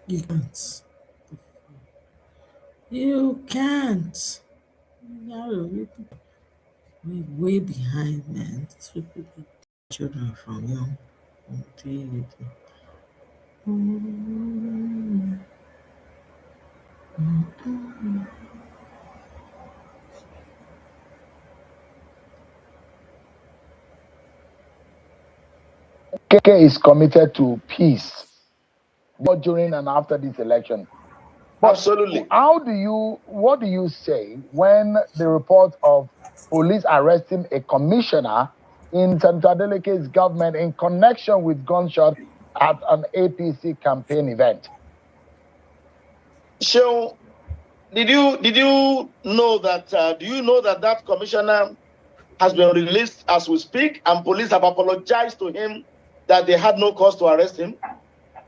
You can't. You can't. No, you way, way behind, man. These people get children from young. I'm telling you. KK is committed to peace both during and after this election. But Absolutely. what do you say when the report of police arresting a commissioner in Senator Adeleke's government in connection with gunshot at an APC campaign event? So, did you know that? Do you know that that commissioner has been released as we speak, and police have apologized to him that they had no cause to arrest him?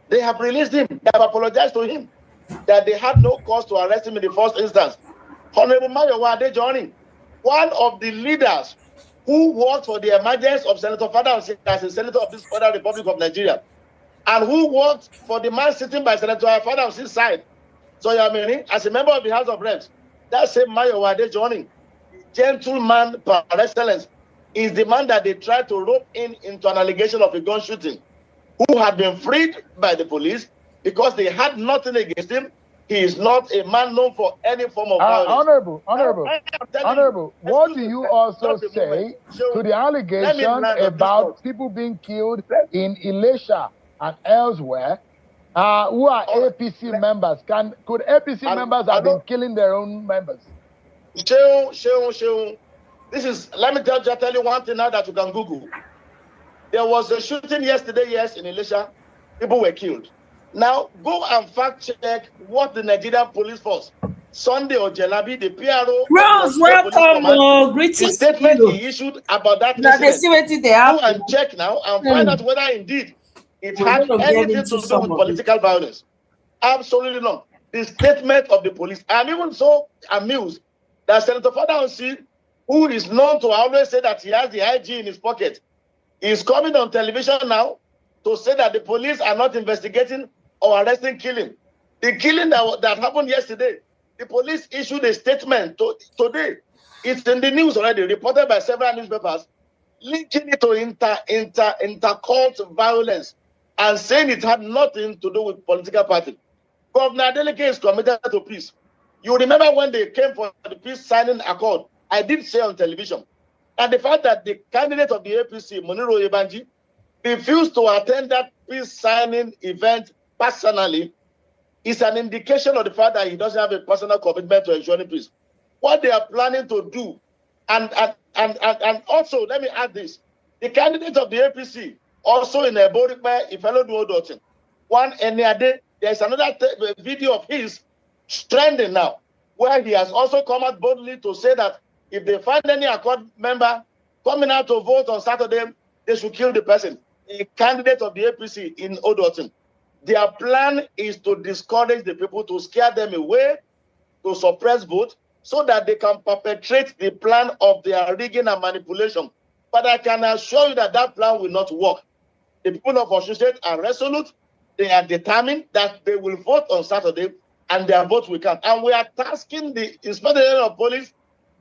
They have released him. They have apologized to him that they had no cause to arrest him in the first instance. Honorable Mayowa Adejoni, one of the leaders who worked for the emergence of Senator Fadam as a senator of this Federal Republic of Nigeria, and who worked for the man sitting by Senator Fadam's side, so Yamini, as a member of the House of Reps, that same Mayowa Adejoni, gentleman par excellence, is the man that they tried to rope into an allegation of a gun shooting, who had been freed by the police because they had nothing against him. He is not a man known for any form of violence. Honorable, what do you also say to the allegation about people being killed in Elisha and elsewhere who are APC members? Could APC members have been killing their own members? Sheung. Let me tell you one thing now that you can Google. There was a shooting yesterday, yes, in Elisha. People were killed. Now, go and fact check what the Nigerian police force, Sunday or Jelabi, the PRO, Rose, welcome. Greetings. The statement he issued about that incident. Go and check now and find out whether indeed it had anything to do with political violence. Absolutely not. The statement of the police. I'm even so amused that Senator Fadam, who is known to always say that he has the IG in his pocket, is coming on television now to say that the police are not investigating or arresting killing. The killing that happened yesterday, the police issued a statement today. It's in the news already, reported by several newspapers, linking it to inter-cult violence and saying it had nothing to do with political party. Governor Adeleke is committed to peace. You remember when they came for the peace signing accord, I did say on television, and the fact that the candidate of the APC, Moniro Yebanji, refused to attend that peace signing event personally is an indication of the fact that he doesn't have a personal commitment to ensuring peace. What they are planning to do, and also, let me add this, the candidate of the APC, also in Eborikme, Ifelo Duodotin, one Eniade, there's another video of his trending now, where he has also come out boldly to say that if they find any accord member coming out to vote on Saturday, they should kill the person. A candidate of the APC in Odotin. Their plan is to discourage the people, to scare them away, to suppress vote, so that they can perpetrate the plan of their rigging and manipulation. But I can assure you that that plan will not work. The people of Osun State are resolute. They are determined that they will vote on Saturday, and their vote will count. And we are tasking the Inspector General of Police,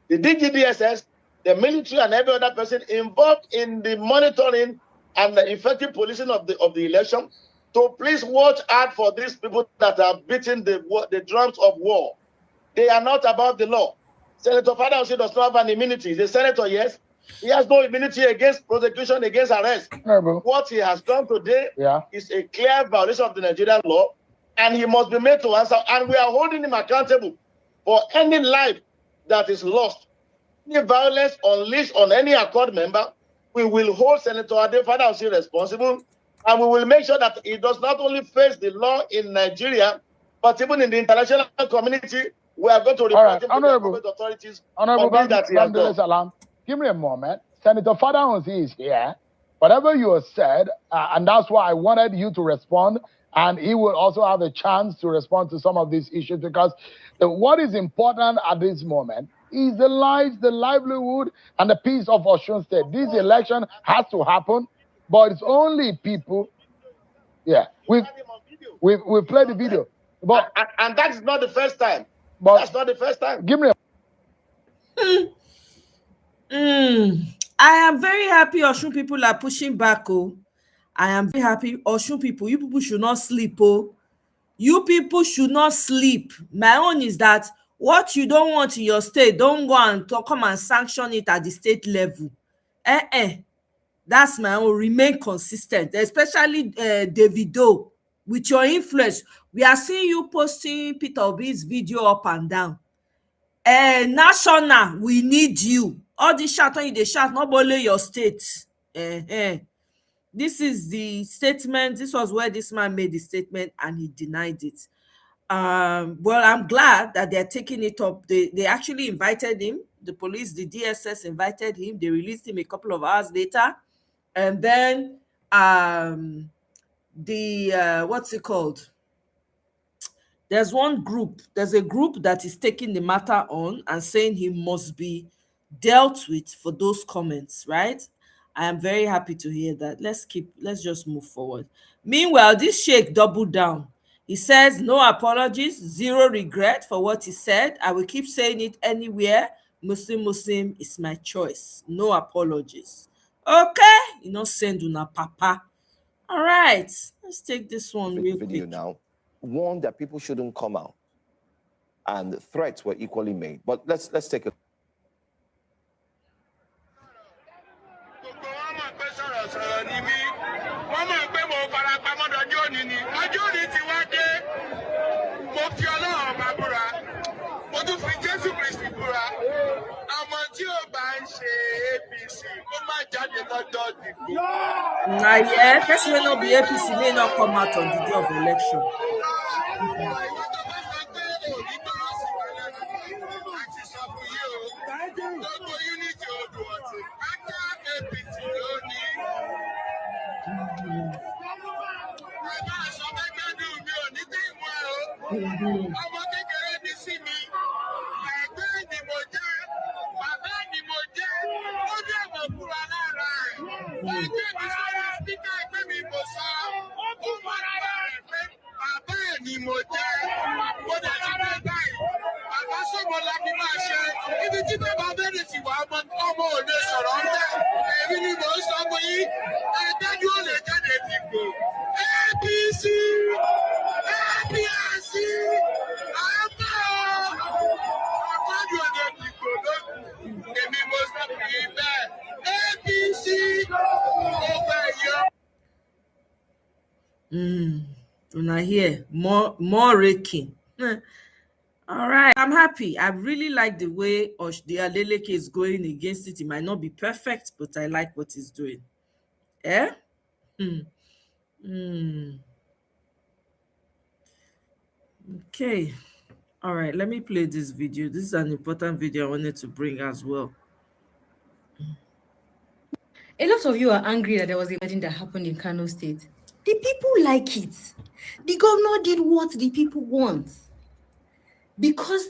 the DGDSS, the military, and every other person involved in the monitoring and the effective policing of the election to please watch out for these people that are beating the drums of war. They are not above the law. Senator Fadam does not have an immunity. He's a senator, yes. He has no immunity against prosecution, against arrest. What he has done today is a clear violation of the Nigerian law, and he must be made to answer. And we are holding him accountable for any life that is lost. Any violence unleashed on any accord member, we will hold Senator Fadam responsible, and we will make sure that he does not only face the law in Nigeria, but even in the international community. We are going to report him to the government authorities. Honorable, give me a moment. Senator Fadam is here. Whatever you have said, and that's why I wanted you to respond, and he will also have a chance to respond to some of these issues, because what is important at this moment is the lives, the livelihood, and the peace of Osun State. This election has to happen, but it's only people. Yeah, We played the video. But and that is not the first time. But that's not the first time. Give me a I am very happy Osun people are pushing back. Oh, I am very happy. Osun people, you people should not sleep. Oh, you people should not sleep. My own is that what you don't want in your state, don't go and come and sanction it at the state level. That's my own. Remain consistent, especially Davido, with your influence. We are seeing you posting Peter Obi's video up and down. National, we need you. All this shout when you dey shout, not only your state. This is the statement. This was where this man made the statement and he denied it. Well, I'm glad that they're taking it up. They actually invited him. The police, the DSS invited him. They released him a couple of hours later. And then what's it called? There's a group that is taking the matter on and saying he must be dealt with for those comments, right? I am very happy to hear that. Let's just move forward. Meanwhile, this sheikh doubled down. He says, no apologies, zero regret for what he said. I will keep saying it anywhere. Muslim is my choice. No apologies. Okay, send una papa. All right, let's take this one real quick. Now, warned that people shouldn't come out, and threats were equally made. But let's take a Yeah, person may not be APC, may not come out on the day of election. Una here, more raking. All right, I'm happy. I really like the way the Adeleke is going against it. It might not be perfect, but I like what he's doing. Okay. All right, let me play this video. This is an important video I wanted to bring as well. A lot of you are angry that there was a wedding that happened in Kano State. The people like it. The governor did what the people want. Because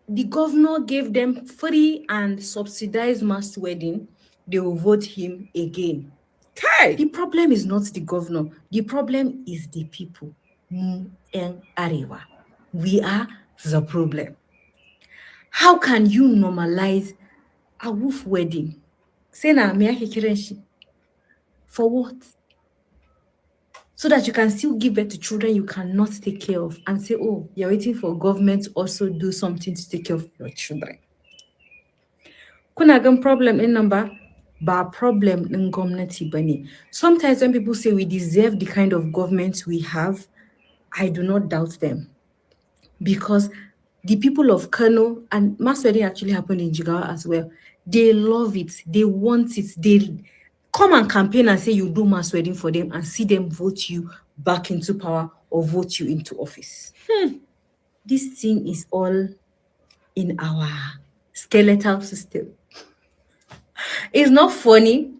the governor gave them free and subsidized mass wedding, they will vote him again. Okay. The problem is not the governor. The problem is the people. And Arewa. We are the problem. How can you normalize a wolf wedding? Say na for what? So that you can still give birth to children you cannot take care of and say, oh, you're waiting for government to also do something to take care of your children. Kunagan problem in number, but problem in community bani. Sometimes when people say we deserve the kind of government we have, I do not doubt them. Because the people of Kano, and mass wedding actually happened in Jigawa as well, they love it, they want it, they come and campaign and say you do mass wedding for them and see them vote you back into power or vote you into office. This thing is all in our skeletal system. It's not funny.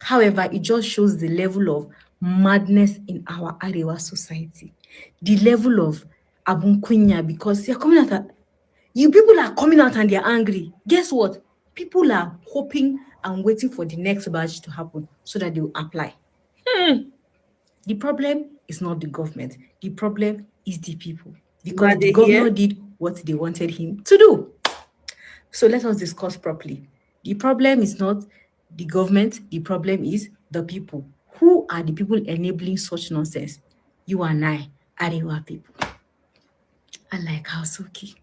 However, it just shows the level of madness in our Arewa society. The level of abunkunya, because you're coming out, you people are coming out and they're angry. Guess what? People are hoping and waiting for the next batch to happen so that they will apply. The problem is not the government. The problem is the people. Because the governor did what they wanted him to do. So let us discuss properly. The problem is not the government, the problem is the people. Who are the people enabling such nonsense? You and I, Arewa people. Unlike Hausuki.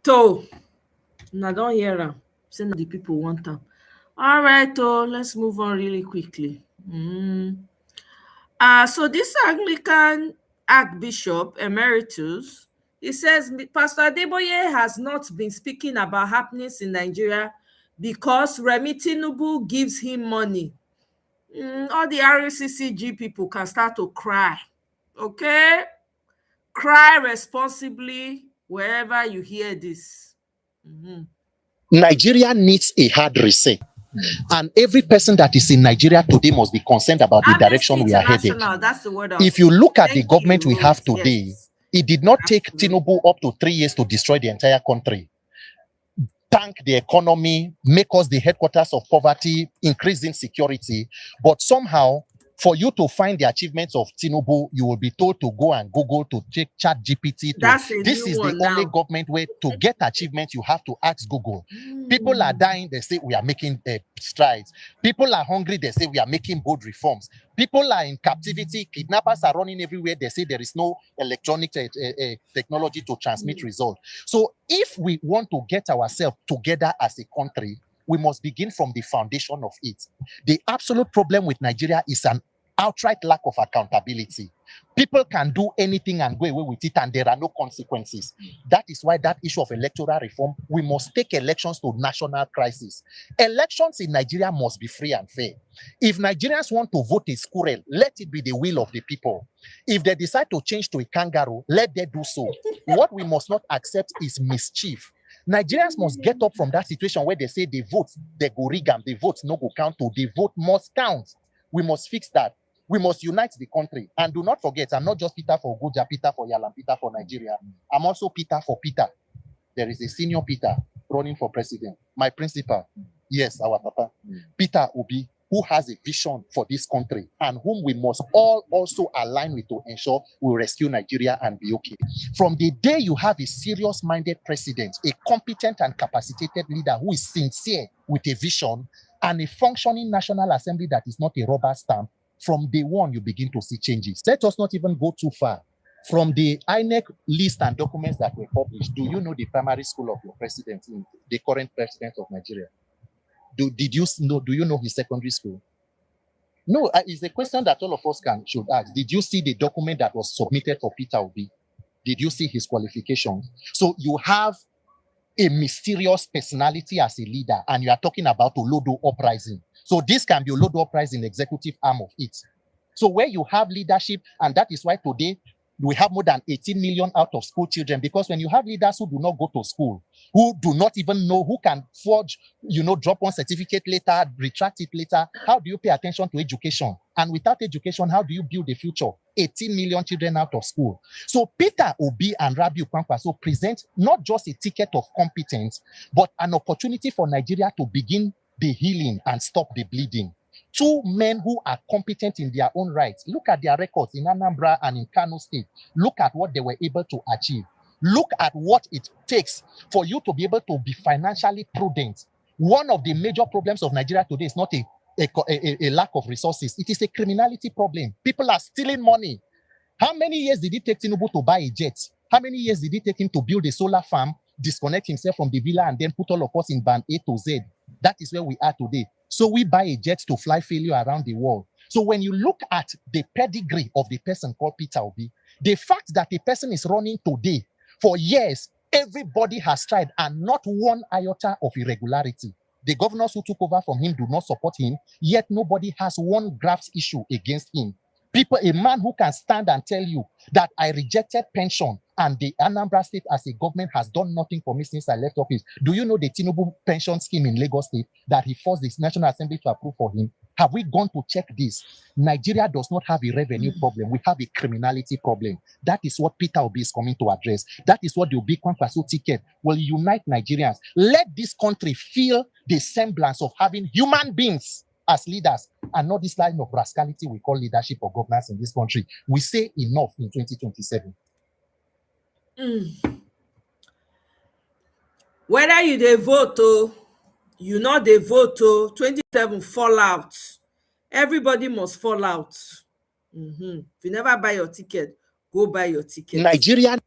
So, now don't hear them. Say the people want them. All right, let's move on really quickly. So this Anglican Archbishop Emeritus, he says Pastor Adeboye has not been speaking about happenings in Nigeria because Remi Tinubu gives him money. All the RCCG people can start to cry. Okay? Cry responsibly wherever you hear this. Nigeria needs a hard reset. And every person that is in Nigeria today must be concerned about the direction we are headed. That's the word. If you look at the government we have today, it did not take Tinubu up to 3 years to destroy the entire country, tank the economy, make us the headquarters of poverty, increase insecurity. But somehow, for you to find the achievements of Tinubu, you will be told to go and Google to check ChatGPT. This is the only government where to get achievements, you have to ask Google. People are dying, they say we are making strides. People are hungry, they say we are making bold reforms. People are in captivity, kidnappers are running everywhere, they say there is no electronic technology to transmit results. So if we want to get ourselves together as a country, we must begin from the foundation of it. The absolute problem with Nigeria is an outright lack of accountability. People can do anything and go away with it, and there are no consequences. That is why that issue of electoral reform, we must take elections to national crisis. Elections in Nigeria must be free and fair. If Nigerians want to vote a squirrel, let it be the will of the people. If they decide to change to a kangaroo, let them do so. What we must not accept is mischief. Nigerians must get up from that situation where they say the votes, they go rig them, the votes no go count to, the vote must count. We must fix that. We must unite the country. And do not forget, I'm not just Peter for Goja, Peter for Yalam, Peter for Nigeria. I'm also Peter for Peter. There is a senior Peter running for president. My principal, yes, our papa, Peter Obi, who has a vision for this country and whom we must all also align with to ensure we rescue Nigeria and be okay. From the day you have a serious-minded president, a competent and capacitated leader who is sincere with a vision, and a functioning National Assembly that is not a rubber stamp, from day one, you begin to see changes. Let us not even go too far. From the INEC list and documents that were published, do you know the primary school of your president, the current president of Nigeria? Do you know his secondary school? No, it's a question that all of us should ask. Did you see the document that was submitted for Peter Obi? Did you see his qualifications? So you have a mysterious personality as a leader, and you are talking about Olodo uprising. So this can be Olodo uprising, executive arm of it. So where you have leadership, and that is why today we have more than 18 million out of school children, because when you have leaders who do not go to school, who do not even know, who can forge, drop one certificate later, retract it later, how do you pay attention to education? And without education, how do you build a future? 18 million children out of school. So Peter Obi and Rabiu Kwankwaso present not just a ticket of competence, but an opportunity for Nigeria to begin the healing and stop the bleeding. Two men who are competent in their own rights. Look at their records in Anambra and in Kano State. Look at what they were able to achieve. Look at what it takes for you to be able to be financially prudent. One of the major problems of Nigeria today is not a lack of resources. It is a criminality problem. People are stealing money. How many years did it take Tinubu to buy a jet? How many years did it take him to build a solar farm, disconnect himself from the villa, and then put all of us in band A to Z? That is where we are today. So we buy a jet to fly failure around the world. So when you look at the pedigree of the person called Peter Obi, the fact that the person is running today, for years, everybody has tried, and not one iota of irregularity. The governors who took over from him do not support him, yet nobody has one graft issue against him. A man who can stand and tell you that I rejected pension and the Anambra State as a government has done nothing for me since I left office. Do you know the Tinubu pension scheme in Lagos State that he forced the National Assembly to approve for him? Have we gone to check this? Nigeria does not have a revenue problem. We have a criminality problem. That is what Peter Obi is coming to address. That is what the Obi Kwankwaso ticket will unite Nigerians. Let this country feel the semblance of having human beings as leaders and not this line of rascality we call leadership or governance in this country. We say enough in 2027. Whether you dey vote you not dey vote 27 fall out. Everybody must fall out. If you never buy your ticket, go buy your ticket. Nigerian.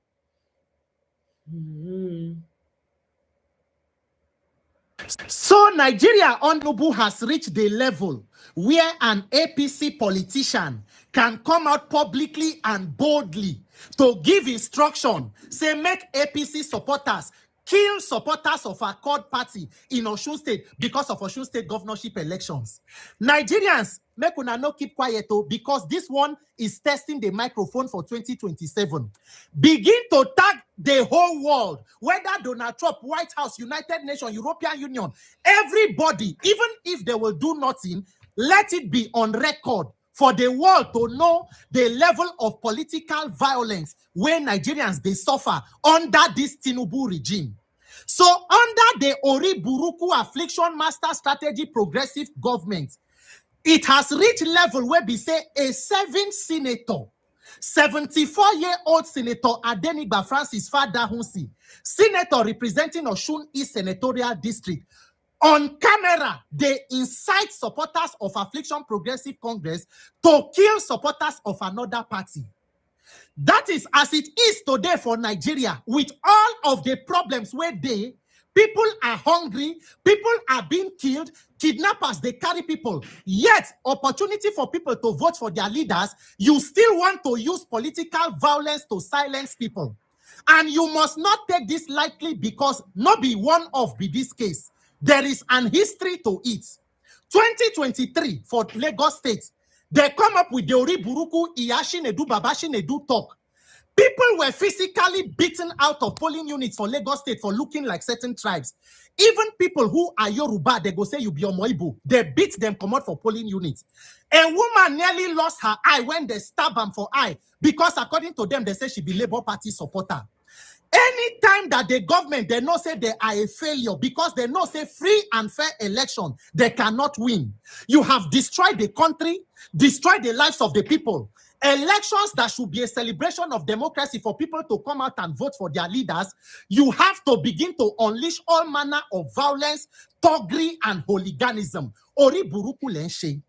So Nigeria Honorable has reached the level where an APC politician can come out publicly and boldly to give instruction, say make APC supporters kill supporters of Accord Party in Osun State because of Osun State governorship elections. Nigerians, make una no keep quiet because this one is testing the microphone for 2027. Begin to tag the whole world, whether Donald Trump, White House, United Nations, European Union, everybody, even if they will do nothing, let it be on record for the world to know the level of political violence where Nigerians they suffer under this Tinubu regime. So under the Ori Buruku Affliction Master Strategy Progressive Government, it has reached level where we say a 7 senator, 74-year-old Senator Adenigba Francis Fadahunsi, senator representing Osun East Senatorial District, on camera, they incite supporters of Affliction Progressive Congress to kill supporters of another party. That is as it is today for Nigeria, with all of the problems where people are hungry, people are being killed, kidnappers, they carry people. Yet, opportunity for people to vote for their leaders, you still want to use political violence to silence people. And you must not take this lightly because not be one of this case. There is an history to it. 2023 for Lagos State, they come up with the Ori Buruku Iyashi Nedu Babashi Nedu talk. People were physically beaten out of polling units for Lagos State for looking like certain tribes. Even people who are Yoruba, they go say you be Omoye, they beat them, come out for polling units. A woman nearly lost her eye when they stabbed her for eye because according to them, they say she be Labour Party supporter. Anytime that the government, they know say they are a failure because they know say free and fair election, they cannot win. You have destroyed the country, destroyed the lives of the people. Elections that should be a celebration of democracy for people to come out and vote for their leaders, you have to begin to unleash all manner of violence, thuggery, and hooliganism. Ori buruku lenshe.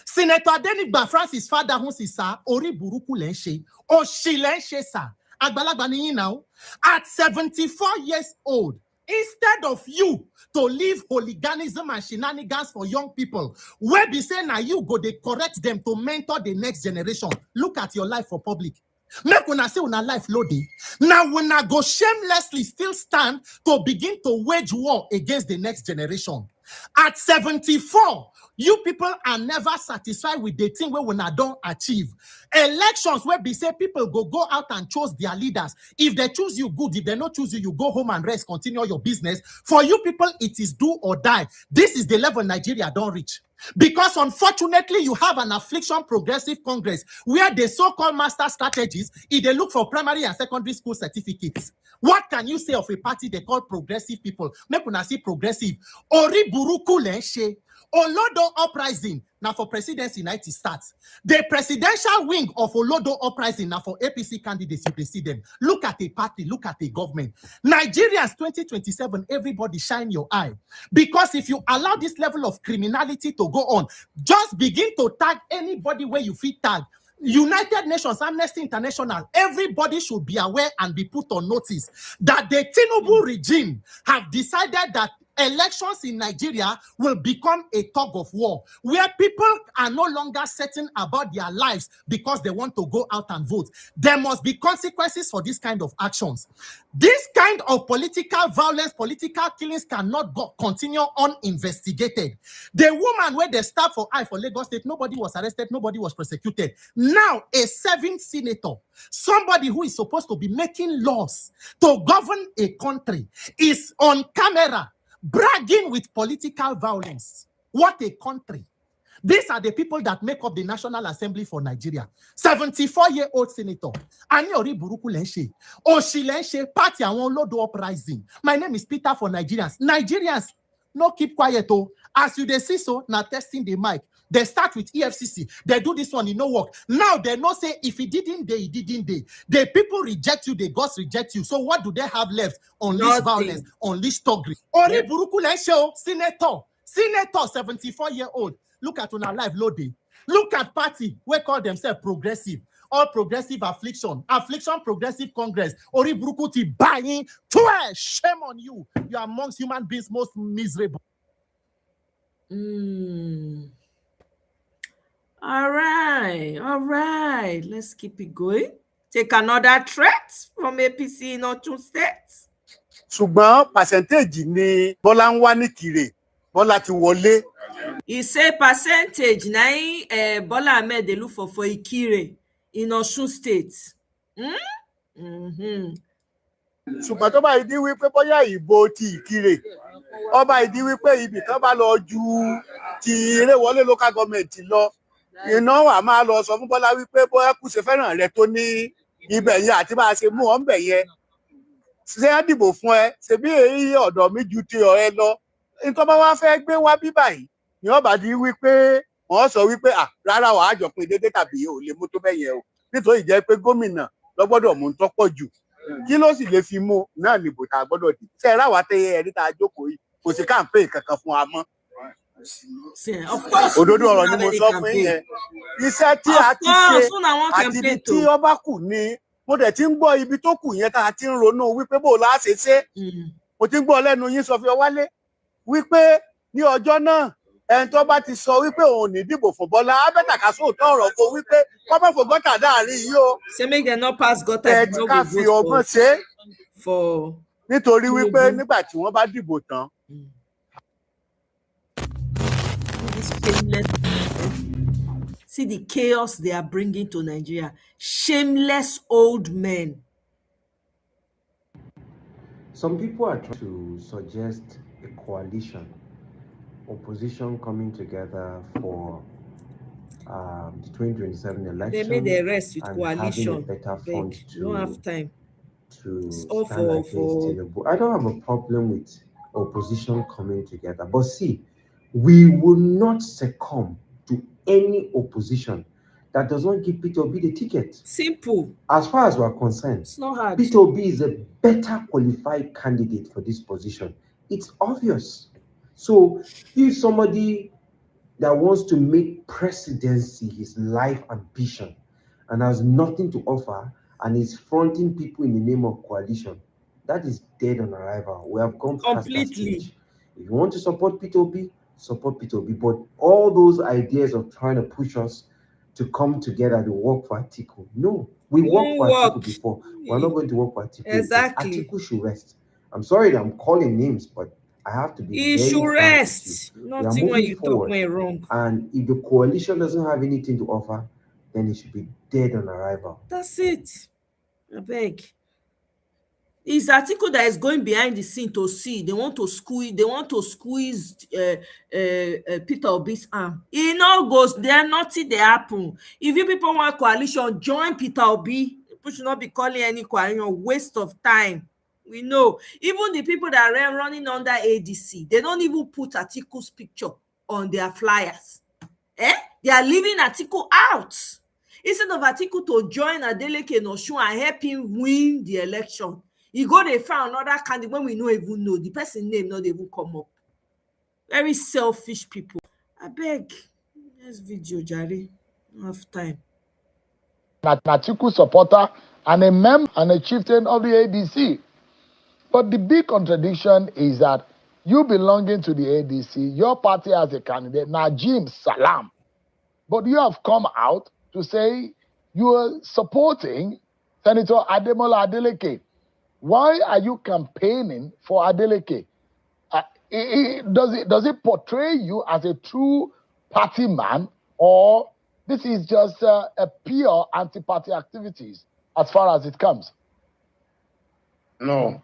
Senator Adenigba Francis Fadahunsi sa ori buruku lenshe. Oshi lenshe sa. Agbalagba ni yin now. At 74 years old, instead of you to leave hooliganism and shenanigans for young people, where be say now you go they correct them to mentor the next generation. Look at your life for public. Make una say una life loading. Now when I go shamelessly still stand to begin to wage war against the next generation. At 74, you people are never satisfied with the thing where we don't achieve. Elections where be say people go out and choose their leaders. If they choose you, good. If they not choose you, you go home and rest, continue your business. For you people, it is do or die. This is the level Nigeria don't reach. Because unfortunately, you have an Affliction Progressive Congress where the so-called master strategies, if they look for primary and secondary school certificates. What can you say of a party they call progressive people? Make una see progressive. Ori buruku lenshe. Olodo uprising now for presidency United States. The presidential wing of Olodo uprising now for APC candidates, you can see them. Look at a party, look at a government. Nigerians 2027, everybody shine your eye. Because if you allow this level of criminality to go on, just begin to tag anybody where you feel tag. United Nations, Amnesty International, everybody should be aware and be put on notice that the Tinubu regime have decided that elections in Nigeria will become a tug of war where people are no longer certain about their lives because they want to go out and vote. There must be consequences for this kind of actions. This kind of political violence, political killings cannot continue uninvestigated. The woman where they stabbed for eye for Lagos State, nobody was arrested, nobody was prosecuted. Now, a 7th senator, somebody who is supposed to be making laws to govern a country, is on camera bragging with political violence. What a country. These are the people that make up the National Assembly for Nigeria. 74-year-old senator. Ani Ori Buruku Lenshe. Oshi Lenshe, party awon Olodo uprising. My name is Peter for Nigerians. Nigerians, no keep quiet. Oh, as you they see so, now testing the mic. They start with EFCC. They do this one, it no work. Now they no say if he didn't, he didn't. The people reject you, the gods reject you. So what do they have left? Unleash violence, unleash thuggery. Ori Buruku Lensho, Senator, 74-year-old. Look at una live loading. Look at party, we call themselves progressive. All progressive affliction progressive Congress. Ori Buruku ti buying. Shame on you. You are amongst human beings most miserable. All right. Let's keep it going. Take another threat from APC in Osun State. Ṣùgbọ́n percentage ni Bọ́lá ń wá ní Kire. Bọ́lá ti wọlé. He say percentage na Bola Ahmed dey look for Ikire in Osun State. Ṣùgbọ́n tó bá ìdí wípé bóyá ìbò ti Ìkirè, ó bá ìdí wípé ibì kan bá lọ ju ti Ìrèwọlé local government lọ, iná wà máa lọ sọ fún Bọ́lá wípé bóyá kù ṣe fẹ́ràn rẹ tó ní ibẹ̀ yẹn àti bá a ṣe mú ọ ń bẹ̀ yẹn. Ṣé á dìbò fún ẹ? Ṣebí èyí ọ̀dọ̀ mi ju ti ọ̀rẹ́ lọ. Nǹkan bá wá fẹ́ gbé wá bí báyìí, ni ó bá di wípé wọ́n sọ wípé rárá wàá jọ pin déédéé tàbí ò lè mú tó bẹ́ẹ̀ yẹn o. Nítorí jẹ́ pé gómìnà ló gbọ́dọ̀ mú tó pọ̀ jù. Kí ló sì lè fi mú náà nìbò tá a gbọ́dọ̀ dì. Ṣé ẹ ráwa tẹ́yẹ ẹ̀rí tá a jókòó yìí kò sí campaign kankan fún wa mọ́. Òdodo ọ̀rọ̀ ni mo sọ fún yẹn. Iṣẹ́ tí a ti ṣe àti ibi tí ọba kù ni mo dẹ̀ ti ń gbọ́ ibi tó kù yẹn tá a ti ń ronú wípé bó la ṣe ṣe. Mo ti ń gbọ́ lẹ́nu yín sọ fi Ọwálé wípé ní ọjọ́ náà ẹni tó bá ti sọ wípé òun ní dìbò fún Bọ́lá abẹ́tàkà sóòótọ́ ọ̀rọ̀ fún wípé kọ́mọ́ fún gọ́tà dáàrin yìí o. Say make dem no pass gọ́tà. Ẹ ti ká fi ọgbọ́n ṣe é nítorí wípé nígbà tí wọ́n bá dìbò tán. See the chaos they are bringing to Nigeria. Shameless old men. Some people are trying to suggest a coalition, opposition coming together for the 2027 election. They made the rest with and coalition. having a better fund to, don't have time to stand against Tinubu. I don't have a problem with opposition coming together, but see, we will not succumb to any opposition that does not give Peter Obi the ticket. Simple. As far as we're concerned, it's not hard. Peter Obi is a better qualified candidate for this position. It's obvious. So if somebody that wants to make presidency his life ambition and has nothing to offer and is fronting people in the name of coalition, that is dead on arrival. We have gone past that stage. If you want to support Peter Obi, support Peter Obi. But all those ideas of trying to push us to come together to work for Atiku, no. We worked for Atiku before. We're not going to work for Atiku. Exactly. Atiku should rest. I'm sorry that I'm calling names, but I have to be he very should rest. Nothing when you talk me wrong. And if the coalition doesn't have anything to offer, then it should be dead on arrival. That's it. I beg. It's Atiku that is going behind the scene to see. They want to squeeze Peter Obi's arm. It no goes there, nothing they happen. If you people want coalition, join Peter Obi. People should not be calling any coalition waste of time. We know. Even the people that are running under ADC, they don't even put Atiku's picture on their flyers. They are leaving Atiku out. Instead of Atiku to join Adeleke in Osun and help him win the election, he go they found another candidate when we don't even know. The person name not even come up. Very selfish people. I beg. Next video, Jari. Don't have time. Atiku supporter and a member and a chieftain of the ADC. But the big contradiction is that you belonging to the ADC, your party has a candidate, Najim Salam. But you have come out to say you are supporting Senator Ademola Adeleke. Why are you campaigning for Adeleke? Does it portray you as a true party man, or this is just a pure anti-party activities as far as it comes? No.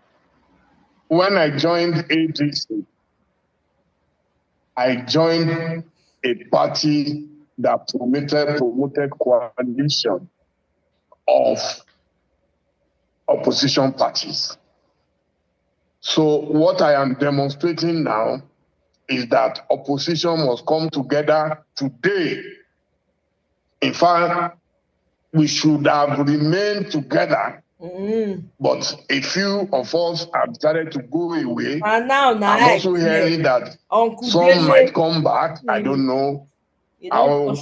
When I joined ADC, I joined a party that promoted coalition of opposition parties. So what I am demonstrating now is that opposition must come together today. In fact, we should have remained together, but a few of us have started to go away. And now, I'm also hearing that some might come back. I don't know how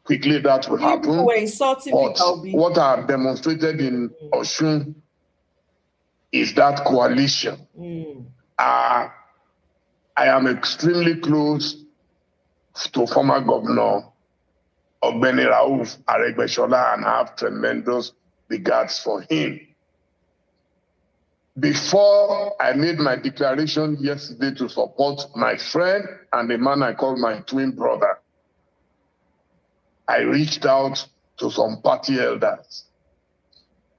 quickly that will happen. But what I've demonstrated in Osun is that coalition. I am extremely close to former Governor Ogbeni Rauf Aregbesola and I have tremendous regards for him. Before I made my declaration yesterday to support my friend and the man I call my twin brother, I reached out to some party elders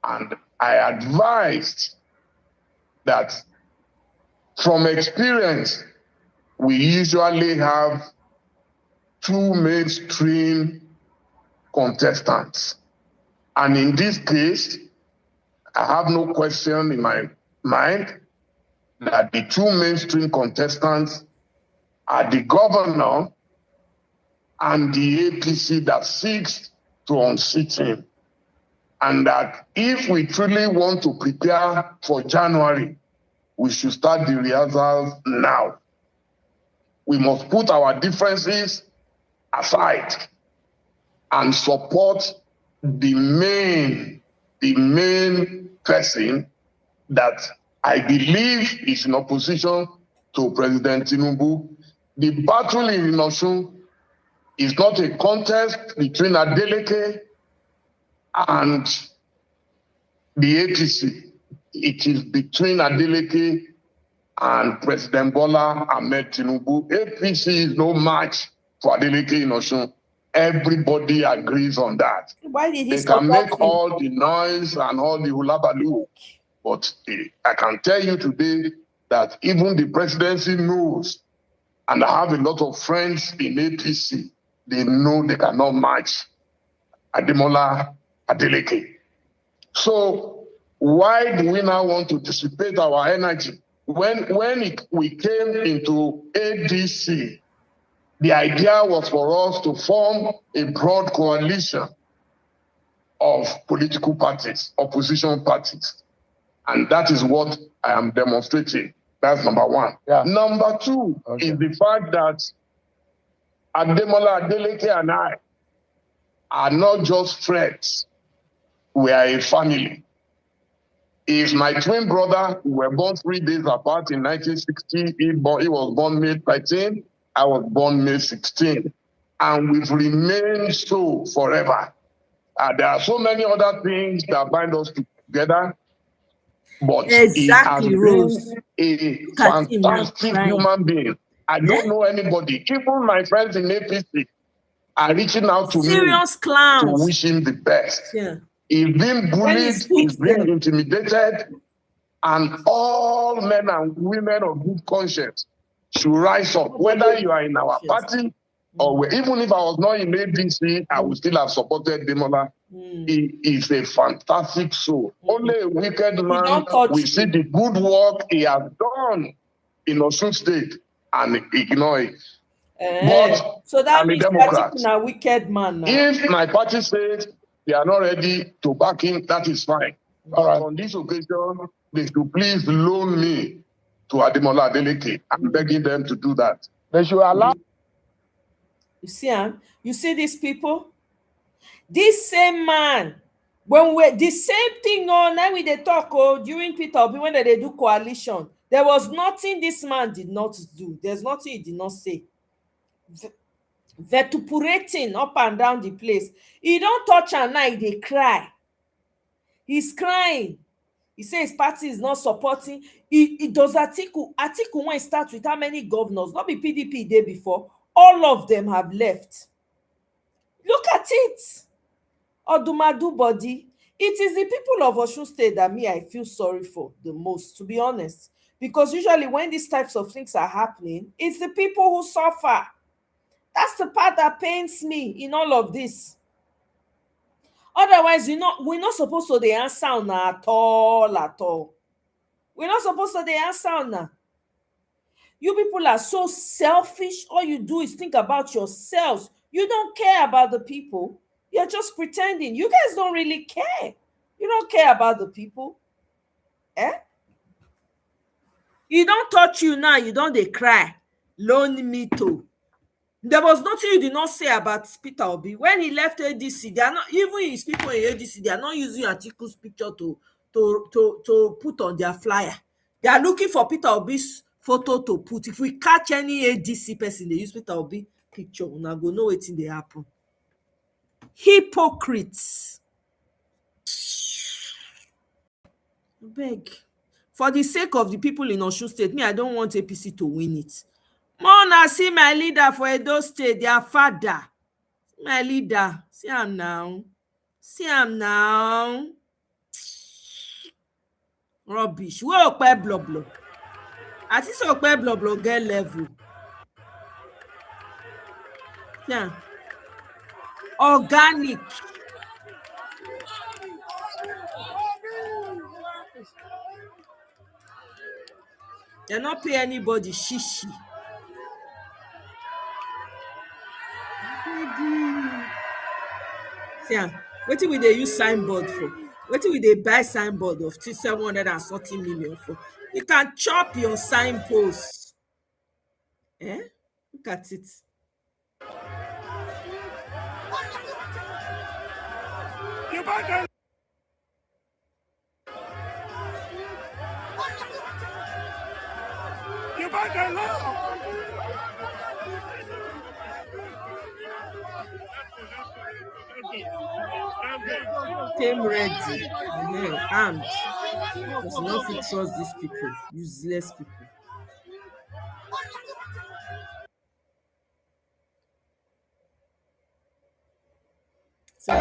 and I advised that from experience, we usually have two mainstream contestants. And in this case, I have no question in my mind that the two mainstream contestants are the governor and the APC that seeks to unseat him. And that if we truly want to prepare for January, we should start the rehearsals now. We must put our differences aside and support the main person that I believe is in opposition to President Tinubu. The battle in Osun is not a contest between Adeleke and the APC. It is between Adeleke and President Bola Ahmed Tinubu. APC is no match for Adeleke in Osun. Everybody agrees on that. Why did he They can make all the noise and all the hula baloo, but I can tell you today that even the presidency knows, and I have a lot of friends in APC, they know they cannot match Ademola Adeleke. So why do we now want to dissipate our energy? When we came into ADC, the idea was for us to form a broad coalition of political parties, opposition parties. And that is what I am demonstrating. That's number one. Yeah. Number two is the fact that Ademola Adeleke and I are not just friends. We are a family. He is my twin brother. We were born 3 days apart in 1960. He was born May 13. I was born May 16. And we've remained so forever. There are so many other things that bind us together. But he has been a fantastic human being. I don't know anybody. Even my friends in APC are reaching out to me to wish him the best. Yeah. He's been bullied, he's been intimidated, and all men and women of good conscience should rise up, whether you are in our party or even if I was not in ADC, I would still have supported Demola. He is a fantastic soul. Only a wicked man will see the good work he has done in Osun State and ignore it. But so that I'm a means Democrat. a wicked man now. If my party says they are not ready to back him, that is fine. All right. On this occasion, they should please loan me to Ademola Adeleke. I'm begging them to do that. They should allow. You see these people? This same man, when we the same thing now we they talk during Peter Obi when they do coalition, there was nothing this man did not do. There's nothing he did not say. Vituperating up and down the place. He don't touch and now they cry. He's crying. He says his party is not supporting. He does article when he starts with how many governors, not be PDP day before. All of them have left. Look at it. Odumadu body. It is the people of Osun State that I feel sorry for the most, to be honest. Because usually when these types of things are happening, it's the people who suffer. That's the part that pains me in all of this. Otherwise, we're not supposed to the answer at all. We're not supposed to the answer now. You people are so selfish. All you do is think about yourselves. You don't care about the people. You're just pretending. You guys don't really care. You don't care about the people. Eh? You don't touch you now. You don't they cry. Loan me too. There was nothing you did not say about Peter Obi. When he left ADC, they are not, even his people in ADC, they are not using Atiku's picture to put on their flyer. They are looking for Peter Obi's photo to put. If we catch any ADC person, they use Peter Obi picture. Una go know wetin dey happen. Hypocrites. Beg. For the sake of the people in Osun State, me, I don't want APC to win it. Mona, see my leader for Edo State, their father. My leader. See him now. See him now. Rubbish. Where Okpe blah. At least Okpe blah get level. Yeah. Organic. They not pay anybody shishi. Yeah. Wetin we dey use signboard for? Wetin we dey buy signboard of 740 million for? You can chop your signpost. Eh? Look at it. Came ready. Armed. Because not to trust these people. Useless people. So,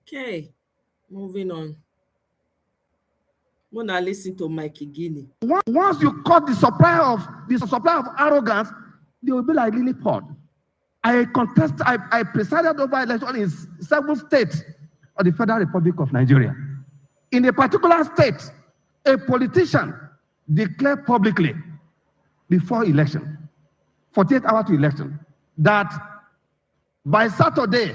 okay, moving on. Mona, listen to Mikey Guinea. Once you cut the supply of arrogance, they will be like lily pod. I presided over election in 7 states of the Federal Republic of Nigeria. In a particular state, a politician declared publicly before election, 48 hours to election, that by Saturday,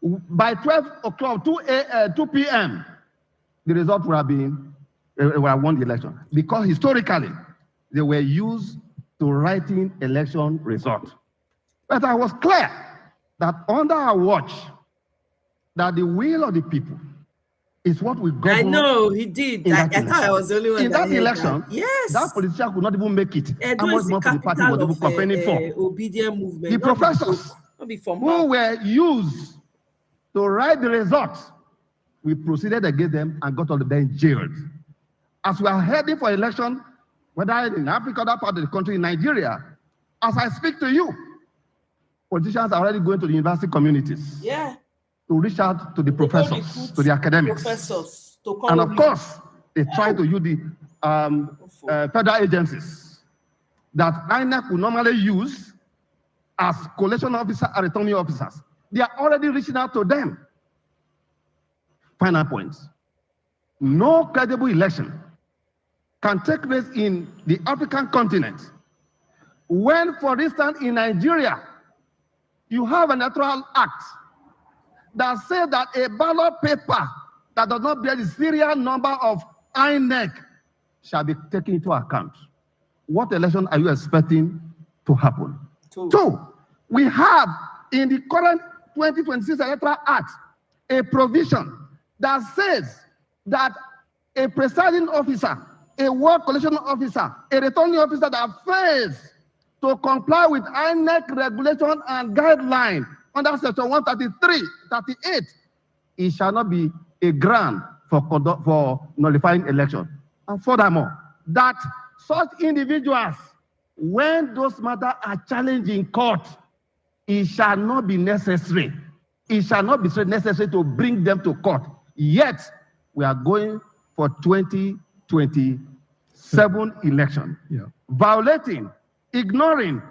by 12 o'clock, 2 p.m., the result would have won the election. Because historically, they were used to writing election results. But I was clear that under our watch, that the will of the people is what we govern. I know, he did. I thought I was the only one in that election. That. Yes. That politician could not even make it. How much more for the party was even campaigning for? Obedient movement. The professors who were used to write the results, we proceeded against them and got all of them jailed. As we are heading for election, whether in Africa or that part of the country, in Nigeria, as I speak to you, politicians are already going to the university communities. Yeah. To reach out to the professors, to the academics. And of course, they try to use the federal agencies that INEC would normally use as collation officers and returning officers. They are already reaching out to them. Final point. No credible election can take place in the African continent when, for instance, in Nigeria, you have an electoral act that says that a ballot paper that does not bear the serial number of INEC shall be taken into account. What election are you expecting to happen? Two, we have in the current 2026 Electoral Act a provision that says that a presiding officer, a ward collection officer, a returning officer that fails to comply with INEC regulation and guideline under section 133, 38, it shall not be a grant for nullifying election. And furthermore, that such individuals, when those matters are challenged in court, it shall not be necessary. It shall not be necessary to bring them to court. Yet, we are going for 2027 election. Violating, ignoring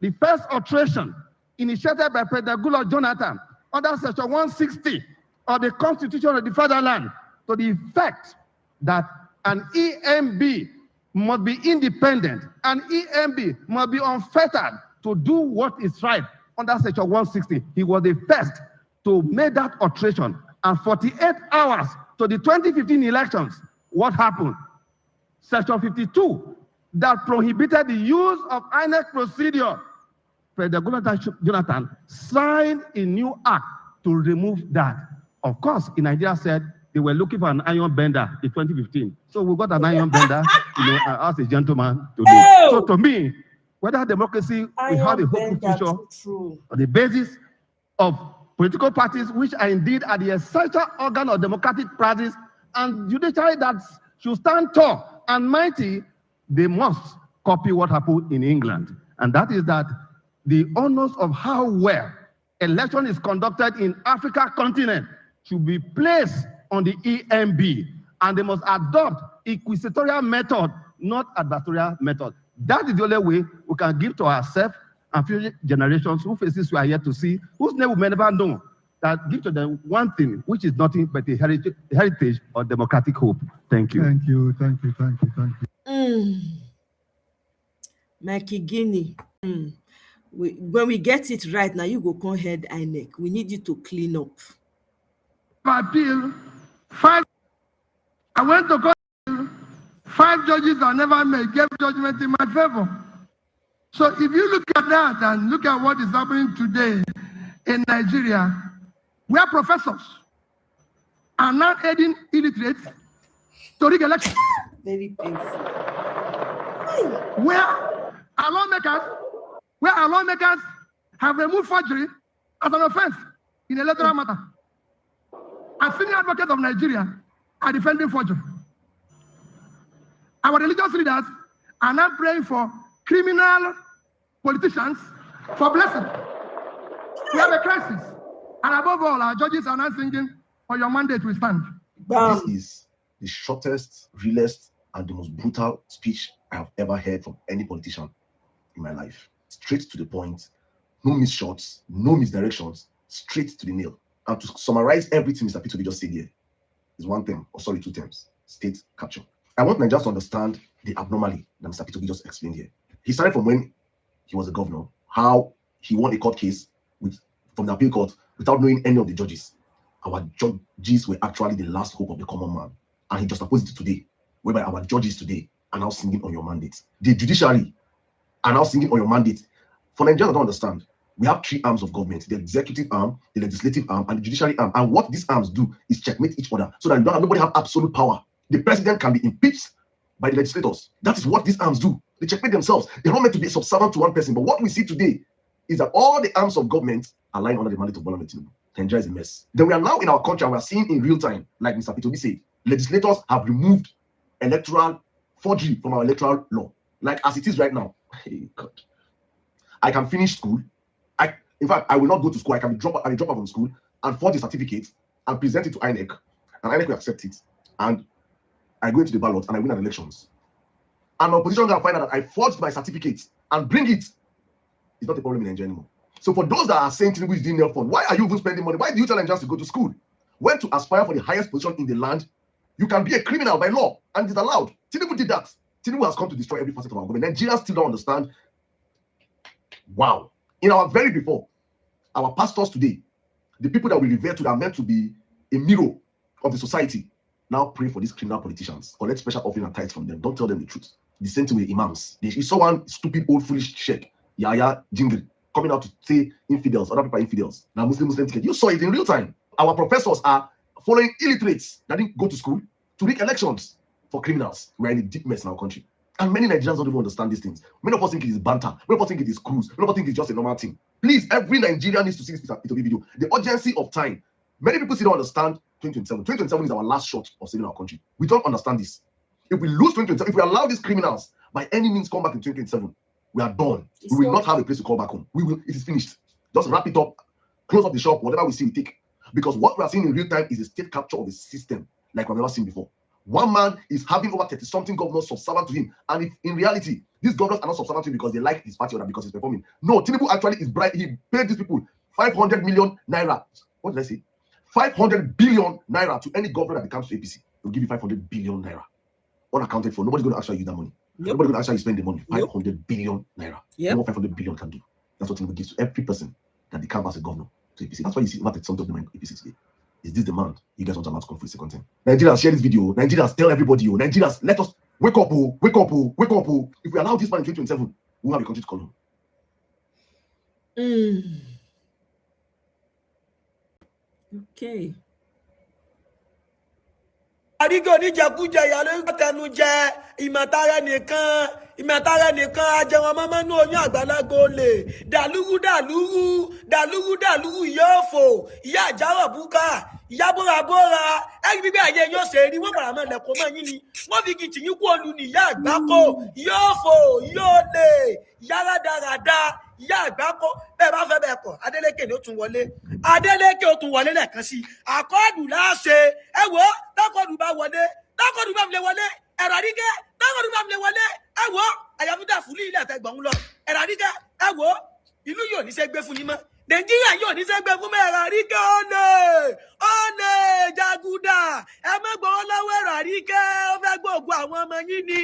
the first alteration initiated by President Goodluck Jonathan under section 160 of the Constitution of the Fatherland to the effect that an EMB must be independent, an EMB must be unfettered to do what is right under section 160. He was the first to make that alteration. And 48 hours to the 2015 elections, what happened? Section 52 that prohibited the use of INEC procedure. President Jonathan signed a new act to remove that. Of course, in Nigeria said they were looking for an iron bender in 2015. So we got an iron bender, as a gentleman to do. So to me, whether democracy will have a hopeful future on the basis of political parties, which are indeed at the essential organ of democratic practice, and judiciary that should stand tall and mighty, they must copy what happened in England. And that is that the honors of how well election is conducted in Africa continent should be placed on the EMB, and they must adopt inquisitorial method, not adversarial method. That is the only way we can give to ourselves and future generations who faces we are yet to see, whose name we may never know, that give to them one thing, which is nothing but the heritage of democratic hope. Thank you. Thank you. Mikey Guinea. When we get it right, now you go come head INEC. We need you to clean up. Appeal, I went to court. 5 judges that never made gave judgment in my favor. So if you look at that and look at what is happening today in Nigeria, where professors are now aiding illiterates to rig elections. Very painful. Where our lawmakers have removed forgery as an offense in electoral matter. As senior advocates of Nigeria are defending forgery. Our religious leaders are now praying for criminal politicians for blessing. We have a crisis. And above all, our judges are now singing, "On your mandate we stand." This is the shortest, realest, and the most brutal speech I have ever heard from any politician in my life. Straight to the point, no misshots, no misdirections, straight to the nail. And to summarize everything Mr. P2B just said here is one term, or sorry, 2 terms: state capture. I want Nigerians to understand the abnormality that Mr. P2B just explained here. He started from when he was a governor, how he won a court case from the appeal court without knowing any of the judges. Our judges were actually the last hope of the common man. And he just opposed it today, whereby our judges today are now singing on your mandate. The judiciary are now singing on your mandate. For Nigerians, I don't understand. We have 3 arms of government: the executive arm, the legislative arm, and the judiciary arm. And what these arms do is checkmate each other so that nobody have absolute power. The president can be impeached by the legislators. That is what these arms do. They checkmate themselves. They're not meant to be subservient to one person. But what we see today is that all the arms of government are lying under the mandate of Bola Tinubu. Nigeria is a mess. Then we are now in our country and we are seeing in real time, like Mr. P2B said, legislators have removed electoral forgery from our electoral law. Like as it is right now. Hey, God. I can finish school. In fact, I will not go to school. I can drop out from school and forge a certificate and present it to INEC. And INEC will accept it. And I go into the ballot and I win an elections. And my opposition can find out that I forged my certificate and bring it. It's not a problem in Nigeria anymore. So for those that are saying Tinubu is doing their fund, why are you even spending money? Why do you tell Nigerians to go to school? When to aspire for the highest position in the land, you can be a criminal by law, and it's allowed. Tinubu did that. Tinubu has come to destroy every facet of our government. Nigerians still don't understand. Wow. In our very before, our pastors today, the people that we revere to that are meant to be a mirror of the society, now pray for these criminal politicians. Collect special offering and tithes from them. Don't tell them the truth. The same thing with the imams. You saw one stupid old foolish sheikh, Yahya Jingri, coming out to say infidels, other people are infidels. Now Muslim ticket. You saw it in real time. Our professors are following illiterates that didn't go to school to rig elections for criminals. We're in a deep mess in our country. And many Nigerians don't even understand these things. Many of us think it is banter. Many of us think it is cruise. Many of us think it's just a normal thing. Please, every Nigerian needs to see this video. The urgency of time. Many people still don't understand 2027. 2027 is our last shot of saving our country. We don't understand this. If we lose 2027, if we allow these criminals by any means come back in 2027, we are done. We will not have a place to call back home. It is finished. Just wrap it up, close up the shop, whatever we see, we take. Because what we are seeing in real time is a state capture of a system like we've never seen before. One man is having over 30-something governors subservient to him. And if in reality, these governors are not subservient to him because they like his party or because he's performing. No, Tinubu actually is bright. He paid these people 500 million naira. What did I say? 500 billion naira to any governor that becomes to APC. They'll give you 500 billion naira. Unaccounted for. Nobody's going to actually use that money. Yep. Nobody's going to actually spend the money. 500 billion naira. You know what 500 billion can do? That's what Tinubu gives to every person that they can't as a governor to APC. That's why you see what some of them in APC today. Is this demand? You guys want to come for a second time. Nigerians, share this video. Nigerians, tell everybody. Nigerians, let us wake up. Wake up. Wake up. If we allow this man in 2027, we'll have a country to call home. Okay. Àdìgò níjàkújẹ ìyàló tẹnu jẹ ìmọ̀tara nìkan ajẹun ọmọ ní oyún àgbàlagbà olè dàlúrú yóò fò ìyá àjárọ̀ búkà ìyá bóra ẹ̀rí gbígbé ayé yóò ṣe rí wọ́n bàrà mọ́ ẹ̀lẹ́kọ̀ọ́ mọ́ yín ni wọ́n fi kìtì yín kú olú ní ìyá àgbákò yóò fò yóò lè ìyá rádaràda ìyá àgbákò bẹ́ẹ̀ bá fẹ́ bẹ́ẹ̀ kọ̀ Adeleke ni ó tún wọlé lẹ́ẹ̀kan sí àkọọ́dù láṣẹ ẹ wò ó tọkọdù bá wọlé ẹ̀rọ àdígẹ́ tọkọdù bá wọlé ẹ wò ó àyàfúdà fúlù ilé àtẹgbọ̀n lọ ẹ̀rọ àdígẹ́ ẹ wò ó ìlú yóò ní sẹ́gbẹ́ fún yín mọ́ Nàìjíríà yóò ní sẹ́gbẹ́ fún mọ́ ẹ̀rọ àdígẹ́ ọ̀nà jàgùdà ẹ má gbọ́ lọ́wọ́ ẹ̀rọ àdígẹ́ ó fẹ́ gbóògùn àwọn ọmọ yín ni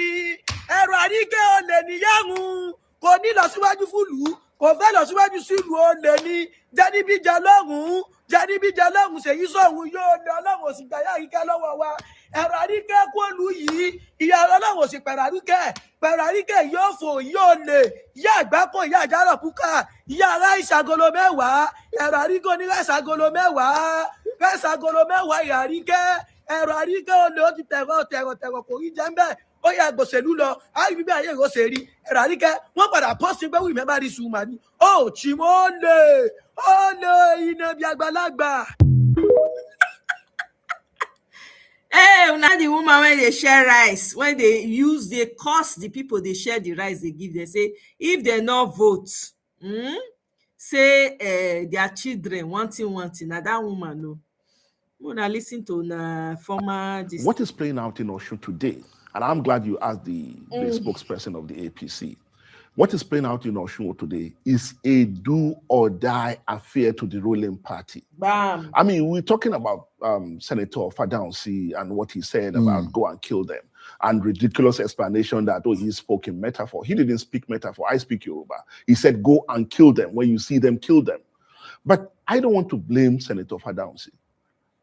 ẹ̀rọ àdígẹ́ ọ̀nà níyàwó kò ní lọ síwájú fúlù kò fẹ́ lọ síwájú sílùú olè ní jẹ́nibíjà lọ́hùn ṣèyí sọ̀hún yóò lé ọlọ́run òsì gbàyà àríkẹ́ lọ́wọ́ wa ẹ̀rọ àríkẹ́ kóòlù yìí ìyá ọlọ́run òsì pẹ̀rọ àríkẹ́ yóò fò yóò lè ìyá àgbákò ìyá àjárọ̀ púkà ìyá ráìsì agolo mẹ́wàá ẹ̀rọ àríkẹ́ oní ráìsì agolo mẹ́wàá ìyá àríkẹ́ ẹ̀rọ àríkẹ́ olè ó ti tẹ̀rọ̀ kò rí jẹ́ ń bẹ́ẹ̀ ó yà gbòṣèlú lọ àìbí bí ayé ìrọsẹ rí ẹ̀rọ àríkẹ́ wọ́n padà pọ́sí pé wíìmẹ́ bá rí sùnmà ní ó tí mo lè iná bí àgbàlagbà. Hey, now the woman when they share rice, when they cost the people they share the rice they give, they say if they not vote, say their children wanting. Now that woman no. When I listen to former. What is playing out in Osun today? And I'm glad you asked the spokesperson of the APC. What is playing out in Osun today is a do-or-die affair to the ruling party. Bam. I mean, we're talking about Senator Fadansi and what he said about go and kill them, and ridiculous explanation that, he spoke in metaphor. He didn't speak metaphor. I speak Yoruba. He said, go and kill them. When you see them, kill them. But I don't want to blame Senator Fadansi.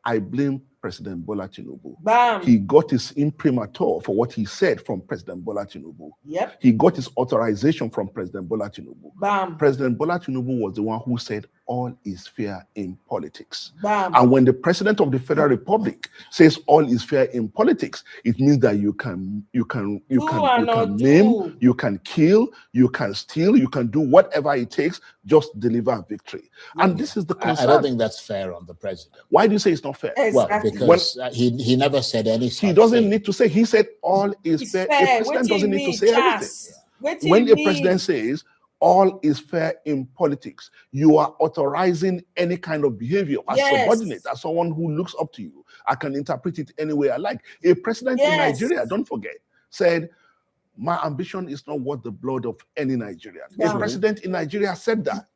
I blame President Bola Tinubu. Bam. He got his imprimatur for what he said from President Bola Tinubu. Yep. He got his authorization from President Bola Tinubu. Bam. President Bola Tinubu was the one who said all is fair in politics. Bam. And when the President of the Federal Republic says all is fair in politics, it means that you can name, you can kill, you can steal, you can do whatever it takes, just deliver a victory. And this is the concern. I don't think that's fair on the president. Why do you say it's not fair? Exactly. Well, because he never said anything. He doesn't need to say. He said all is fair. A president doesn't need to say everything. When a president says all is fair in politics, you are authorizing any kind of behavior as subordinate, as someone who looks up to you. I can interpret it any way I like. A president in Nigeria, don't forget, said, my ambition is not worth the blood of any Nigerian. A president in Nigeria said that.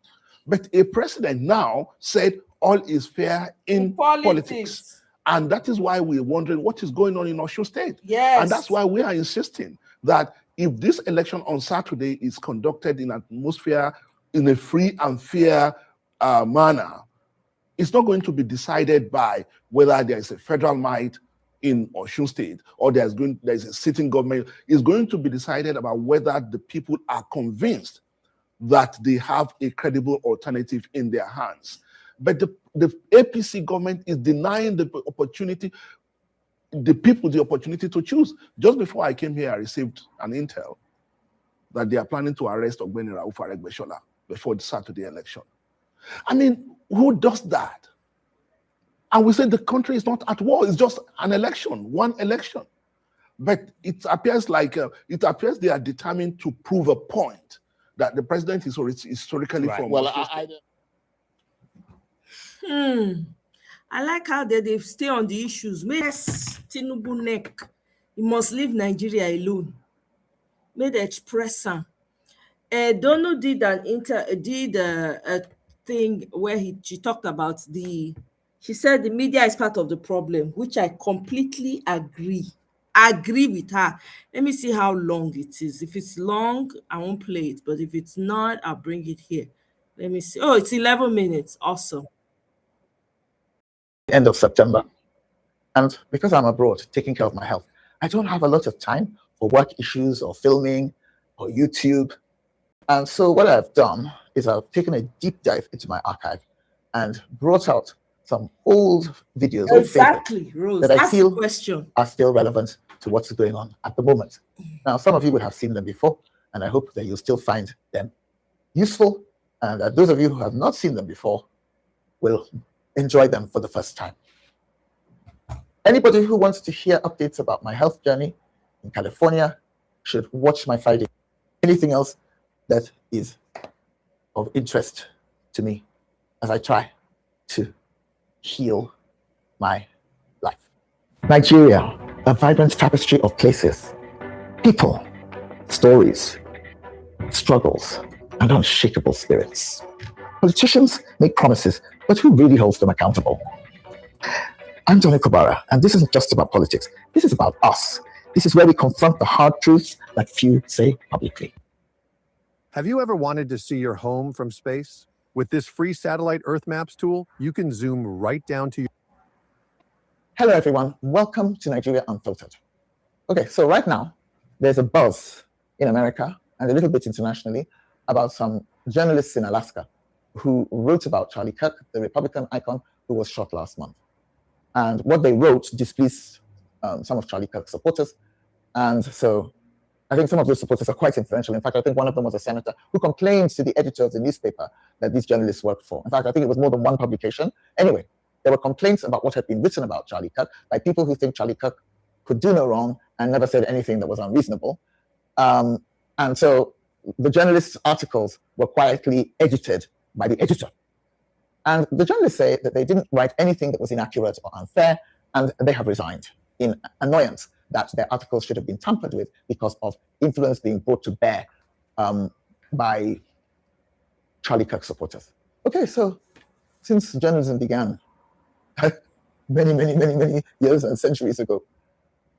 But a president now said all is fair in politics. And that is why we're wondering what is going on in Osun State. Yes. And that's why we are insisting that if this election on Saturday is conducted in an atmosphere, in a free and fair manner, it's not going to be decided by whether there is a federal might in Osun State or there's a sitting government. It's going to be decided about whether the people are convinced that they have a credible alternative in their hands. But the APC government is denying the opportunity, the people the opportunity to choose. Just before I came here, I received an intel that they are planning to arrest Ogbeni Rauf Aregbesola before the Saturday election. I mean, who does that? And we say the country is not at war, it's just an election, one election. But it appears like, they are determined to prove a point that the president is historically right. from. Well, I like how they stay on the issues. Yes, Tinubu neck. He must leave Nigeria alone. Made express him. Dono did a thing where she talked about she said the media is part of the problem, which I completely agree with her. Let me see how long it is. If it's long, I won't play it, but if it's not, I'll bring it here. Let me see. Oh, it's 11 minutes. Awesome. End of September. And because I'm abroad taking care of my health, I don't have a lot of time for work issues or filming or YouTube. And so what I've done is I've taken a deep dive into my archive and brought out some old videos Rose, that I feel are still relevant to what's going on at the moment. Now, some of you would have seen them before, and I hope that you'll still find them useful, and that those of you who have not seen them before will enjoy them for the first time. Anybody who wants to hear updates about my health journey in California should watch my Friday. Anything else that is of interest to me as I try to heal my life. Nigeria, a vibrant tapestry of places, people, stories, struggles, and unshakable spirits. Politicians make promises, but who really holds them accountable? I'm Johnny Kobara, and this isn't just about politics. This is about us. This is where we confront the hard truths that few say publicly. Have you ever wanted to see your home from space? With this free satellite Earth Maps tool, you can zoom right down to your... Hello, everyone. Welcome to Nigeria Unfiltered. Okay, so right now, there's a buzz in America and a little bit internationally about some journalists in Alaska who wrote about Charlie Kirk, the Republican icon who was shot last month. And what they wrote displeased some of Charlie Kirk's supporters. And so I think some of those supporters are quite influential. In fact, I think one of them was a senator who complained to the editor of the newspaper that these journalists worked for. In fact, I think it was more than one publication. Anyway, there were complaints about what had been written about Charlie Kirk by people who think Charlie Kirk could do no wrong and never said anything that was unreasonable. And so the journalists' articles were quietly edited by the editor. And the journalists say that they didn't write anything that was inaccurate or unfair, and they have resigned in annoyance that their articles should have been tampered with because of influence being brought to bear by Charlie Kirk supporters. Okay, so since journalism began many years and centuries ago,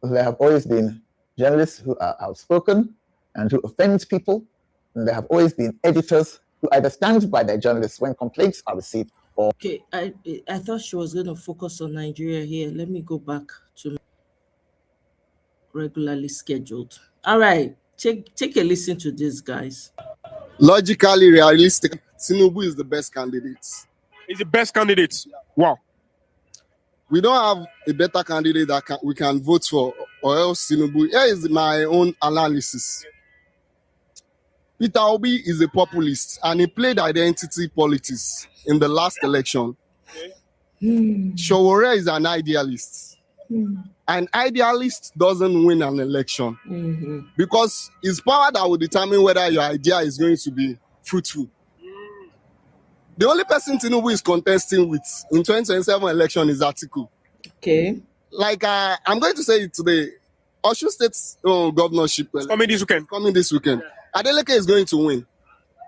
there have always been journalists who are outspoken and who offend people, and there have always been editors who either stand by their journalists when complaints are received or... Okay, I thought she was going to focus on Nigeria here. Let me go back to regularly scheduled. All right, take a listen to this, guys. Logically, realistic, Tinubu is the best candidate. He's the best candidate. Wow. We don't have a better candidate that we can vote for, or else Tinubu. Here is my own analysis. Peter Obi is a populist, and he played identity politics in the last election. Showore is an idealist. An idealist doesn't win an election because it's power that will determine whether your idea is going to be fruitful. The only person Tinubu is contesting with in 2027 election is Atiku. Okay. Like I'm going to say it today, Osun State's governorship coming this weekend. Adeleke is going to win.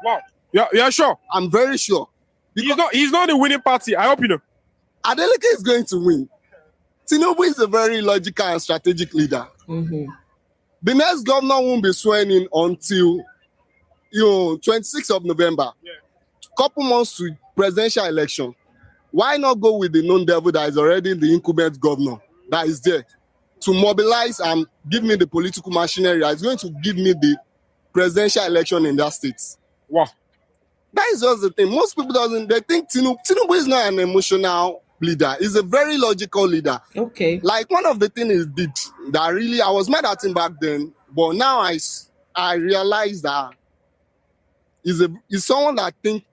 Wow. Yeah, sure. I'm very sure. He's not the winning party. I hope you know. Adeleke is going to win. Tinubu is a very logical and strategic leader. The next governor won't be sworn in until 26th of November. Couple months to presidential election. Why not go with the known devil that is already the incumbent governor that is there to mobilize and give me the political machinery that is going to give me the presidential election in that state? Wow. That is just the thing. Most people they think Tinubu is not an emotional leader. He's a very logical leader. Okay. Like one of the things he did that really, I was mad at him back then, but now I realize that he's someone that thinks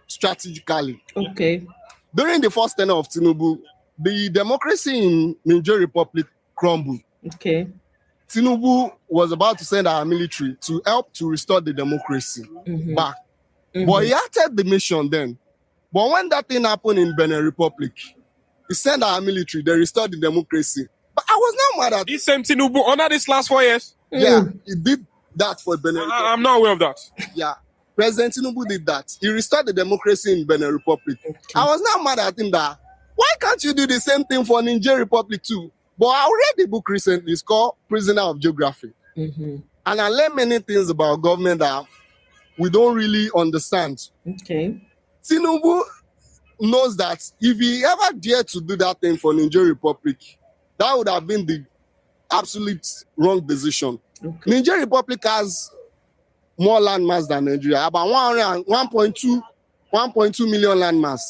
strategically. Okay. During the first tenure of Tinubu, the democracy in Nigerian Republic crumbled. Okay. Tinubu was about to send our military to help to restore the democracy back. But he acted the mission then. But when that thing happened in Benin Republic, he sent our military, they restored the democracy. But I was not mad at this same Tinubu under this last 4 years. Yeah, he did that for Benin Republic. I'm not aware of that. Yeah. President Tinubu did that. He restored the democracy in Benin Republic. Okay. I was not mad at him that, why can't you do the same thing for Nigerian Republic too? But I read the book recently. It's called Prisoner of Geography. And I learned many things about government that we don't really understand. Okay. Tinubu knows that if he ever dared to do that thing for Nigerian Republic, that would have been the absolute wrong decision. Okay. Nigerian Republic has more landmass than Nigeria, about 1.2 million landmass.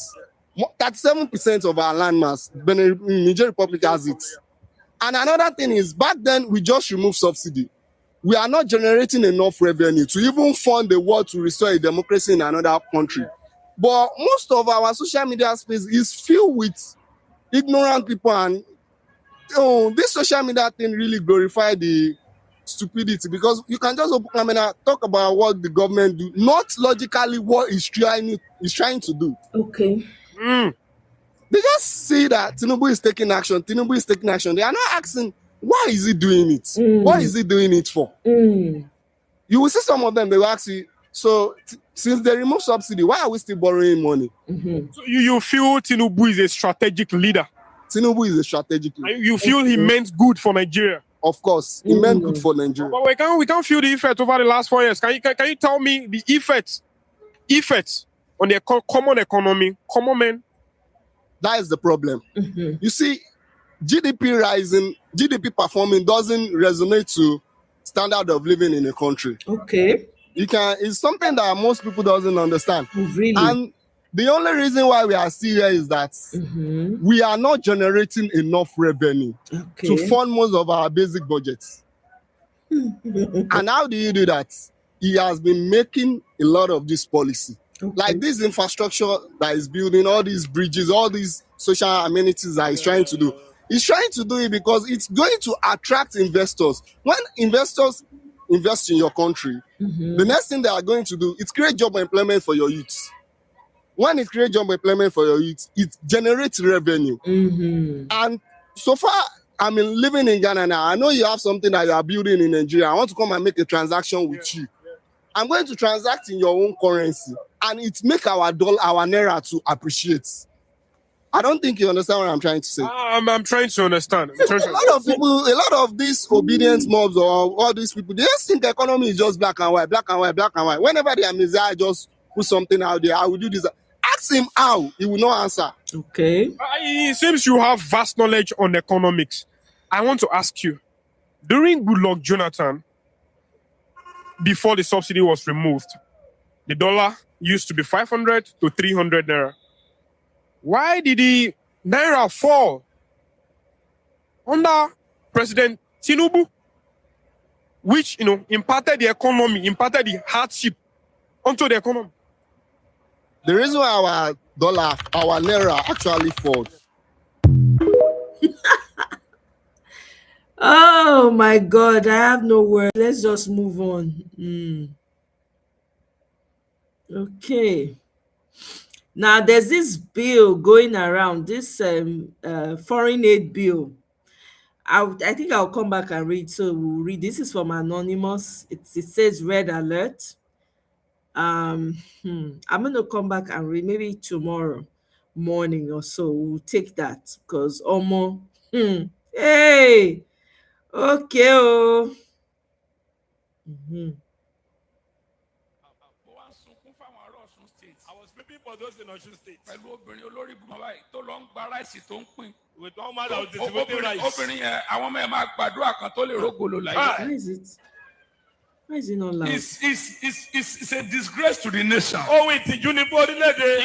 37% of our landmass, Nigerian Republic has it. And another thing is, back then, we just removed subsidy. We are not generating enough revenue to even fund the war to restore a democracy in another country. But most of our social media space is filled with ignorant people, and this social media thing really glorifies the stupidity, because you can just open camera, talk about what the government do, not logically what it's trying to do. Okay. They just see that Tinubu is taking action. Tinubu is taking action. They are not asking, why is he doing it? What is he doing it for? You will see some of them, they will ask you, so since they remove subsidy, why are we still borrowing money? So you feel Tinubu is a strategic leader? Tinubu is a strategic leader. And you feel he meant good for Nigeria? Of course, he meant good for Nigeria. But we can't feel the effect over the last 4 years. Can you tell me the effect on the common economy, common men? That is the problem. You see, GDP rising, GDP performing doesn't resonate to standard of living in a country. Okay. It's something that most people doesn't understand. Really? And the only reason why we are still here is that we are not generating enough revenue to fund most of our basic budgets. And how do you do that? He has been making a lot of this policy. Like this infrastructure that is building, all these bridges, all these social amenities that he's trying to do. He's trying to do it because it's going to attract investors. When investors invest in your country, the next thing they are going to do is create job employment for your youth. When it creates job employment for your youth, it generates revenue. And so far, I mean, living in Ghana now, I know you have something that you are building in Nigeria. I want to come and make a transaction with you. I'm going to transact in your own currency, and it makes our naira to appreciate. I don't think you understand what I'm trying to say. I'm trying to understand. A lot of these obedient mobs or all these people, they just think the economy is just black and white. Whenever they are messiah, just put something out there. I will do this. Ask him how. He will not answer. Okay. It seems you have vast knowledge on economics. I want to ask you, during Goodluck Jonathan, before the subsidy was removed, the dollar used to be 500 to 300 naira. Why did the naira fall under President Tinubu, which impacted the economy, impacted the hardship onto the economy? The reason why our naira actually falls. Oh my God, I have no words. Let's just move on. Okay. Now there's this bill going around, this foreign aid bill. I think I'll come back and read. So we'll read. This is from Anonymous. It says red alert. I'm gonna come back and read maybe tomorrow morning or so. We'll take that because hey, okay. I was speaking for those in Osun State. With one man that was distributing rice. What is it? Why is it not loud? It's a disgrace to the nation. Oh, wait, the uniform lady.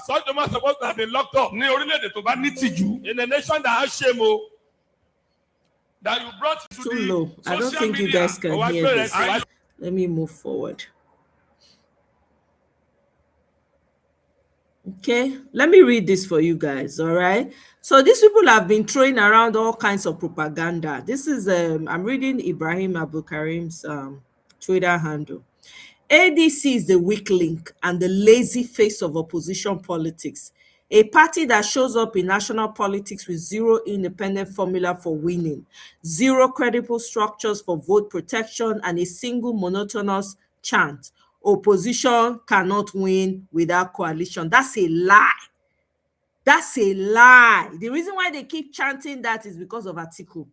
Such a man supposed to have been locked up. In a nation that has shame. That you brought to Too the low. I don't think you guys can hear this. Let me move forward. Okay, let me read this for you guys. All right. So these people have been throwing around all kinds of propaganda. This is I'm reading Ibrahim Abdul Karim's Twitter handle. ADC is the weak link and the lazy face of opposition politics. A party that shows up in national politics with zero independent formula for winning, zero credible structures for vote protection, and a single monotonous chant. Opposition cannot win without coalition. That's a lie. That's a lie. The reason why they keep chanting that is because of Atiku.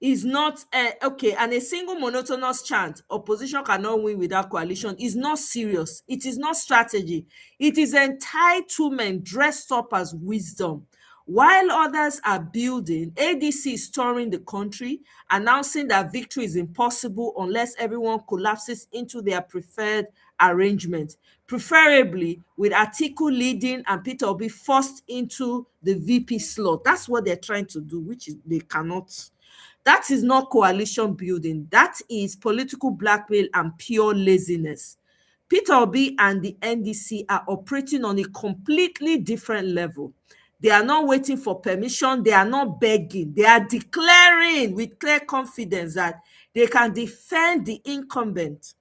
Is not okay, and a single monotonous chant, opposition cannot win without coalition, is not serious. It is not strategy. It is entitlement dressed up as wisdom. While others are building, ADC is touring the country, announcing that victory is impossible unless everyone collapses into their preferred arrangement, preferably with Atiku leading and Peter Obi forced into the VP slot. That's what they're trying to do, which is they cannot. That is not coalition building. That is political blackmail and pure laziness. Peter Obi and the NDC are operating on a completely different level. They are not waiting for permission. They are not begging. They are declaring with clear confidence that they can defend the incumbent.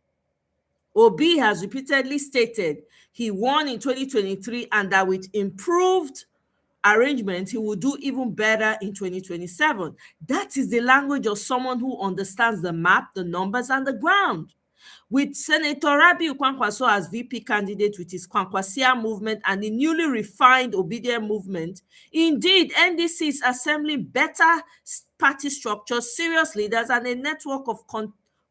Obi has repeatedly stated he won in 2023 and that with improved arrangement, he will do even better in 2027. That is the language of someone who understands the map, the numbers, and the ground. With Senator Rabiu Kwankwaso as VP candidate with his Kwankwasia movement and the newly refined Obedient movement, indeed, NDC is assembling better party structures, serious leaders, and a network of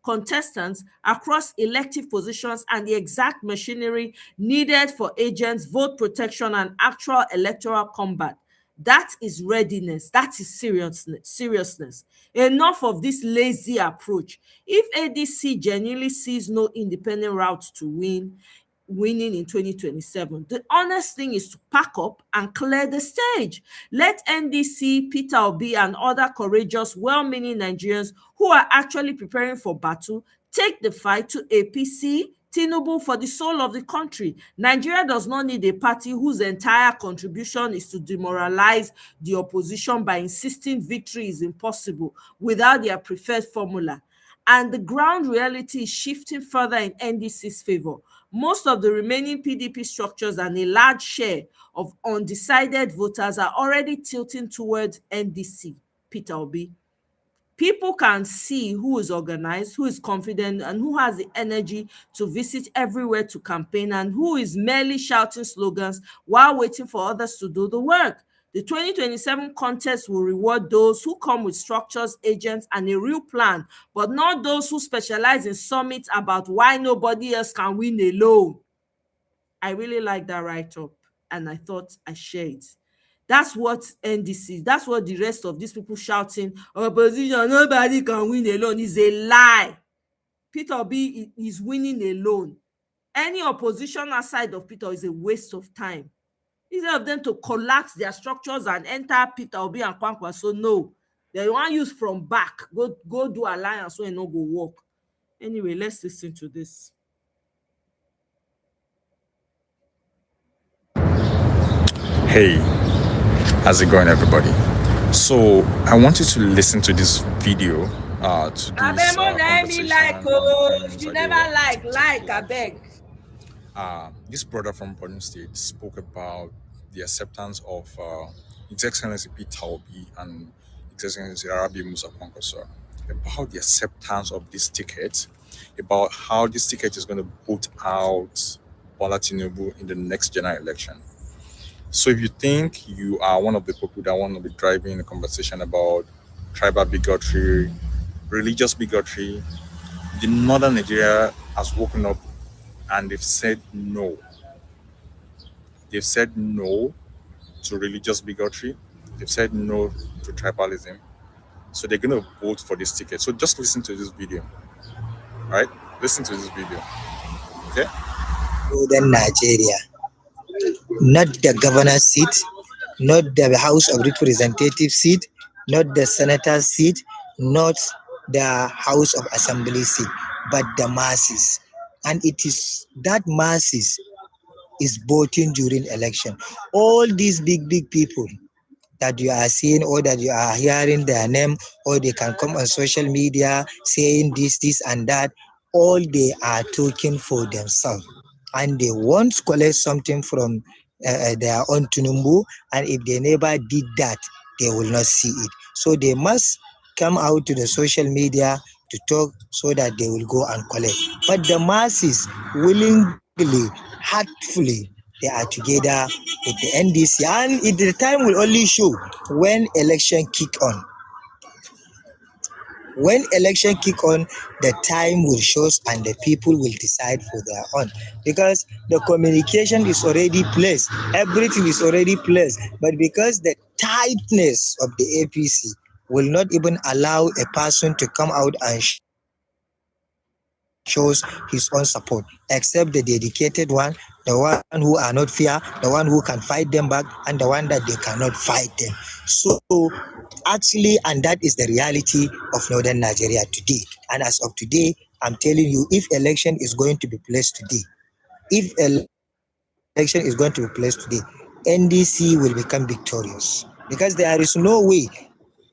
contestants across elective positions and the exact machinery needed for agents, vote protection, and actual electoral combat. That is readiness. That is seriousness. Enough of this lazy approach. If ADC genuinely sees no independent route to winning in 2027, the honest thing is to pack up and clear the stage. Let NDC, Peter Obi, and other courageous, well-meaning Nigerians who are actually preparing for battle take the fight to APC, Tinubu, for the soul of the country. Nigeria does not need a party whose entire contribution is to demoralize the opposition by insisting victory is impossible without their preferred formula. And the ground reality is shifting further in NDC's favor. Most of the remaining PDP structures and a large share of undecided voters are already tilting towards NDC, Peter Obi. People can see who is organized, who is confident, and who has the energy to visit everywhere to campaign, and who is merely shouting slogans while waiting for others to do the work. The 2027 contest will reward those who come with structures, agents, and a real plan, but not those who specialize in summits about why nobody else can win alone. I really like that write-up, and I thought I share it. That's what NDC, that's what the rest of these people shouting, opposition, nobody can win alone, is a lie. Peter Obi is winning alone. Any opposition outside of Peter is a waste of time. Instead of them to collapse their structures and enter Peter Obi and Kwankwaso, no. They want to use from back, go do alliance so it no go work. Anyway, let's listen to this. Hey, how's it going, everybody? So I want you to listen to this video to this conversation. You never like, I beg. This brother from Borno State spoke about the acceptance of His Excellency Peter Obi and His Excellency Arabi Musa Kwankwaso, about the acceptance of this ticket, about how this ticket is going to put out Bola Tinubu in the next general election. So if you think you are one of the people that want to be driving a conversation about tribal bigotry, religious bigotry, the northern Nigeria has woken up and they've said no. They've said no to religious bigotry. They've said no to tribalism. So they're going to vote for this ticket. So just listen to this video. All right? Listen to this video. Okay? Northern Nigeria, not the governor's seat, not the House of Representatives seat, not the senator's seat, not the House of Assembly seat, but the masses. And it is that masses is voting during election. All these big people that you are seeing or that you are hearing their name, or they can come on social media saying this and that, all they are talking for themselves, and they want to collect something from their own Tunumbu, and if they never did that, they will not see it. So they must come out to the social media to talk so that they will go and collect. But the masses willingly, heartfully, they are together with the NDC, and the time will only show when election kick on. When election kick on, the time will show and the people will decide for their own, because the communication is already placed, everything is already placed, but because the tightness of the APC will not even allow a person to come out and shows his own support, except the dedicated one, the one who are not fear, the one who can fight them back, and the one that they cannot fight them. So actually, and that is the reality of Northern Nigeria today. And as of today, I'm telling you, if election is going to be placed today, NDC will become victorious, because there is no way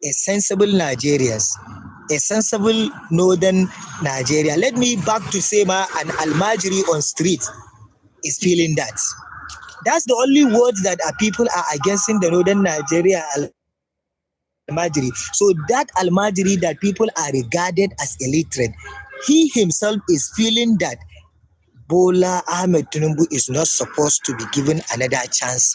a sensible Nigerians, a sensible Northern Nigeria, let me back to Sema and Almajiri on street, is feeling that. That's the only words that people are against in the Northern Nigeria Almajiri. So that Almajiri that people are regarded as illiterate, he himself is feeling that Bola Ahmed Tinubu is not supposed to be given another chance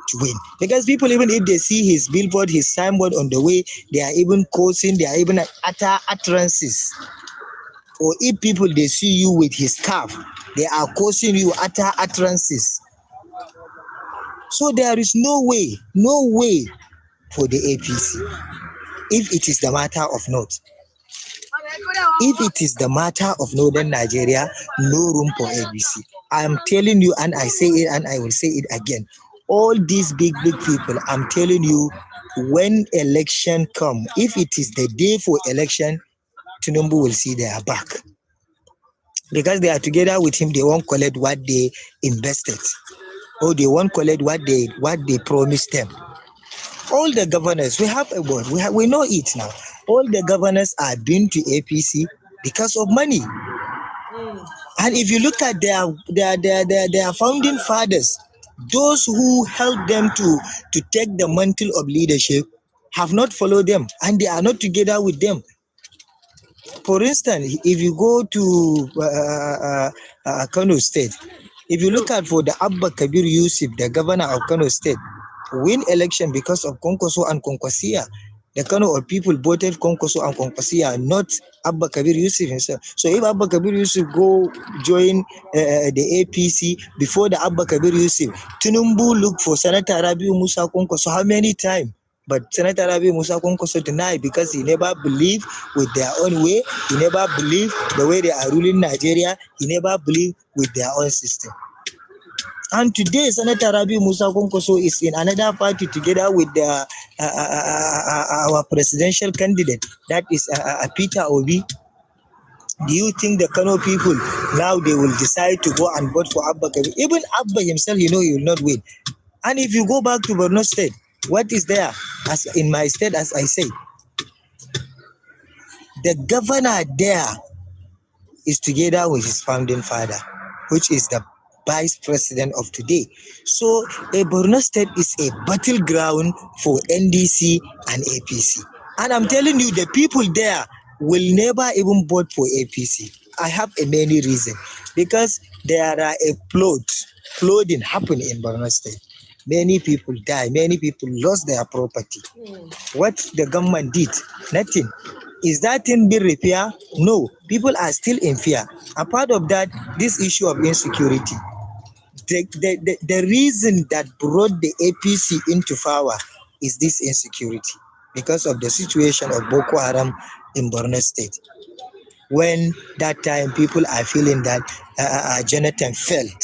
to win, because people, even if they see his billboard, his signboard on the way, they are even causing, they are even utter utterances. Or if people, they see you with his scarf, they are causing you utter utterances. So there is no way for the APC, if it is the matter of North. If it is the matter of Northern Nigeria, no room for ABC. I am telling you, and I say it and I will say it again. All these big people, I'm telling you, when election come, if it is the day for election, Tinubu will see their back. Because they are together with him, they won't collect what they invested, or they won't collect what they promised them. All the governors, we have a word, we know it now. All the governors are been to APC because of money. And if you look at their founding fathers, those who helped them to take the mantle of leadership have not followed them, and they are not together with them. For instance, if you go to Kano State, if you look at for the Abba Kabir Yusuf, the governor of Kano State, win election because of Konkoso and Konkosia. The Kano people voted Konkoso and Konkosia, not Abba Kabir Yusuf himself. So if Abba Kabir Yusuf go join the APC before the Abba Kabir Yusuf, Tinubu look for Senator Rabiu Musa Konkoso how many times? But Senator Rabiu Musa Konkoso denied, because he never believed with their own way. He never believed the way they are ruling Nigeria. He never believed with their own system. And today, Senator Rabiu Musa Konkoso is in another party together with our presidential candidate, that is Peter Obi. Do you think the Kano people now they will decide to go and vote for Abba Kabir? Even Abba himself, he will not win. And if you go back to Borno State, what is there? As in my state, as I say, the governor there is together with his founding father, which is the vice president of today. So Borno State is a battleground for NDC and APC. And I'm telling you, the people there will never even vote for APC. I have a many reasons. Because there are flooding happened in Borno State. Many people die, many people lost their property. What the government did? Nothing. Is that thing being repaired? No. People are still in fear. A part of that, this issue of insecurity. The reason that brought the APC into power is this insecurity. because of the situation of Boko Haram in Borno State. When that time people are feeling that Jonathan failed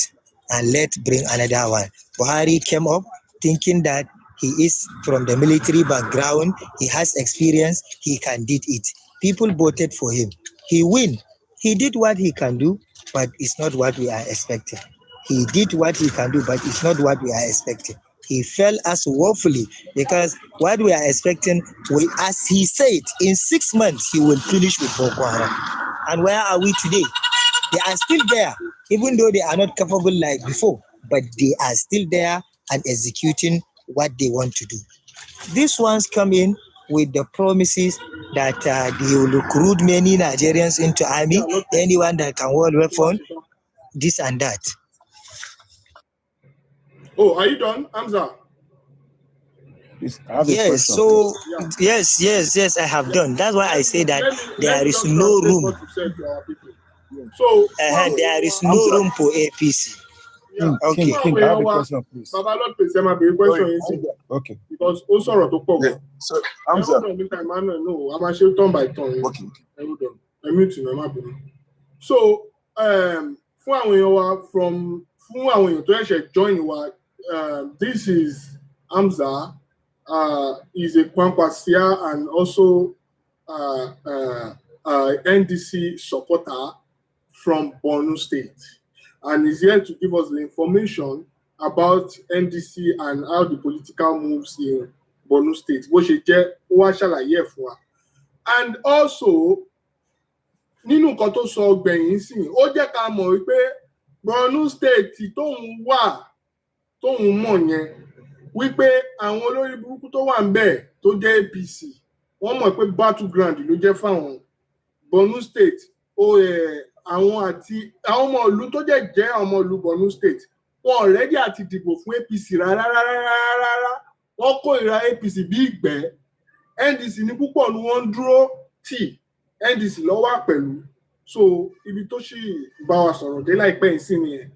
and let's bring another one. Buhari came up thinking that he is from the military background, he has experience, he can did it. People voted for him. He win. He did what he can do, but it's not what we are expecting. He did what he can do, but it's not what we are expecting. He fell as woefully because what we are expecting, as he said, in 6 months he will finish with Boko Haram. And where are we today? They are still there, even though they are not capable like before, but they are still there and executing what they want to do. These ones come in with the promises that they will recruit many Nigerians into army, anyone that can hold weapon, this and that. Oh, are you done, Hamza? Yes, so yes, I have done. That's why I say that there is no room. So there is no room for APC. Okay. King, I have a question, please. Baba Lord, please, question. Okay. Because also So Hamza. No, I'm actually turn by turn. Okay. Hold on. I'm muting. So, fún àwọn èèyàn wa fún àwọn èèyàn tó ẹ̀ṣẹ̀ join wa, this is Hamza. Is a Kwankwasia and also NDC supporter from Borno State, and is here to give us the information about NDC and how the political moves in Borno State. And also, nínú nǹkan tó sọ gbẹ̀yìn sí, ó jẹ́ ká mọ̀ wípé Borno State tóun mọ̀ yẹn, wípé àwọn olórí burúkú tó wà ńbẹ̀ tó jẹ́ APC wọ́n mọ̀ pé battleground ló jẹ́ fáwọn Borno State. Àwọn àti àwọn ọmọ ìlú tó jẹ́ ọmọ ìlú Borno State wọn already àti dìbò fún APC rárá wọ́n kórìíra APC bí ìgbẹ́. NDC ní púpọ̀ ni wọ́n ń dúró tì, NDC ló wà pẹ̀lú. So ibi tó sì bá wa sọ̀rọ̀ dé láìpẹ́ yìí sí nìyẹn.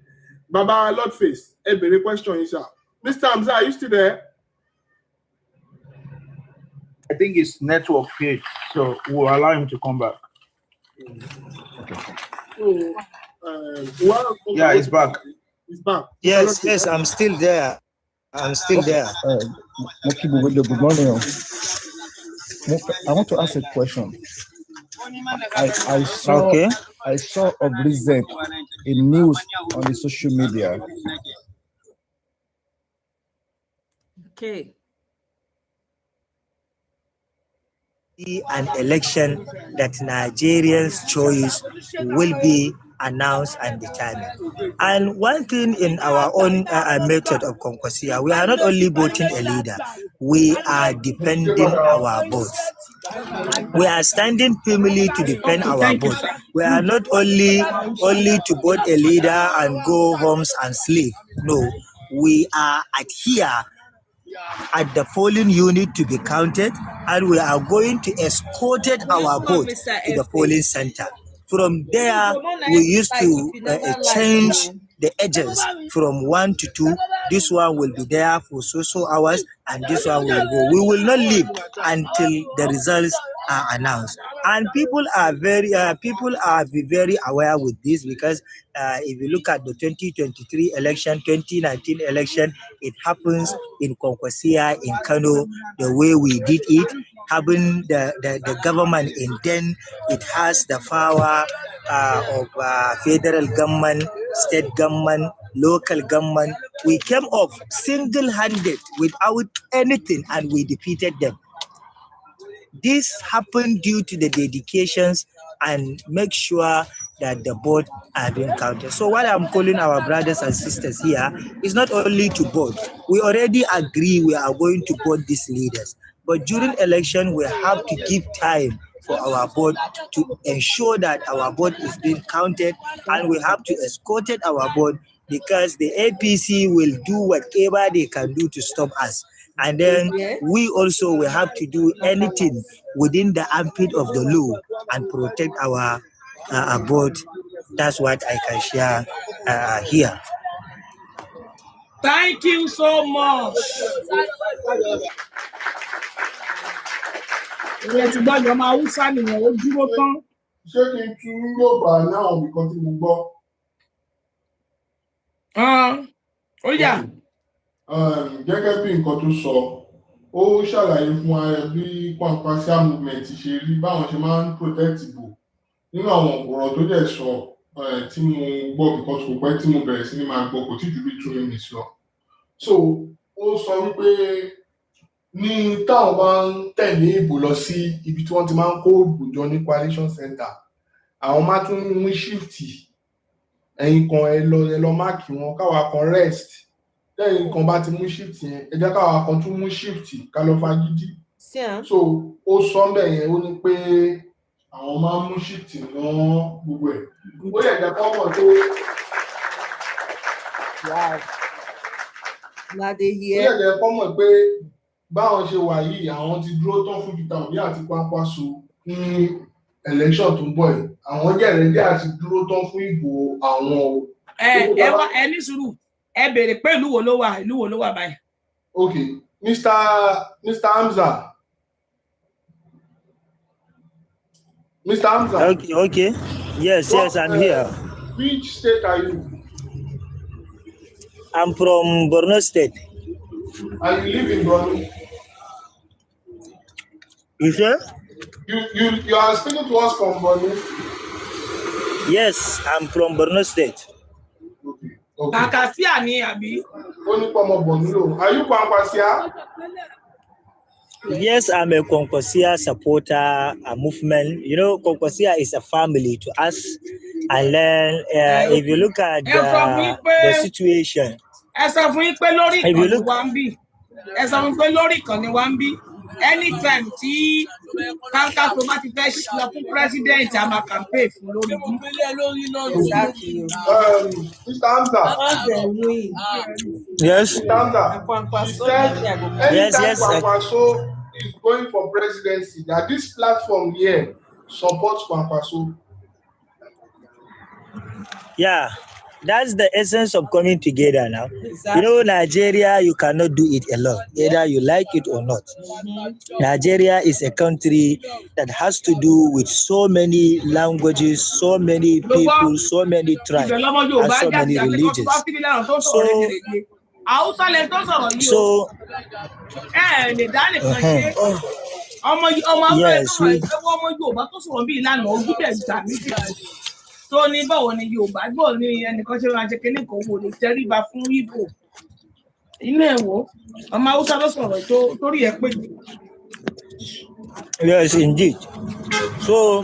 Baba Lordface, ẹ bèrè question yìí sir. Mr. Hamza, are you still there? I think it's network failed, so we'll allow him to come back. So, yeah, he's back. He's back. Yes, I'm still there. There. Good morning. I want to ask a question. I saw of recent in news on the social media. Okay. An election that Nigerians' choice will be announced and determined. And one thing in our own method of Konkosia, we are not only voting a leader, we are defending our votes. We are standing firmly to defend our votes. We are not only to vote a leader and go homes and sleep. No, we are at the polling unit to be counted, and we are going to escort our vote to the polling center. From there, we used to change the agents from 1 to 2. This one will be there for so hours, and this one will go. We will not leave until the results are announced. And people are very aware with this, because if you look at the 2023 election, 2019 election, it happens in Konkosia, in Kano, the way we did it. Having the government in then, it has the power of federal government, state government, local government. We came off single-handed without anything, and we defeated them. This happened due to the dedications and make sure that the vote are being counted. So what I'm calling our brothers and sisters here is not only to vote. We already agree we are going to vote these leaders. But during election, we have to give time for our vote to ensure that our vote is being counted, and we have to escort our vote, because the APC will do whatever they can do to stop us. And then we also will have to do anything within the ambit of the law and protect our vote. That's what I can share here. Thank you so much. Ìyẹn ti gbọ́ ìjọba Hausa nìyẹn ó dúró tán. Ṣé kí n tún Yorùbá náà nǹkan tí mo gbọ́? Ó yà. Gẹ́gẹ́ bí nǹkan tó sọ, ó ṣàlàyé fún wa bí Kwankwasia movement ṣe rí báwọn ṣe máa ń protect ìbò. Nínú àwọn ọ̀rọ̀ tó dẹ̀ sọ tí mo gbọ́ because kò pẹ́ tí mo bẹ̀rẹ̀ sí ní máa gbọ́ kò tí ju bí 2 minutes lọ. So ó sọ wípé ní táwọn bá ń tẹ̀lé ìbò lọ sí ibi tí wọ́n ti máa ń kó ìbò jọ ní coalition center, àwọn máa tún mú shift ẹ̀yin kan ẹ lọ máàkì wọn káwa kan rest lẹ́yìn kan bá ti mú shift yẹn ẹ jẹ́ káwa kan tún mú shift ká lọ fagídí. So ó sọ ńbẹ̀ yẹn ó ní pé àwọn máa ń mú shift náà gbogbo ẹ̀ ó yẹ jẹ́ kọ́ mọ̀ tó. Ó yẹ jẹ́ kọ́ mọ̀ pé báwọn ṣe wà yìí àwọn ti dúró tán fún Peter Obi àti Kwankwaso ní election tó ń bọ̀ yìí àwọn jẹ̀rẹ̀dẹ̀ àti dúró tán fún ìbò àwọn o. Ẹ ní sùúrù ẹ béèrè pé ìlú wo ló wà báyìí. Okay, Mr. Hamza. Mr. Hamza. Okay. Yes, I'm here. Which state are you? I'm from Borno State. And you live in Borno? You sure? You are speaking to us from Borno? Yes, I'm from Borno State. Okay. Kwankwasia ni àbí? Ó ní pọmọ Borno. Are you Kwankwasia? Yes, I'm a Kwankwasia supporter, a movement. You know, Kwankwasia is a family to us. And then if you look at the situation, if you look anytime tí Kwankwaso bá ti fẹ́ lọ fún president a máa campaign fún lórí bí. Mr. Hamza. Yes. Mr. Hamza. She said anytime Kwankwaso is going for presidency that this platform here supports Kwankwaso. Yeah. That's the essence of coming together now. Exactly. You know, Nigeria, you cannot do it alone, either you like it or not. Nigeria is a country that has to do with so many languages, so many people, so many tribes, and so many religions. Tó ní báwo ni Yorùbá gbọ́ ní ẹnìkan ṣe máa ṣe kíní kan wò lè tẹríba fún Ìgbò inú ẹ̀ wò ọmọ Haúsá ló sọ̀rọ̀ torí ẹ̀ pé. Yes, indeed. So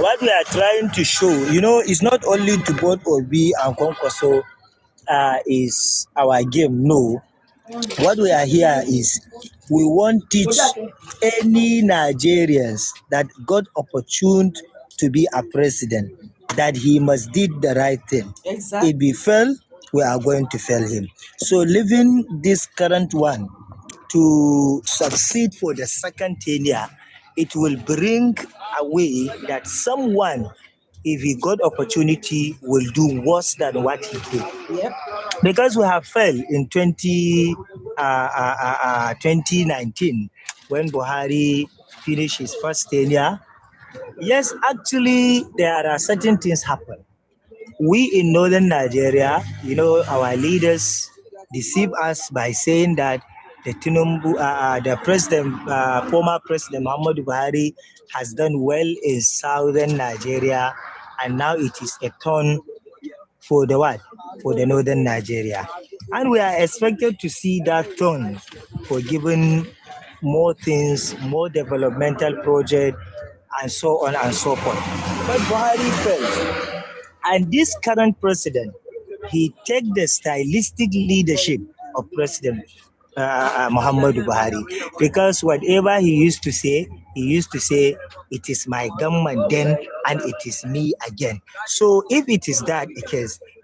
what we are trying to show, you know, is not only to both Obi and Kwankwaso is our game. No, what we are here is we want to teach any Nigerians that got opportunity to be a president, that he must did the right thing. Exactly. If he fail, we are going to fail him. So leaving this current one to succeed for the second tenure, it will bring away that someone, if he got opportunity, will do worse than what he did. Yep. Because we have failed in 2019 when Buhari finished his first tenure. Yes, actually, there are certain things happen. We in northern Nigeria, you know, our leaders deceive us by saying that the former president Muhammadu Buhari has done well in southern Nigeria, and now it is a turn for the what? For the northern Nigeria. And we are expected to see that turn for giving more things, more developmental projects, and so on and so forth. But Buhari failed. And this current president, he take the stylistic leadership of President Muhammadu Buhari. Because whatever he used to say, it is my government then and it is me again. So if it is that,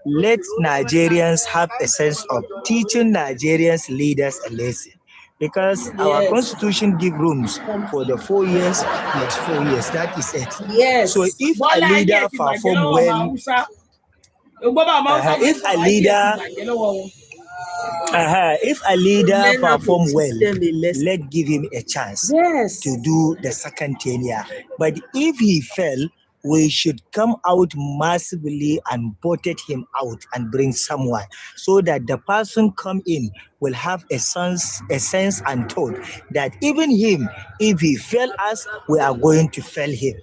let Nigerians have a sense of teaching Nigerians leaders a lesson. Because our constitution gives rooms for the 4 years plus 4 years. That is it. Yes. So if a leader perform well, If a leader perform well, let's give him a chance to do the second tenure. But if he fail, we should come out massively and voted him out and bring someone so that the person come in will have a sense and thought that even him, if he fail us, we are going to fail him.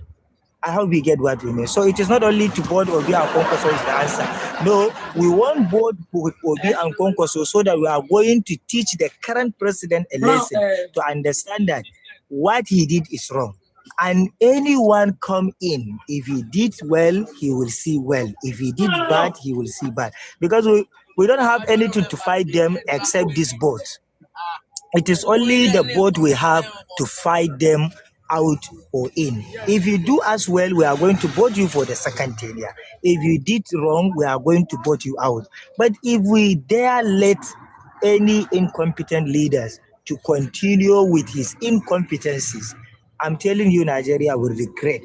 I hope we get what we mean. So it is not only to board Obi and Konkoso is the answer. No, we want board Obi and Konkoso so that we are going to teach the current president a lesson to understand that what he did is wrong. And anyone come in, if he did well, he will see well. If he did bad, he will see bad. Because we don't have anything to fight them except this board. It is only the board we have to fight them out or in. If you do as well, we are going to vote you for the second tenure. If you did wrong, we are going to vote you out. But if we dare let any incompetent leaders to continue with his incompetencies, I'm telling you, Nigeria will regret.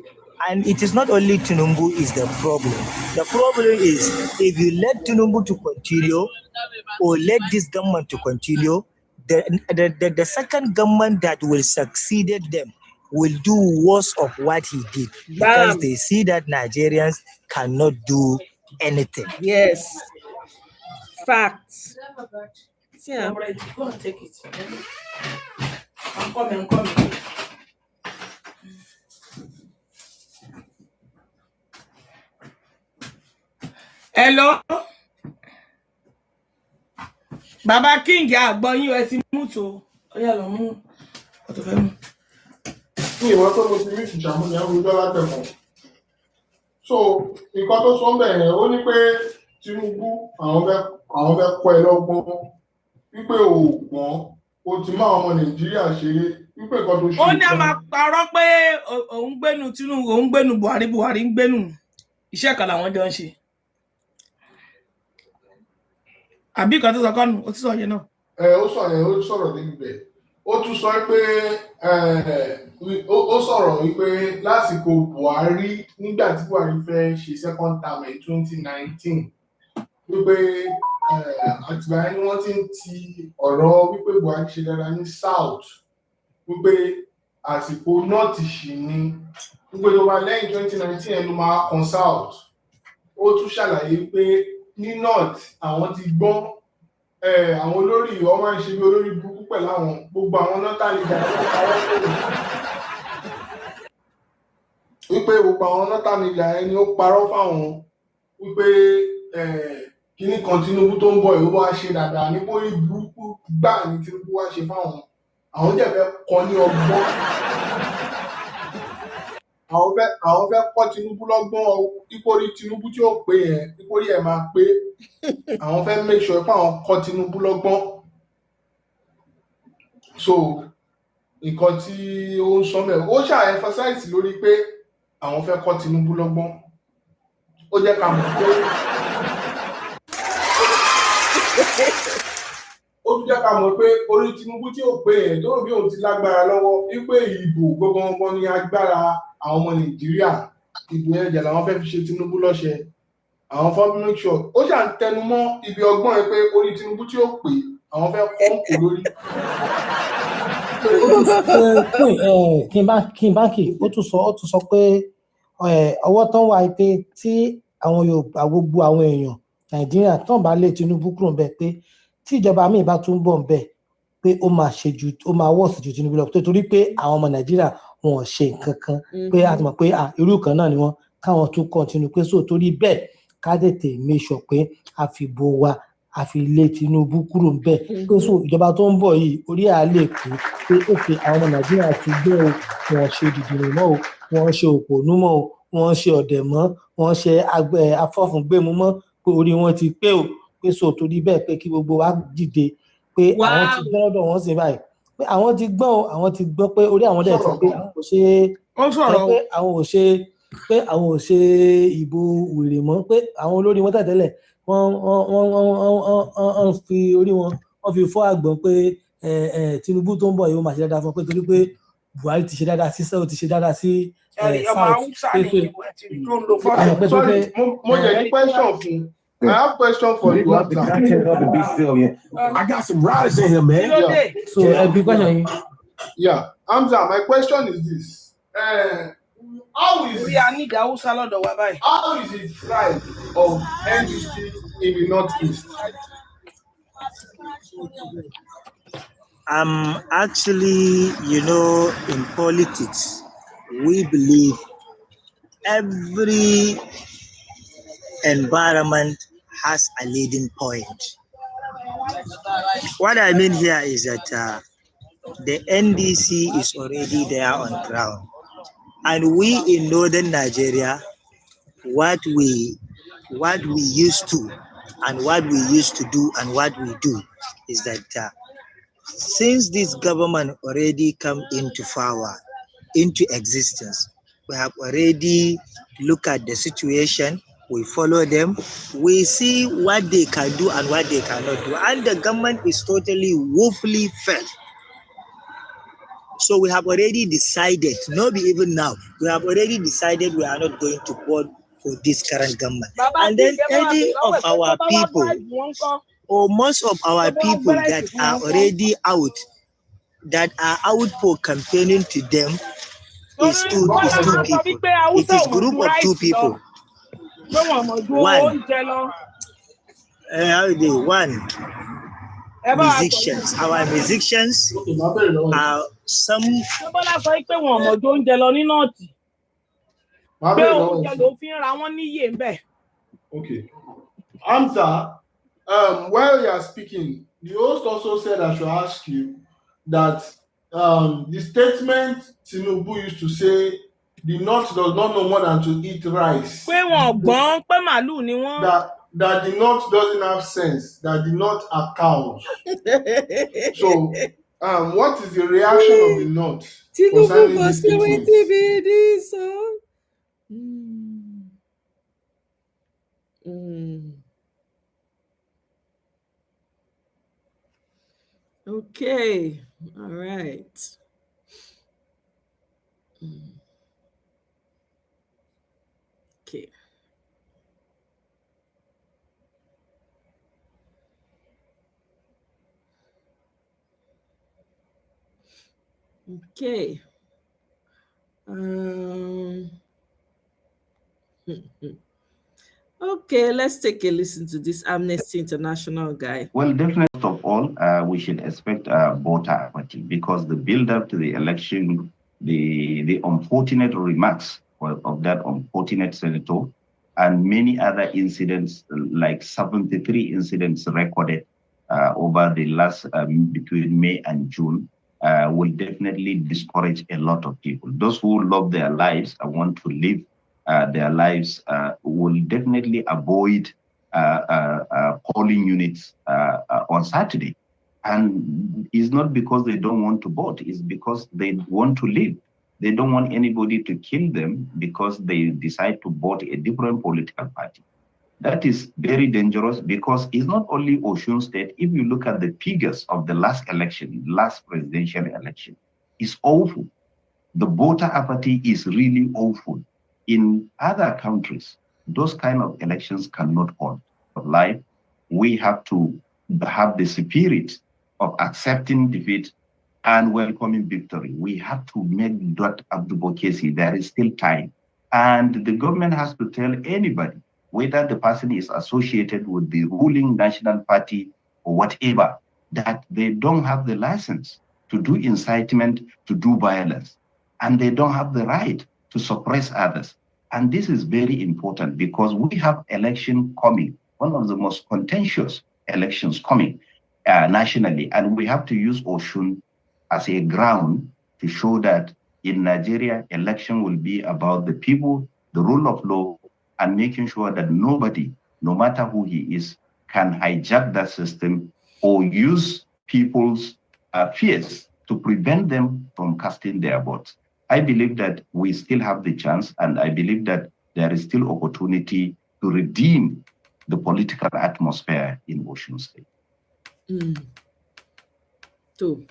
And it is not only Tinubu is the problem. The problem is if you let Tinubu to continue or let this government to continue, the second government that will succeed them will do worse of what he did because they see that Nigerians cannot do anything. Yes. Facts. Yeah. Go and take it. I'm coming. Hello? Baba King, àgbọn yín ẹ ti mú tó. Ó yá lọ mú. Ó tó fẹ́ mú. Ní ìwọ́n tó mo ti rí ìṣàmú ní àwọn ìjọba tẹ̀kọ̀. So, nǹkan tó sọ bẹ́ẹ̀ ó ní pé Tinubu àwọn fẹ́ kọ́ ẹ lọ́gbọ́n wípé òògbọ́n ó ti máa ọmọ Nàìjíríà ṣeré wípé nǹkan tó ṣe. Ó ní a máa parọ́ pé òun gbénu Tinubu, òun gbénu Buhari ń gbénu. Iṣẹ́ kan làwọn jọ ń ṣe. Àbí kan tó sọ kọ́nù, ó ti sọ yẹn náà. Ó sọ yẹn, ó sọ̀rọ̀ níbi bẹ̀. Ó tún sọ pé ó sọ̀rọ̀ wípé lásìkò Buhari nígbà tí Buhari fẹ́ ṣe second term in 2019 wípé àtìgbà yẹn ni wọ́n ti ń ti ọ̀rọ̀ wípé Buhari ṣe dáadáa ní South wípé àsìkò North ṣì ni wípé tó bá lẹ́yìn 2019 ẹnu máa kan South. Ó tún ṣàlàyé pé ní North àwọn ti gbọ́n àwọn olórí ìwọ máa ń ṣe bí olórí burúkú pẹ̀lú àwọn gbogbo àwọn nọ́tà nìjà ẹni parọ́ fún wípé gbogbo àwọn nọ́tà nìjà ẹni ó parọ́ fáwọn wípé kíní kan Tinubu tó ń bọ̀ ìwọ wá ṣe dáadáa ní bóyí burúkú gbà ní Tinubu wá ṣe fáwọn àwọn jẹ́ fẹ́ kọ́ ní ọgbọ́n àwọn fẹ́ kọ́ Tinubu lọ́gbọ́n ìkórí Tinubu tí ó pé yẹn ìkórí ẹ̀ máa pé àwọn fẹ́ make sure pé àwọn kọ́ Tinubu lọ́gbọ́n. So nǹkan tí ó ń sọ mẹ́rin ó ṣáà emphasize lórí pé àwọn fẹ́ kọ́ Tinubu lọ́gbọ́n. Ó jẹ́ ká mọ̀ pé ó tún jẹ́ ká mọ̀ pé orí Tinubu tí ó pé yẹn tó rò bí òun ti lágbára lọ́wọ́ wípé ìbò gbogbo ní agbára àwọn ọmọ Nàìjíríà ìbò yẹn jẹ́ làwọn fẹ́ fi ṣe Tinubu lọ́ṣẹ. Àwọn fẹ́ make sure ó ṣà ń tẹnu mọ́ ibi ọgbọ́n yẹn pé orí Tinubu tí ó pè àwọn fẹ́ kọ́ lórí. kí n bá kì ó tún sọ pé ọwọ́ tán wà pé tí àwọn Yorùbá gbogbo àwọn èèyàn Nàìjíríà tán bá lé Tinubu kúrò ń bẹ pé tí ìjọba míì bá tún bọ̀ ń bẹ pé ó máa wọ́ọ̀sì ju Tinubu lọ torí pé àwọn ọmọ Nàìjíríà wọn ò ṣe nǹkan kan pé a ti mọ̀ pé irú kan náà ni wọ́n káwọn tún continue pé so torí bẹ́ẹ̀ ká tètè make sure pé a fi bo wa a fi lé Tinubu kúrò ń bẹ pé so ìjọba tó ń bọ̀ yìí orí à lè pé òkè àwọn ọmọ Nàìjíríà ti gbé o wọn ṣe dìdìrì mọ́ o wọn ṣe òpònú mọ́ o wọn ṣe ọ̀dẹ̀ mọ́ wọn ṣe afọ́fúngbẹ́mu mọ́ pé orí wọn ti pé o pé so torí bẹ́ẹ̀ pé kí gbogbo wa dìde pé àwọn ti gbọ́ lọ́dọ̀ wọn sì báyìí pé àwọn ti gbọ́ pé orí àwọn dẹ̀ ti pé àwọn kò ṣe pé àwọn ò ṣe ìbò wèrè mọ́ pé àwọn olórí wọn tẹ̀tẹ̀lẹ̀ wọ́n fi orí wọn fi fọ́ àgbọ̀n pé Tinubu tó ń bọ̀ yìí ó máa ṣe dáadáa fún pé torí pé Buhari ti ṣe dáadáa sí sẹ́wọ̀n ti ṣe dáadáa sí South. Mo jẹ́ ní question fún I have question for you. I got some riders in here, man. Yeah. So, big question. Yeah. Hamza, my question is this. How is the tribe of NDC in the Northeast? Actually, in politics, we believe every environment has a leading point. What I mean here is that the NDC is already there on ground. And we in northern Nigeria, what we used to and what we used to do and what we do is that since this government already come into power, into existence, we have already looked at the situation, we follow them, we see what they can do and what they cannot do. And the government is totally woefully failed. So we have already decided, not even now, we have already decided we are not going to vote for this current government. And then any of our people, or most of our people that are already out, that are out for campaigning to them, is two people. It is group of two people. One, musicians. Our musicians are some. Okay. Hamza, while you are speaking, the host also said I should ask you that the statement Tinubu used to say the North does not know more than to eat rice. That the North doesn't have sense, that the North are cows. So, what is the reaction of the North concerning this statement? Okay, all right. Okay. Okay. Okay, let's take a listen to this Amnesty International guy. Well, definitely, first of all, we should expect voter apathy because the build-up to the election, the unfortunate remarks of that unfortunate senator, and many other incidents, like 73 incidents recorded over the last between May and June, will definitely discourage a lot of people. Those who love their lives and want to live their lives will definitely avoid polling units on Saturday. And it's not because they don't want to vote, it's because they want to live. They don't want anybody to kill them because they decide to vote a different political party. That is very dangerous because it's not only Osun State. If you look at the figures of the last election, last presidential election, it's awful. The voter apathy is really awful. In other countries, those kind of elections cannot hold for life. We have to have the spirit of accepting defeat and welcoming victory. We have to make that advocacy. There is still time. And the government has to tell anybody, whether the person is associated with the ruling national party or whatever, that they don't have the license to do incitement, to do violence. And they don't have the right to suppress others. And this is very important because we have election coming, one of the most contentious elections coming nationally. And we have to use Osun as a ground to show that in Nigeria, election will be about the people, the rule of law, and making sure that nobody, no matter who he is, can hijack that system or use people's fears to prevent them from casting their votes. I believe that we still have the chance, and I believe that there is still opportunity to redeem the political atmosphere in Osun State. Two.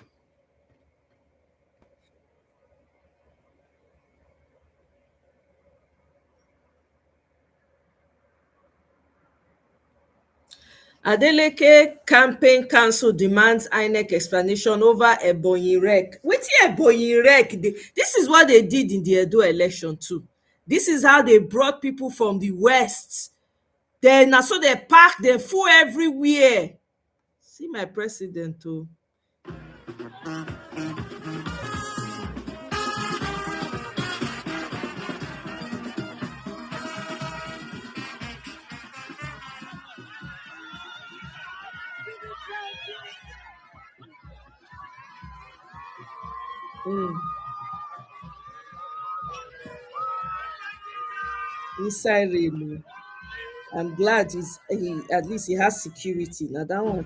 Adeleke campaign council demands INEC explanation over Ebonyi Rec. Wetin Ebonyi Rec? This is what they did in the Edo election too. This is how they brought people from the west. Then so they pack, they full everywhere. See my president too. Inside rain. I'm glad at least he has security. Now that one,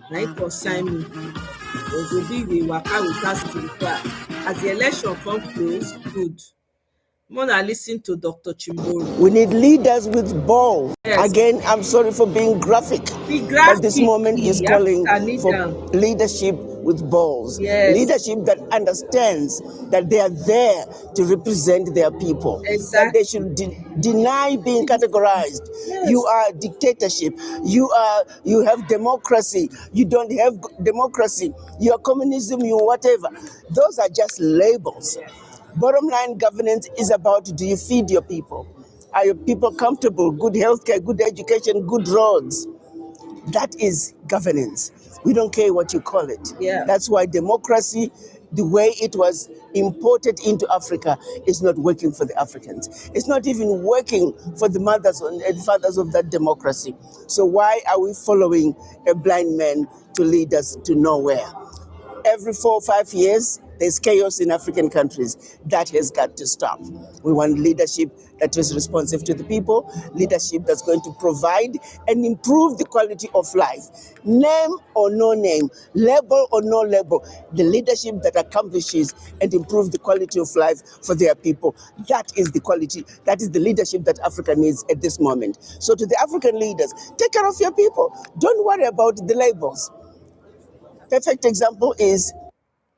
now he consign me. There go be the waka without security. As the election come close, good. Mona listen to Dr. Chimbori. We need leaders with balls. Yes. Again, I'm sorry for being graphic. But this moment is calling for leadership with balls. Yes. Leadership that understands that they are there to represent their people. Exactly. That they should deny being categorized. Yes. You are dictatorship. You have democracy. You don't have democracy. You are communism. You whatever. Those are just labels. Bottom line governance is about, do you feed your people? Are your people comfortable? Good healthcare, good education, good roads. That is governance. We don't care what you call it. Yeah. That's why democracy, the way it was imported into Africa, is not working for the Africans. It's not even working for the mothers and fathers of that democracy. So why are we following a blind man to lead us to nowhere? Every 4 or 5 years, there's chaos in African countries. That has got to stop. We want leadership that is responsive to the people, leadership that's going to provide and improve the quality of life. Name or no name, label or no label, the leadership that accomplishes and improves the quality of life for their people. That is the quality, that is the leadership that Africa needs at this moment. So to the African leaders, take care of your people. Don't worry about the labels. Perfect example is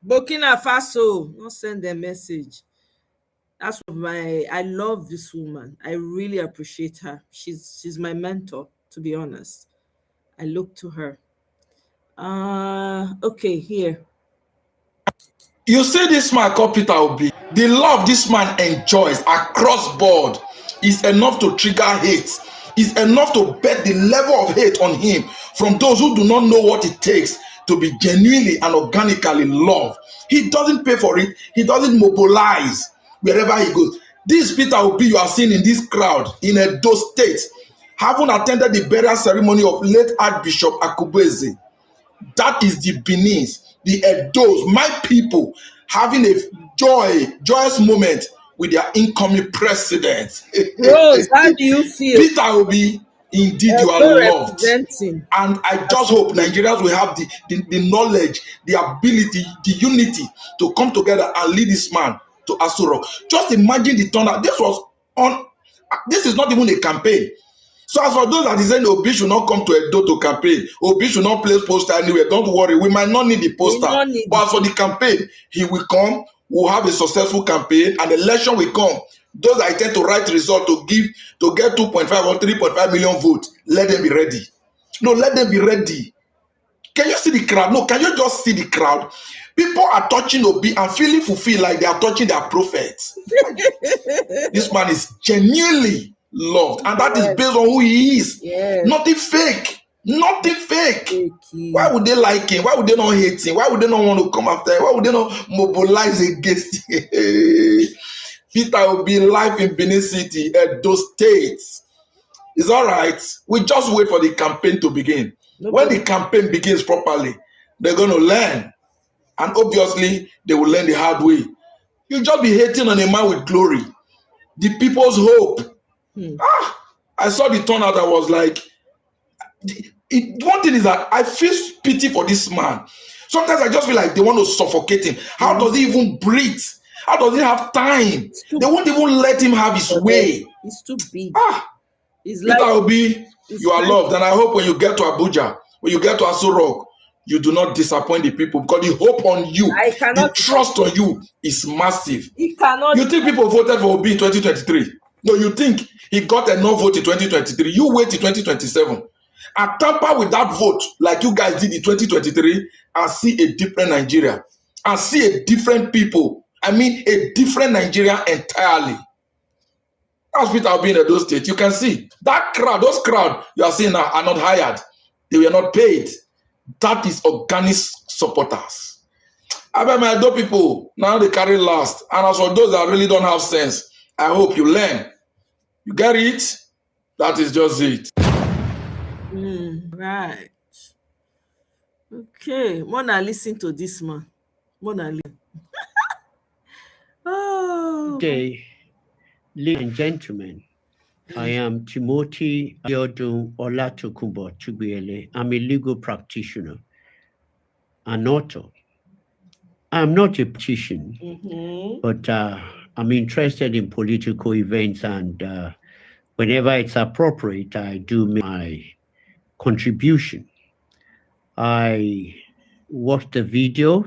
Burkina Faso. Not send a message. That's I love this woman. I really appreciate her. She's my mentor, to be honest. I look to her. Okay, here. You see this man called Peter Obi. The love this man enjoys across board is enough to trigger hate. Is enough to bet the level of hate on him from those who do not know what it takes to be genuinely and organically loved. He doesn't pay for it. He doesn't mobilize wherever he goes. This Peter Obi you are seeing in this crowd in Edo State, having attended the burial ceremony of late Archbishop Akubeze. That is the Benin, the Edos, my people, having a joyous moment with their incoming president. Rose, how do you feel? Peter Obi, indeed you are loved. And I just hope Nigerians will have the knowledge, the ability, the unity to come together and lead this man to Asuro. Just imagine the turnout. This is not even a campaign. So as for those that is saying Obi should not come to Edo to campaign, Obi should not place poster anywhere, don't worry, we might not need the poster. But as for the campaign, he will come, we'll have a successful campaign, and the election will come. Those that intend to write result to get 2.5 or 3.5 million votes, let them be ready. No, let them be ready. Can you see the crowd? No, can you just see the crowd? People are touching Obi and feeling fulfilled like they are touching their prophets. This man is genuinely loved, and that is based on who he is. Nothing fake. Nothing fake. Why would they like him? Why would they not hate him? Why would they not want to come after him? Why would they not mobilize against him? Peter will be live in Benin City, Edo State. It's all right. We just wait for the campaign to begin. When the campaign begins properly, they're going to learn. And obviously, they will learn the hard way. You'll just be hating on a man with glory. The people's hope. I saw the turnout that was like, one thing is that I feel pity for this man. Sometimes I just feel like they want to suffocate him. How does he even breathe? How does he have time? They won't even let him have his way. He's too big. Peter Obi, you are loved. And I hope when you get to Abuja, when you get to Aso Rock, you do not disappoint the people, because the hope on you, the trust on you is massive. You think people voted for Obi in 2023? No, you think he got enough vote in 2023? You wait till 2027. and tamper with that vote like you guys did in 2023 and see a different Nigeria and see a different people. I mean, a different Nigeria entirely. That's Peter Obi in those states. You can see that crowd, those crowd you are seeing now are not hired. They were not paid. That is organic supporters. I bet my adult people now they carry last. And as for those that really don't have sense, I hope you learn. You get it? That is just it. Right. Okay. Mona, listen to this man. Mona, listen. Oh. Okay. Ladies and gentlemen, I am Timothy Abiodun Olatokunbo Tubiele. I'm a legal practitioner, an author. I'm not a politician, but I'm interested in political events, and whenever it's appropriate, I do my contribution. I watched the video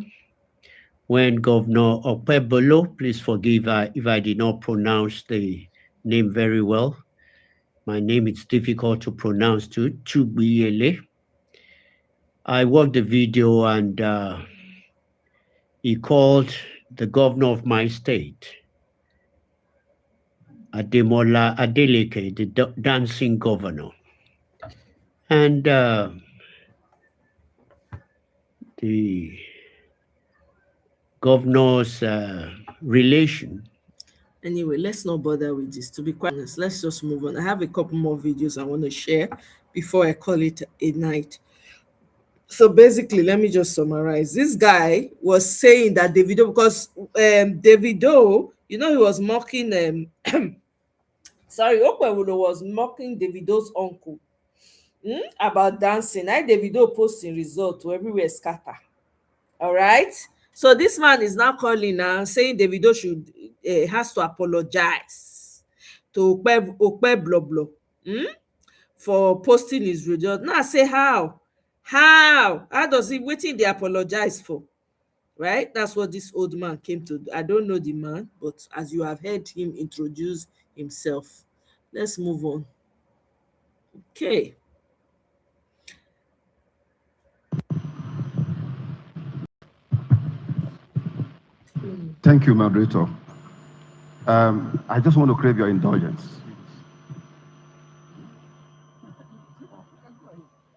when Governor Okpebolo, please forgive if I did not pronounce the name very well. My name is difficult to pronounce too, Tubiele. I watched the video and he called the governor of my state, Ademola Adeleke, the dancing governor. And the governor's relation. Anyway, let's not bother with this. To be quite honest, let's just move on. I have a couple more videos I want to share before I call it a night. So basically, let me just summarize. This guy was saying that Davido, because Davido, you know, he was mocking Okpebolo was mocking Davido's uncle about dancing. I Davido posting result to everywhere scatter. All right. So this man is now calling now saying Davido should has to apologize to Okpebolo for posting his result. Now I say how does he waiting they apologize for? Right? That's what this old man came to do. I don't know the man, but as you have heard him introduce himself, let's move on. Okay. Thank you, moderator. I just want to crave your indulgence.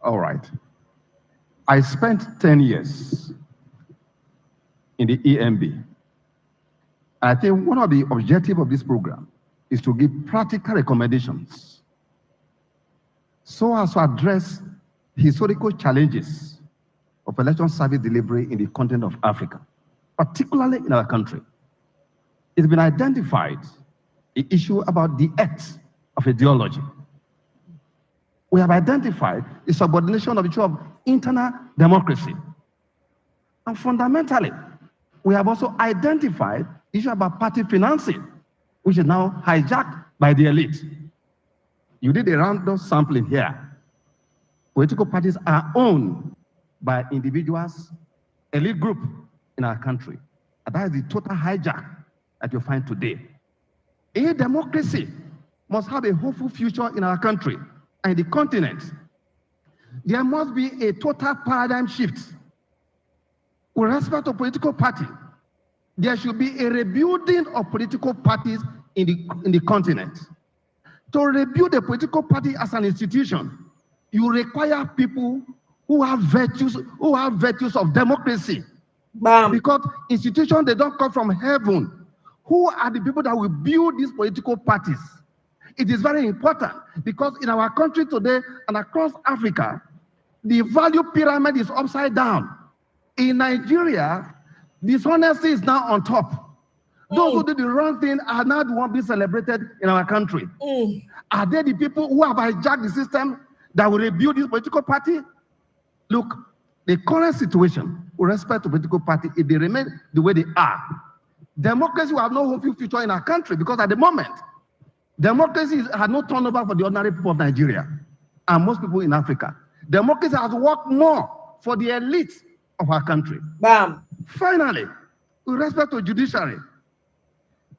All right. I spent 10 years in the EMB. I think one of the objectives of this program is to give practical recommendations so as to address historical challenges of election service delivery in the continent of Africa, particularly in our country. It's been identified the issue about the acts of ideology. We have identified the subordination of the issue of internal democracy. And fundamentally, we have also identified the issue about party financing, which is now hijacked by the elite. You did a random sampling here. Political parties are owned by individuals, elite group in our country. And that is the total hijack that you find today. A democracy must have a hopeful future in our country and the continent. There must be a total paradigm shift. With respect to political party, there should be a rebuilding of political parties in the continent. To rebuild a political party as an institution, you require people who have virtues of democracy. Bam. Because institutions, they don't come from heaven. Who are the people that will build these political parties? It is very important because in our country today and across Africa, the value pyramid is upside down. In Nigeria, dishonesty is now on top. Those who did the wrong thing are not the ones being celebrated in our country. Are they the people who have hijacked the system that will rebuild this political party? Look, the current situation with respect to political party, if they remain the way they are, democracy will have no hopeful future in our country because at the moment, democracy has no turnover for the ordinary people of Nigeria and most people in Africa. Democracy has worked more for the elite of our country. Bam. Finally, with respect to judiciary,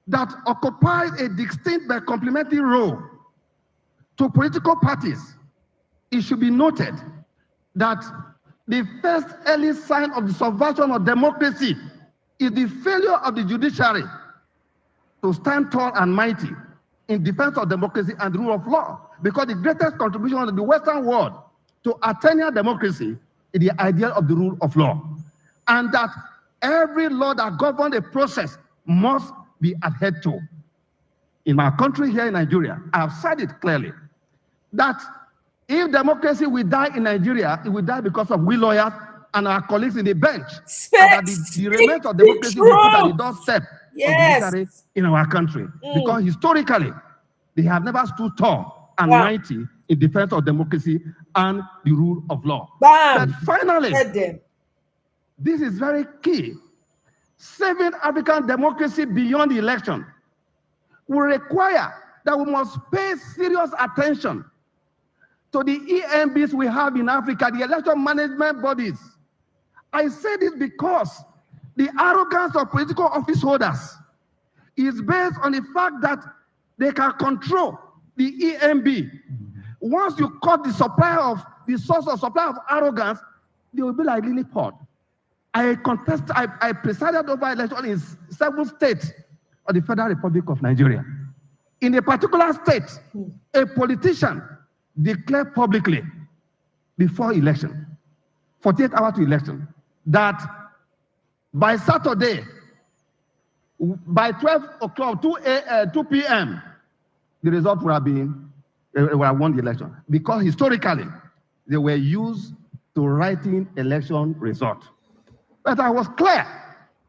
that occupies a distinct but complementary role to political parties it should be noted that the first early sign of the subversion of democracy is the failure of the judiciary to stand tall and mighty in defense of democracy and the rule of law. Because the greatest contribution of the Western world to attaining democracy is the ideal of the rule of law. And that every law that governs a process must be adhered to. In my country here in Nigeria, I have said it clearly, that if democracy will die in Nigeria, it will die because of we lawyers and our colleagues in the bench. And that the remains of democracy will be put at the doorstep of the judiciary in our country. Because historically, they have never stood tall and mighty in defense of democracy and the rule of law. But finally, this is very key. Saving African democracy beyond the election will require that we must pay serious attention to the EMBs we have in Africa, the election management bodies. I say this because the arrogance of political office holders is based on the fact that they can control the EMB. Once you cut the supply of the source of supply of arrogance, they will be like lily pod. I presided over election in 7 states of the Federal Republic of Nigeria. In a particular state, a politician declared publicly before election, 48 hours to election, that by Saturday, by 12 o'clock, 2 p.m., the result would have won the election. Because historically, they were used to writing election result. But I was clear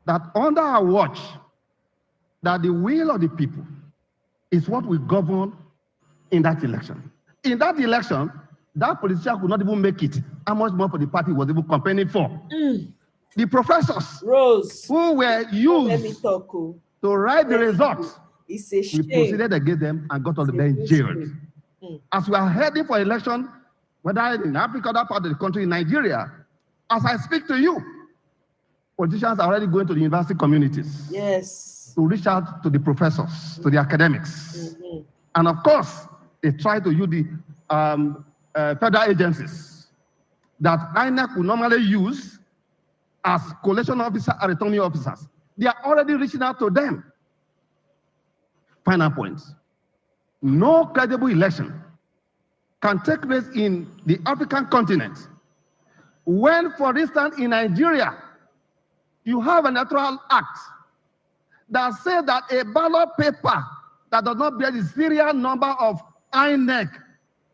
that under our watch, that the will of the people is what will govern in that election. In that election, that politician could not even make it. How much more for the party was even campaigning for? The professors who were used to write the results, we proceeded against them and got all of them jailed. As we are heading for election, whether in Africa or that part of the country, in Nigeria, as I speak to you, politicians are already going to the university communities to reach out to the professors, to the academics. And of course, they try to use the federal agencies that INEC will normally use as collation officers and returning officers. They are already reaching out to them. Final point. No credible election can take place in the African continent when, for instance, in Nigeria, you have an electoral act that says that a ballot paper that does not bear the serial number of INEC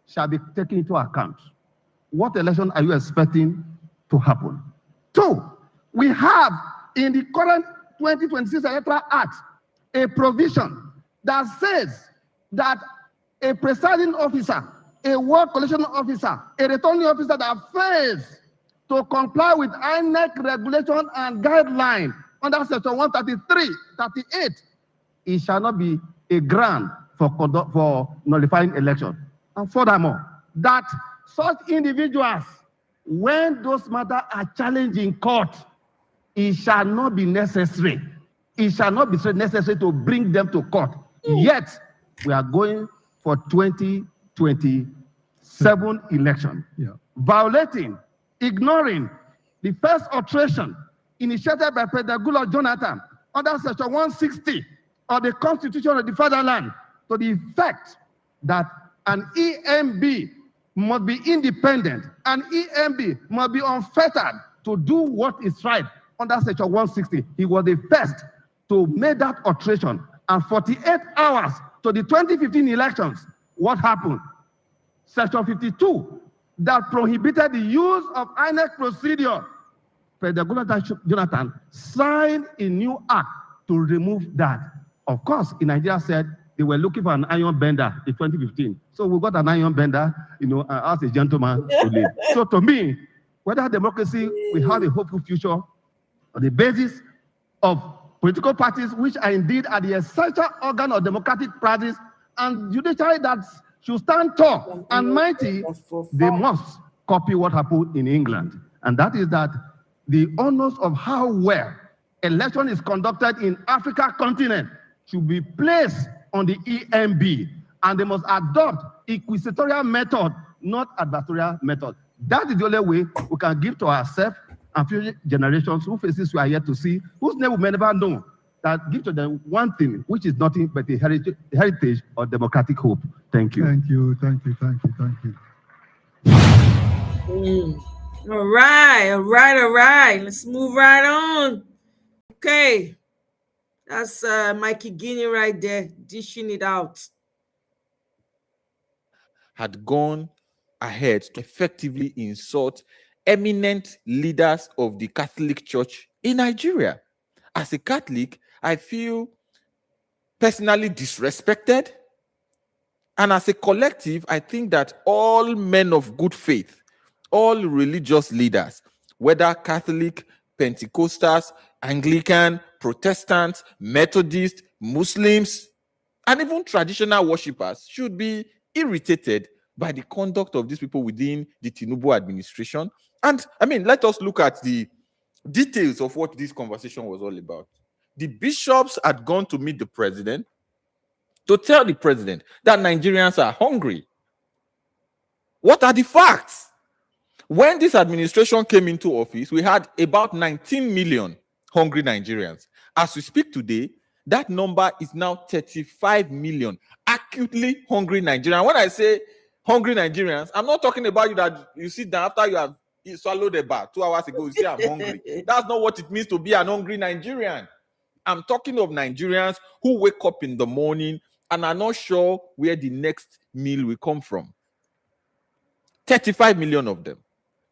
shall be taken into account. What election are you expecting to happen? 2, we have in the current 2026 Electoral Act a provision that says that a presiding officer, a ward collection officer, a returning officer that fails to comply with INEC regulation and guideline under section 133, 38, it shall not be a grant for nullifying election. And furthermore, that such individuals, when those matters are challenged in court, it shall not be necessary. It shall not be necessary to bring them to court. Yet, we are going for 2027 election, violating, ignoring the first alteration initiated by President Goodluck Jonathan under section 160 of the Constitution of the Fatherland, to the effect that an EMB must be independent, an EMB must be unfettered to do what is right under section 160. He was the first to make that alteration. And 48 hours to the 2015 elections, what happened? Section 52 that prohibited the use of INEC procedure. President Goodluck Jonathan signed a new act to remove that. Of course, in Nigeria said they were looking for an iron bender in 2015. So we got an iron bender, as a gentleman to live. So to me, whether democracy will have a hopeful future on the basis of political parties, which are indeed at the essential organ of democratic practice, and judiciary that should stand tall and mighty, they must copy what happened in England. And that is that the honors of how well election is conducted in Africa continent should be placed on the EMB, and they must adopt inquisitorial method not adversarial method. That is the only way we can give to ourselves and future generations who faces we are yet to see, whose name we may never know, that give to them one thing, which is nothing but the heritage of democratic hope. Thank you. Thank you. All right. Let's move right on. Okay. That's Mikey Guinea right there, dishing it out. Had gone ahead to effectively insult eminent leaders of the Catholic Church in Nigeria. As a Catholic, I feel personally disrespected. And as a collective, I think that all men of good faith, all religious leaders, whether Catholic, Pentecostals, Anglican, Protestants, Methodists, Muslims, and even traditional worshippers should be irritated by the conduct of these people within the Tinubu administration. And I mean, let us look at the details of what this conversation was all about. The bishops had gone to meet the president to tell the president that Nigerians are hungry. What are the facts? When this administration came into office, we had about 19 million hungry Nigerians. As we speak today, that number is now 35 million acutely hungry Nigerians. When I say hungry Nigerians, I'm not talking about you that you sit down after you have swallowed a bar 2 hours ago, you say I'm hungry. That's not what it means to be an hungry Nigerian. I'm talking of Nigerians who wake up in the morning and are not sure where the next meal will come from. 35 million of them.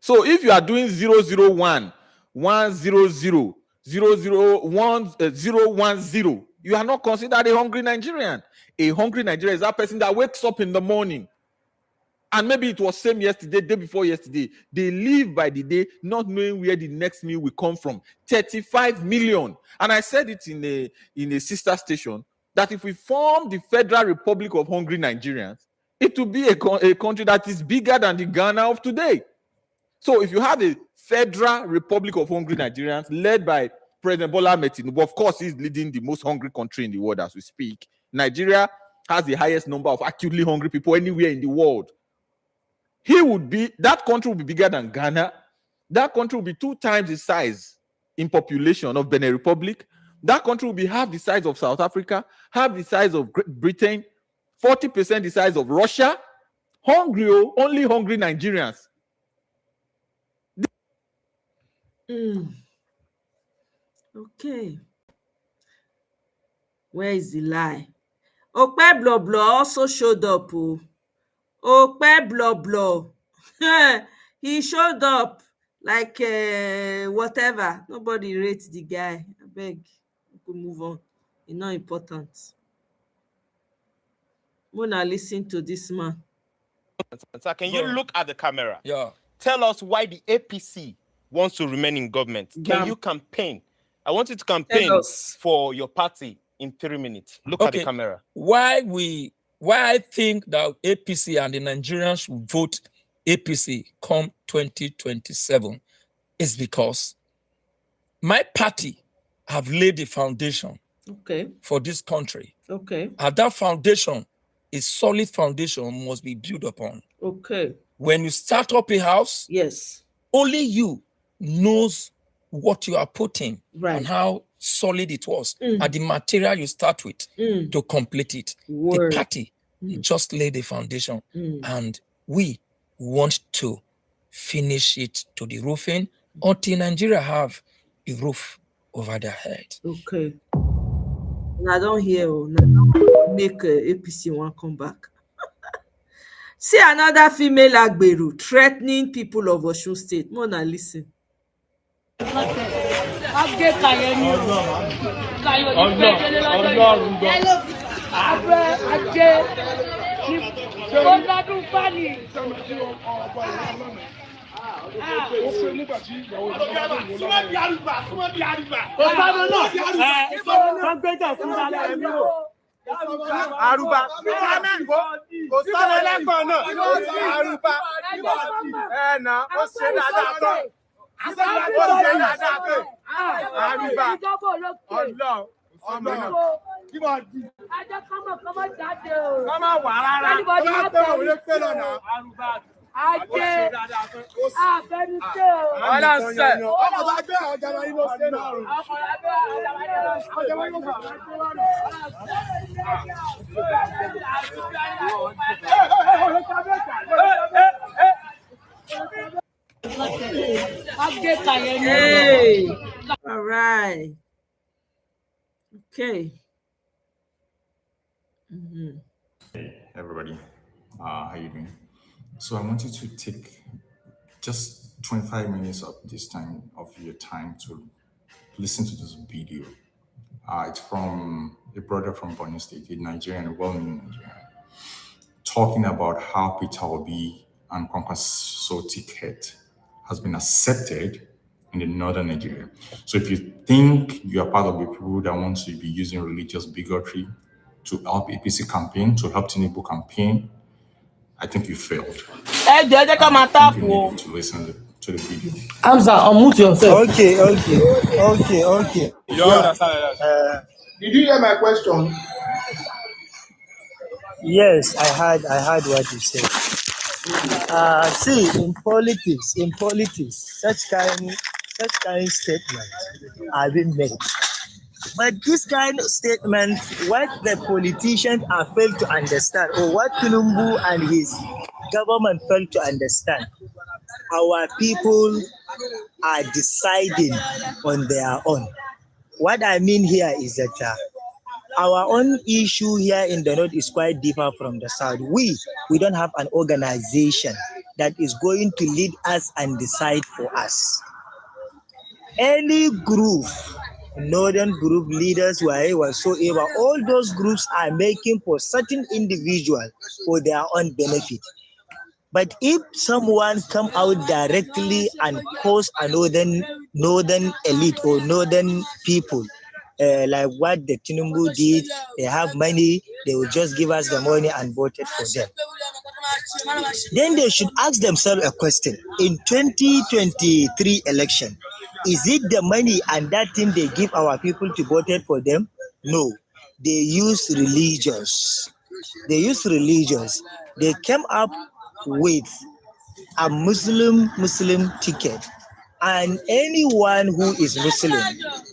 So if you are doing 001, 100, 001, 010, you are not considered a hungry Nigerian. A hungry Nigerian is that person that wakes up in the morning and maybe it was same yesterday, day before yesterday. They live by the day, not knowing where the next meal will come from. 35 million. And I said it in a sister station that if we form the Federal Republic of Hungry Nigerians, it will be a country that is bigger than the Ghana of today. So if you have a Federal Republic of Hungry Nigerians led by President Bola Ahmed Tinubu, of course, he's leading the most hungry country in the world as we speak. Nigeria has the highest number of acutely hungry people anywhere in the world. That country will be bigger than Ghana. That country will be 2 times the size in population of Benin Republic. That country will be half the size of South Africa, half the size of Great Britain, 40% the size of Russia. Hungry, only hungry Nigerians. Okay. Where is the lie? Okpe Blah Blah also showed up. Okpe Blah Blah. He showed up like whatever. Nobody rates the guy. I beg. We could move on. It's not important. Mona, listen to this man. Sir, can you look at the camera? Yeah. Tell us why the APC wants to remain in government. Can you campaign? I want you to campaign for your party in 3 minutes. Look at the camera. Why I think that APC and the Nigerians will vote APC come 2027 is because my party have laid the foundation for this country. Okay. And that foundation, a solid foundation, must be built upon. Okay. When you start up a house, yes, only you knows what you are putting and how solid it was and the material you start with to complete it. The party just laid the foundation and we want to finish it to the roofing until Nigeria have a roof over their head. Okay. I don't hear. Make APC one come back. See another female Agberu threatening people of Osun State. Mona, listen. Aruba, kò sọ́nà lẹ́kọ̀ọ́ náà, Aruba, ẹ̀nà, ó ṣe dáadáa tó, ó ṣe dáadáa tó, Aruba, ọlọ́, ọmọ náà, kí wọ́n di. Kọ́mọ wà rárá, kọ́mọ pé òun lè pé lọ́nà, Aruba. Hey, all right. Okay. Everybody, how you doing? So I wanted to take just 25 minutes of this time of your time to listen to this video. It's from a brother from Borno State, a Nigerian, a well-known Nigerian, talking about how Peter Obi and Kwankwaso ticket has been accepted in the northern Nigeria. So if you think you are part of the people that want to be using religious bigotry to help APC campaign, to help Tinubu campaign, I think you failed. I think you need to listen to the video. Hamza, unmute yourself. Okay. You understand? Did you hear my question? Yes, I heard what you said. See, in politics, such kind statements have been made. But this kind of statement, what the politicians are failed to understand, or what Tinubu and his government failed to understand, our people are deciding on their own. What I mean here is that our own issue here in the north is quite different from the south. We don't have an organization that is going to lead us and decide for us. Any group, northern group leaders, whatsoever, all those groups are making for certain individuals for their own benefit. But if someone come out directly and cause a northern elite or northern people, like what the Tinubu did, they have money, they will just give us the money and vote it for them. Then they should ask themselves a question. In 2023 election, is it the money and that thing they give our people to vote it for them? No. They use religions. They came up with a Muslim ticket. And anyone who is Muslim,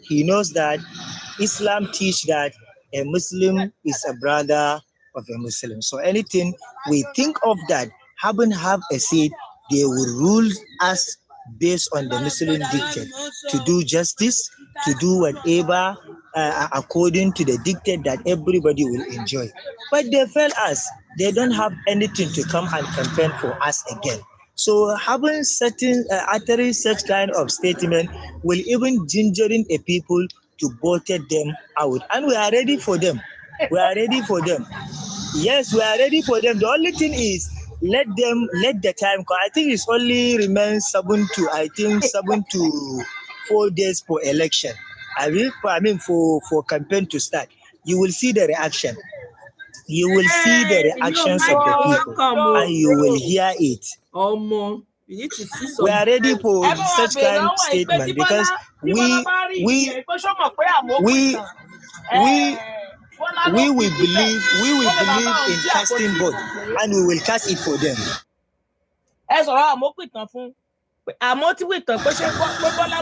he knows that Islam teach that a Muslim is a brother of a Muslim. So anything we think of that haven't have a seat, they will rule us based on the Muslim dictate to do justice, to do whatever according to the dictate that everybody will enjoy. But they fail us. They don't have anything to come and campaign for us again. So having uttering such kind of statement will even gingering a people to vote them out. And we are ready for them. Yes, we are ready for them. The only thing is let the time come. I think it's only remains 7 to 4 days for election. For campaign to start. You will see the reaction. You will see the reactions of the people, and you will hear it. You need to see some. We are ready for such kind of statement because we will believe in casting vote, and we will cast it for them.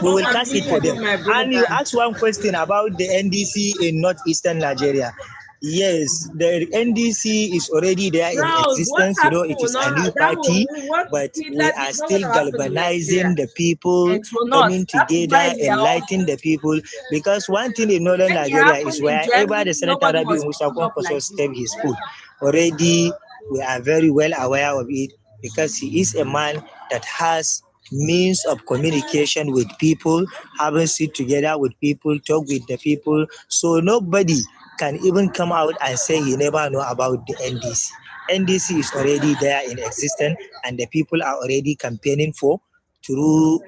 We will cast it for them. And you asked one question about the NDC in northeastern Nigeria. Yes, the NDC is already there in existence. It is a new party, but we are still galvanizing the people, coming together, enlightening the people. Because one thing in northern Nigeria is wherever the Senator Rabi Musa Kwankwaso stepped his foot, already we are very well aware of it because he is a man that has means of communication with people, having sit together with people, talk with the people. So nobody can even come out and say he never know about the NDC. NDC is already there in existence, and the people are already campaigning for through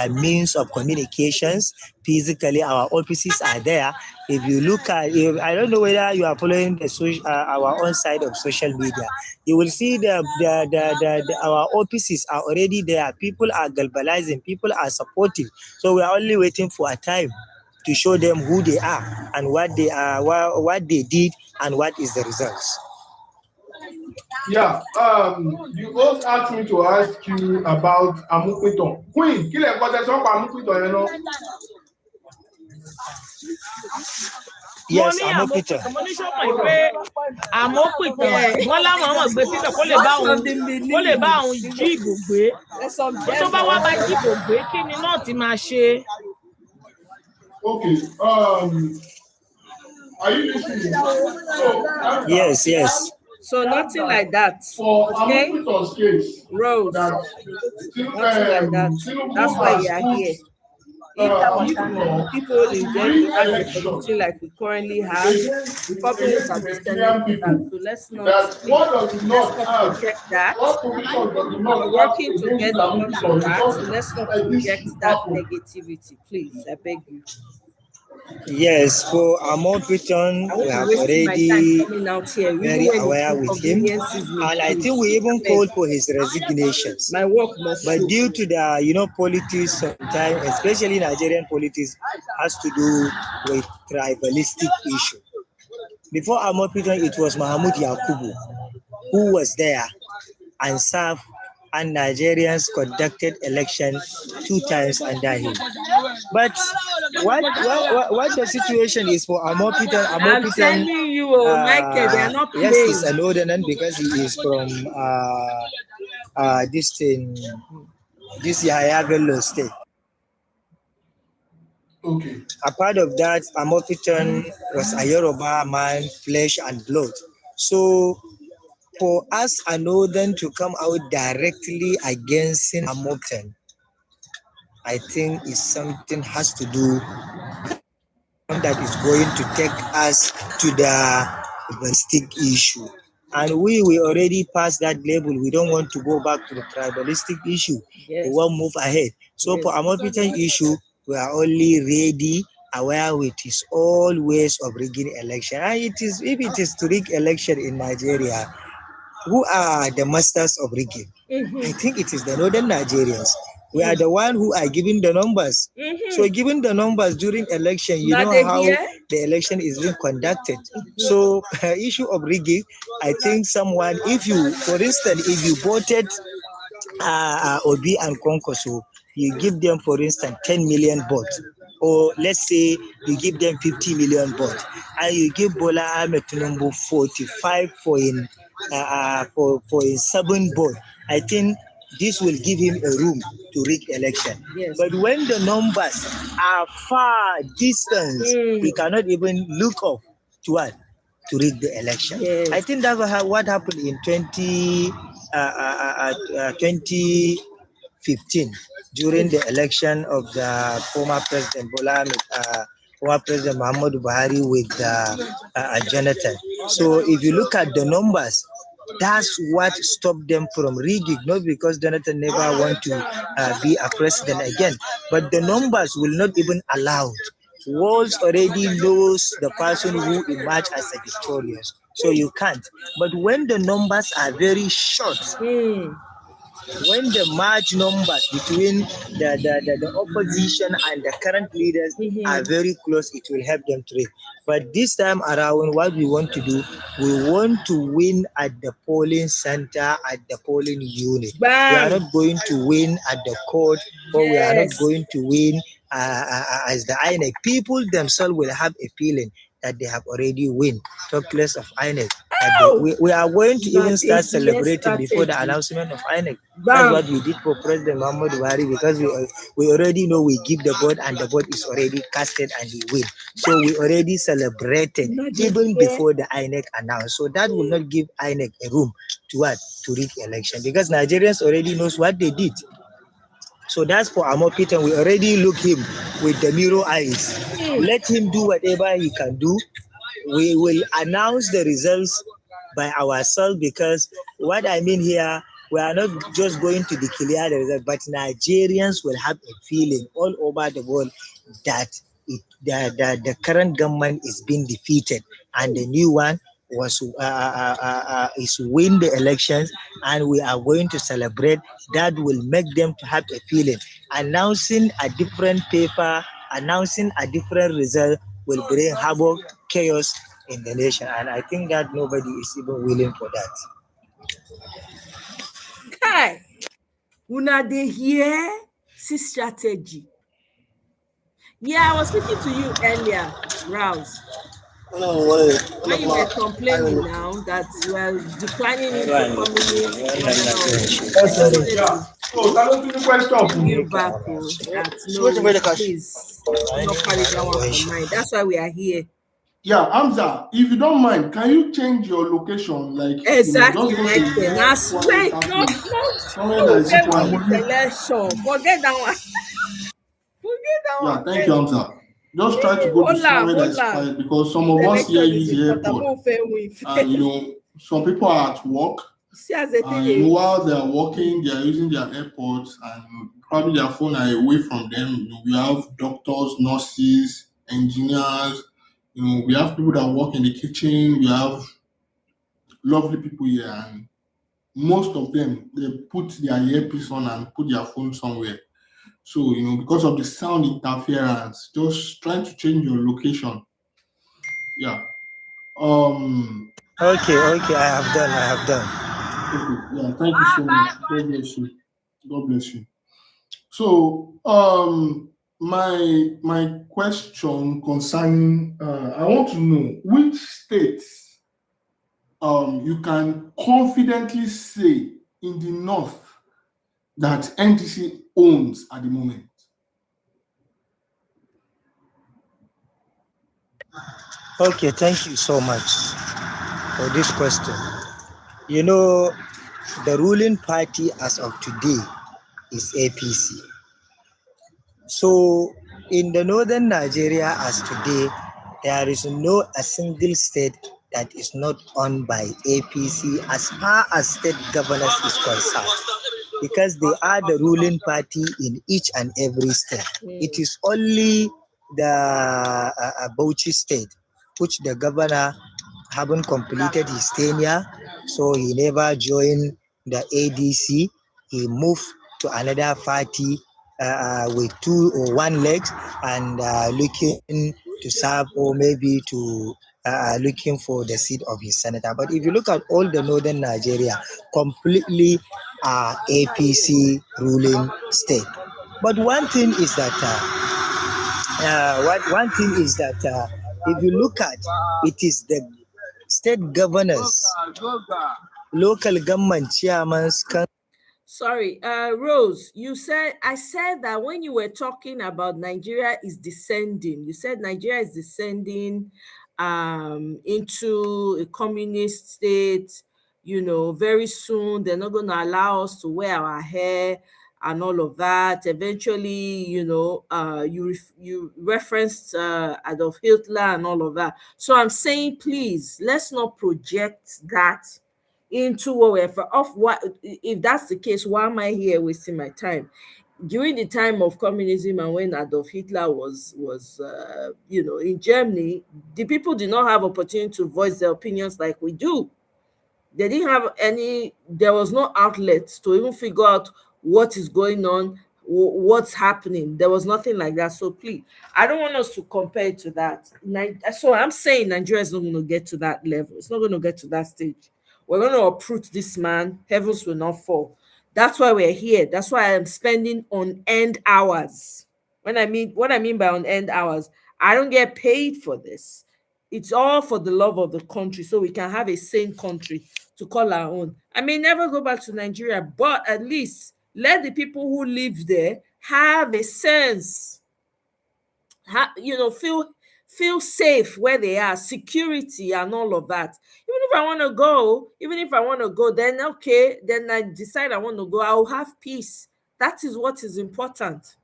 means of communications. Physically, our offices are there. If you look at, I don't know whether you are following our own side of social media, you will see our offices are already there. People are galvanizing, people are supporting. So we are only waiting for a time to show them who they are and what they are, what they did, and what is the results. Yeah, you also asked me to ask you about Amupiton. Queen, kí lẹ kọ́ tẹ sọ́pọ̀ Amupiton yẹn náà? Yes, Amupiton. Mo ní sọ́pọ̀ pé Amupiton wọ́n láwọn ọmọ gbé síbẹ̀ kó lè bá òun jí ìbò gbé. Tó bá wá bá jí ìbò gbé, kí ni náà ti máa ṣe? Okay, are you listening? So, Yes. So nothing like that. For okay? Amupiton's case, Rose. Nothing like that. That's why we are here. If people in general have a community like we currently have, the populace have been telling that. So let's not project that. We're working together not to that. So let's not project that negativity, please. I beg you. Yes, for Amupiton, we have already very aware with him, and I think we even called for his resignations. My work must but due to the politics sometimes, especially Nigerian politics, has to do with tribalistic issue. Before Amupiton, it was Mahmoud Yakubu who was there and served, and Nigerians conducted election 2 times under him. But what the situation is for Amupiton? I'm telling you, Michael, they are not playing. Yes, he's an ordinance because he is from this Yahya Bello state. Okay. A part of that, Amupiton was a Yoruba man, flesh and blood. So for us, a northern to come out directly against Amupiton, I think is something has to do that is going to take us to the tribalistic issue. And we already passed that level. We don't want to go back to the tribalistic issue. Yes. We want to move ahead. So for Amupiton issue, we are only ready, aware with his all ways of rigging election. And if it is to rig election in Nigeria, who are the masters of rigging? I think it is the northern Nigerians. We are the one who are giving the numbers. So giving the numbers during election, you know how the election is being conducted. So issue of rigging, I think someone, if you, for instance, if you voted Obi and Konkoso, you give them, for instance, 10 million votes. Or let's say you give them 50 million votes. And you give Bola Ahmed Tinubu 45 for in 7 votes. I think this will give him a room to rig election. Yes. But when the numbers are far distance, he cannot even look up to what? To rig the election. Yes. I think that's what happened in 2015 during the election of the former President former President Muhammadu Buhari with Jonathan. So if you look at the numbers, that's what stopped them from rigging, not because Jonathan never want to be a president again, but the numbers will not even allow. Walls already knows the person who emerged as a victorious, so you can't. But when the numbers are very short, when the margin numbers between the opposition and the current leaders are very close, it will help them to rig. But this time around, what we want to do, we want to win at the polling center, at the polling unit. Bam. We are not going to win at the court, or we are not going to win as the INEC. People themselves will have a feeling that they have already win, talk less of INEC. We are going to even start celebrating before the announcement of INEC. That's what we did for President Muhammadu Buhari, because we already know we give the vote and the vote is already casted and he win. So we already celebrated even before the INEC announced. So that will not give INEC a room to what? To rig election, because Nigerians already knows what they did. So that's for Amupiton. We already look him with the mirror eyes. Let him do whatever he can do. We will announce the results by ourselves, because what I mean here, we are not just going to declare the result, but Nigerians will have a feeling all over the world that the current government is being defeated and the new one is win the elections, and we are going to celebrate. That will make them to have a feeling. Announcing a different paper, announcing a different result will bring havoc, chaos in the nation, and I think that nobody is even willing for that. Kai, una dey hear see strategy. Yeah, I was speaking to you earlier, Rouse. When you were complaining now that we're declining into communism and all. I just wanted Yeah. to So, that was the question. bring you back, that no, please do not carry that one for mind. That's why we are here. Yeah, Hamza, if you don't mind, can you change your location? Like, Exactly, just go my to a thing. more That's wait, quieter no, place. no, Somewhere that no, is get quiet. with selection. Forget that one. Forget that Yeah, one. thank you, Hamza. Just try to go to somewhere that is quiet because some of us here Selection use is the important. airport. And, some people are at work. See as they And, while they are working, they are using their airpods and probably their phone are away from them. We have doctors, nurses, engineers. We have people that work in the kitchen. We have lovely people here, and most of them they put their earpiece on and put their phone somewhere. So, because of the sound interference, just trying to change your location. Yeah. Okay, I have done. Okay. Yeah. Thank you so much. God bless you. God bless you. So, my question concerning, I want to know which states you can confidently say in the north that NDC owns at the moment. Okay, thank you so much for this question. The ruling party as of today is APC. So in the northern Nigeria as today, there is no a single state that is not owned by APC as far as state governance is concerned, because they are the ruling party in each and every state. It is only the Bauchi state, which the governor haven't completed his tenure, so he never joined the ADC. He moved to another party with 2 or 1 legs and looking to serve or maybe to looking for the seat of his senator. But if you look at all the northern Nigeria, completely APC ruling state. But one thing is that if you look at it, is the state governors, local government chairmen. Sorry, Rose, I said that when you were talking about Nigeria is descending, you said Nigeria is descending into a communist state, very soon they're not going to allow us to wear our hair and all of that. Eventually, you referenced Adolf Hitler and all of that. So I'm saying, please, let's not project that into if that's the case, why am I here wasting my time? During the time of communism and when Adolf Hitler was in Germany, the people did not have opportunity to voice their opinions like we do. They didn't have there was no outlet to even figure out what is going on, what's happening. There was nothing like that. So please, I don't want us to compare it to that. So I'm saying Nigeria is not going to get to that level. It's not going to get to that stage. We're going to uproot this man. Heavens will not fall. That's why we're here. That's why I'm spending on end hours. What I mean by on end hours, I don't get paid for this. It's all for the love of the country, so we can have a sane country to call our own. I may never go back to Nigeria, but at least let the people who live there have a sense, feel safe where they are, security and all of that. Even if I want to go, then okay, then I decide I want to go, I'll have peace. That is what is important.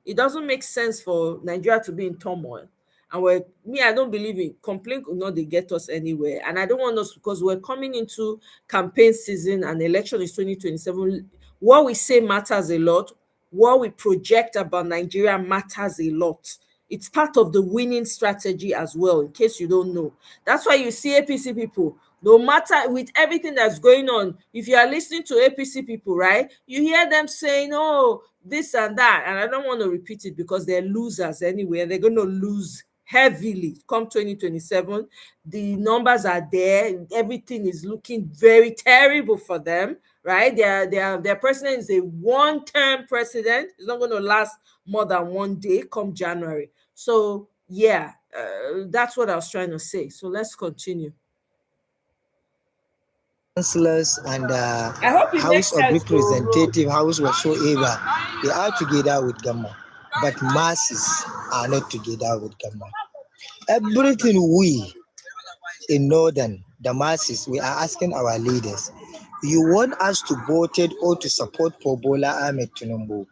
It doesn't make sense for Nigeria to be in turmoil. And I don't believe in complaint will not get us anywhere. And I don't want us, because we're coming into campaign season and election is 2027. What we say matters a lot. What we project about Nigeria matters a lot. It's part of the winning strategy as well, in case you don't know. That's why you see APC people, no matter with everything that's going on, if you are listening to APC people, right, you hear them saying, oh, this and that. And I don't want to repeat it because they're losers anyway. They're going to lose heavily come 2027. The numbers are there. Everything is looking very terrible for them, right? Their president is a one-term president. It's not going to last more than one day come January. So yeah, that's what I was trying to say. So let's continue. Councillors and House of Representative, House whatsoever, they are together with government, but masses are not together with government. Everything we in Northern, the masses, we are asking our leaders, you want us to vote or to support for Bola Ahmed Tinubu.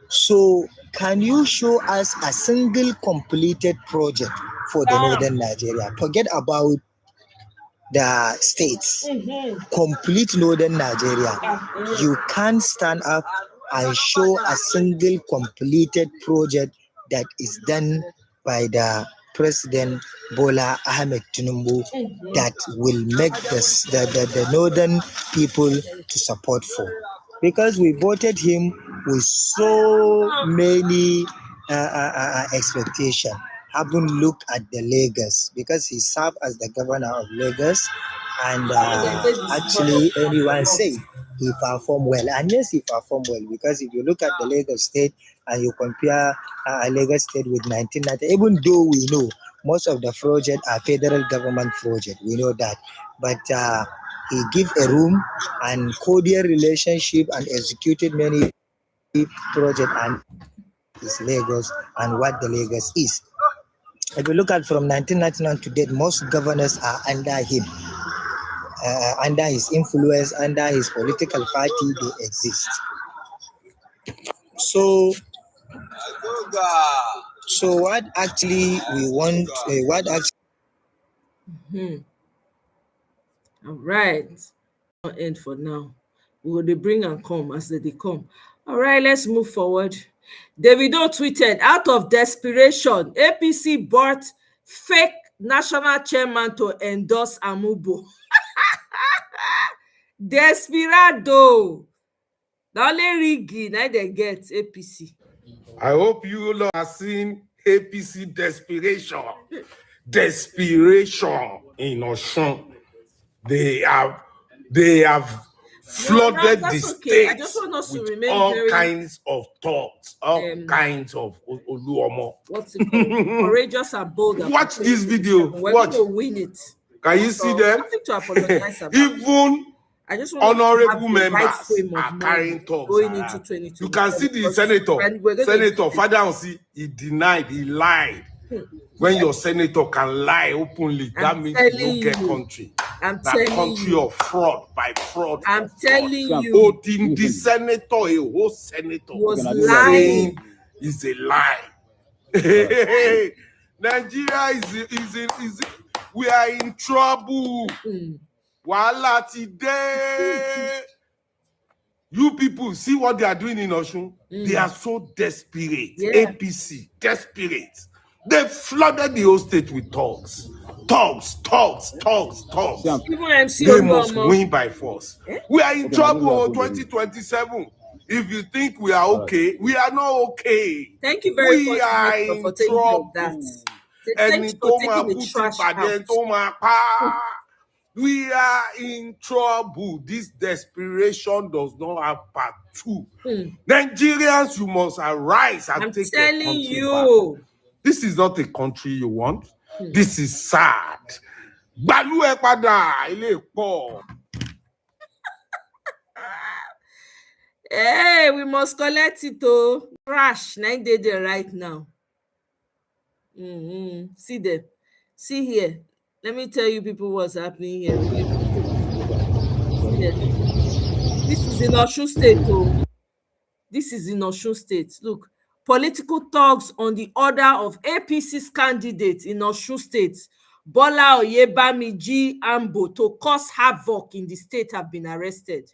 So can you show us a single completed project for the Northern Nigeria? Forget about the states, complete Northern Nigeria. You can't stand up and show a single completed project that is done by the President Bola Ahmed Tinubu that will make the northern people to support for. Because we voted him with so many expectations. Haven't looked at the Lagos because he served as the governor of Lagos, and actually anyone say he performed well, and yes, he performed well, because if you look at the Lagos state and you compare Lagos state with 1990, even though we know most of the projects are federal government projects, we know that, but he gave a room and cordial relationship and executed many projects, and is Lagos and what the Lagos is. If you look at from 1999 to date, most governors are under him, under his influence, under his political party, they exist. So what actually we want, All right. End for now. We will bring and come as they come. All right, let's move forward. Davido tweeted, out of desperation, APC bought fake national chairman to endorse Amubo. Desperado. The only rigging I they get APC. I hope you all are seeing APC desperation. Desperation in Osun. They have flooded the state with all kinds of thoughts, all kinds of Oluomo. What's it called? Courageous and bold. Watch this video. We're going to win it. Can you see them? Nothing to apologize about. Even I just want honorable members are carrying talks going into 2020. You can see the senator Fadansi, he denied, he lied. When your senator can lie openly, that means you don't get country. That country of fraud by fraud. I'm telling you. Oh, the senator, a whole senator was saying is a lie. Nigeria is we are in trouble. Wahala today. You people see what they are doing in Osun? They are so desperate. Yeah. APC, desperate. They flooded the whole state with talks. Even MC They must win by force. We are in trouble 2027. If you think we are okay, we are not okay. Thank you very much. We are in trouble. Thanks for taking the trash out. We are in trouble. This desperation does not have part two. Nigerians, you must arise and take your country back. This is not a country you want. This is sad. Hey, we must collect it to crash 9 days right now. See them. See here. Let me tell you people what's happening here. This is in Osun State. Oh. This is in Osun State. Look, political thugs on the order of APC's candidate in Osun State, Bola Oyebamiji Ambo, to cause havoc in the state have been arrested.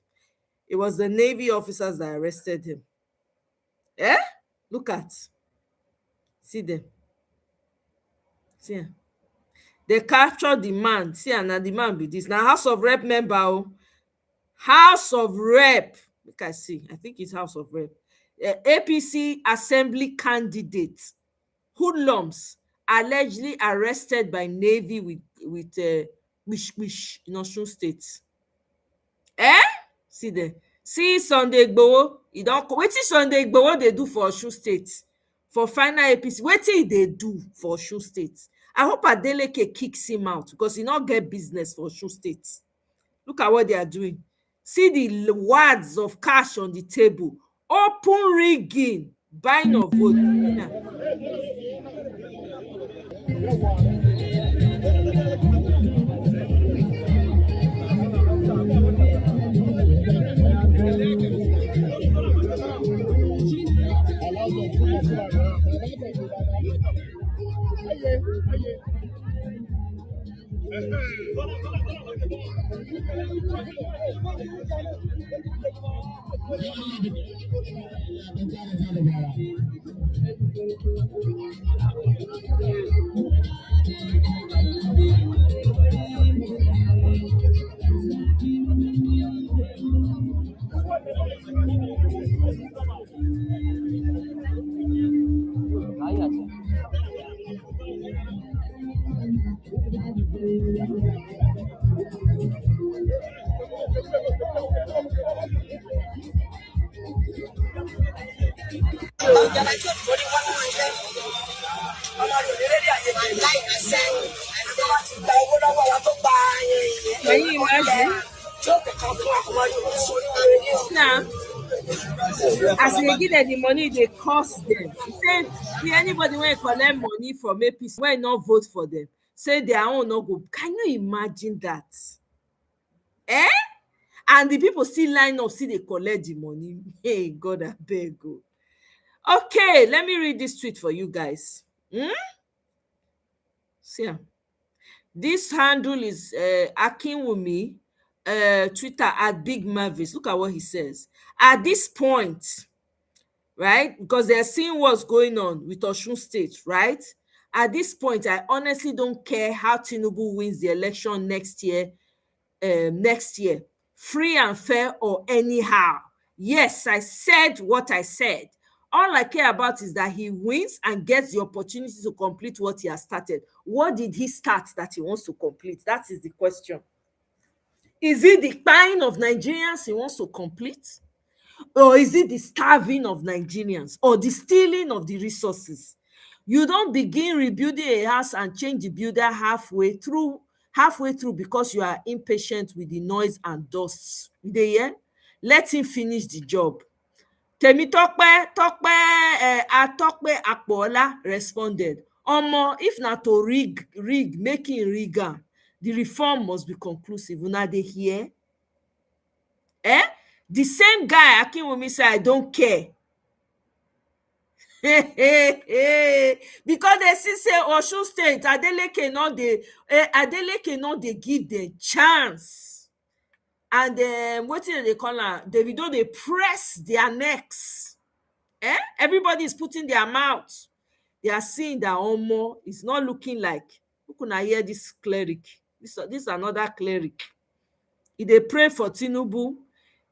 It was the Navy officers that arrested him. Look at. See them. See. They captured the man. See, and the man be this. Now, House of Rep member. Oh. House of Rep. Look, I see. I think it's House of Rep. APC Assembly candidate, hoodlums, allegedly arrested by Navy with Wish in Osun State. See there. See Sunday Igboho. Wetin Sunday Igboho dey do for Osun State? For final APC, wetin dey do for Osun State? I hope Adeleke kicks him out because he not get business for Osun State. Look at what they are doing. See the wads of cash on the table. Open rigging, buying of votes. Can you imagine? Now, as they give them the money, they cost them. Say, anybody when collect money from APC, when not vote for them, say their own no go. Can you imagine that? And the people still line up, see they collect the money. Hey, God, I beg you. Okay, let me read this tweet for you guys. See, this handle is Akinwumi, Twitter at Big Mavis. Look at what he says. At this point, right, because they're seeing what's going on with Osun State, right? At this point, I honestly don't care how Tinubu wins the election next year, free and fair or anyhow. Yes, I said what I said. All I care about is that he wins and gets the opportunity to complete what he has started. What did he start that he wants to complete? That is the question. Is it the buying of Nigerians he wants to complete? Or is it the starving of Nigerians? Or the stealing of the resources? You don't begin rebuilding a house and change the builder halfway through because you are impatient with the noise and dust. Let him finish the job. Temitope Atope Akpola responded, Omo, if na to rig, making rigger, the reform must be conclusive. Una dey hear? The same guy, Akinwumi, say, I don't care. Because they see say Osun State, Adeleke no dey give them chance. And what do they call her? Davido, they press their necks. Everybody is putting their mouth. They are seeing that Omo is not looking like. Who can I hear this cleric? This is another cleric. He dey pray for Tinubu.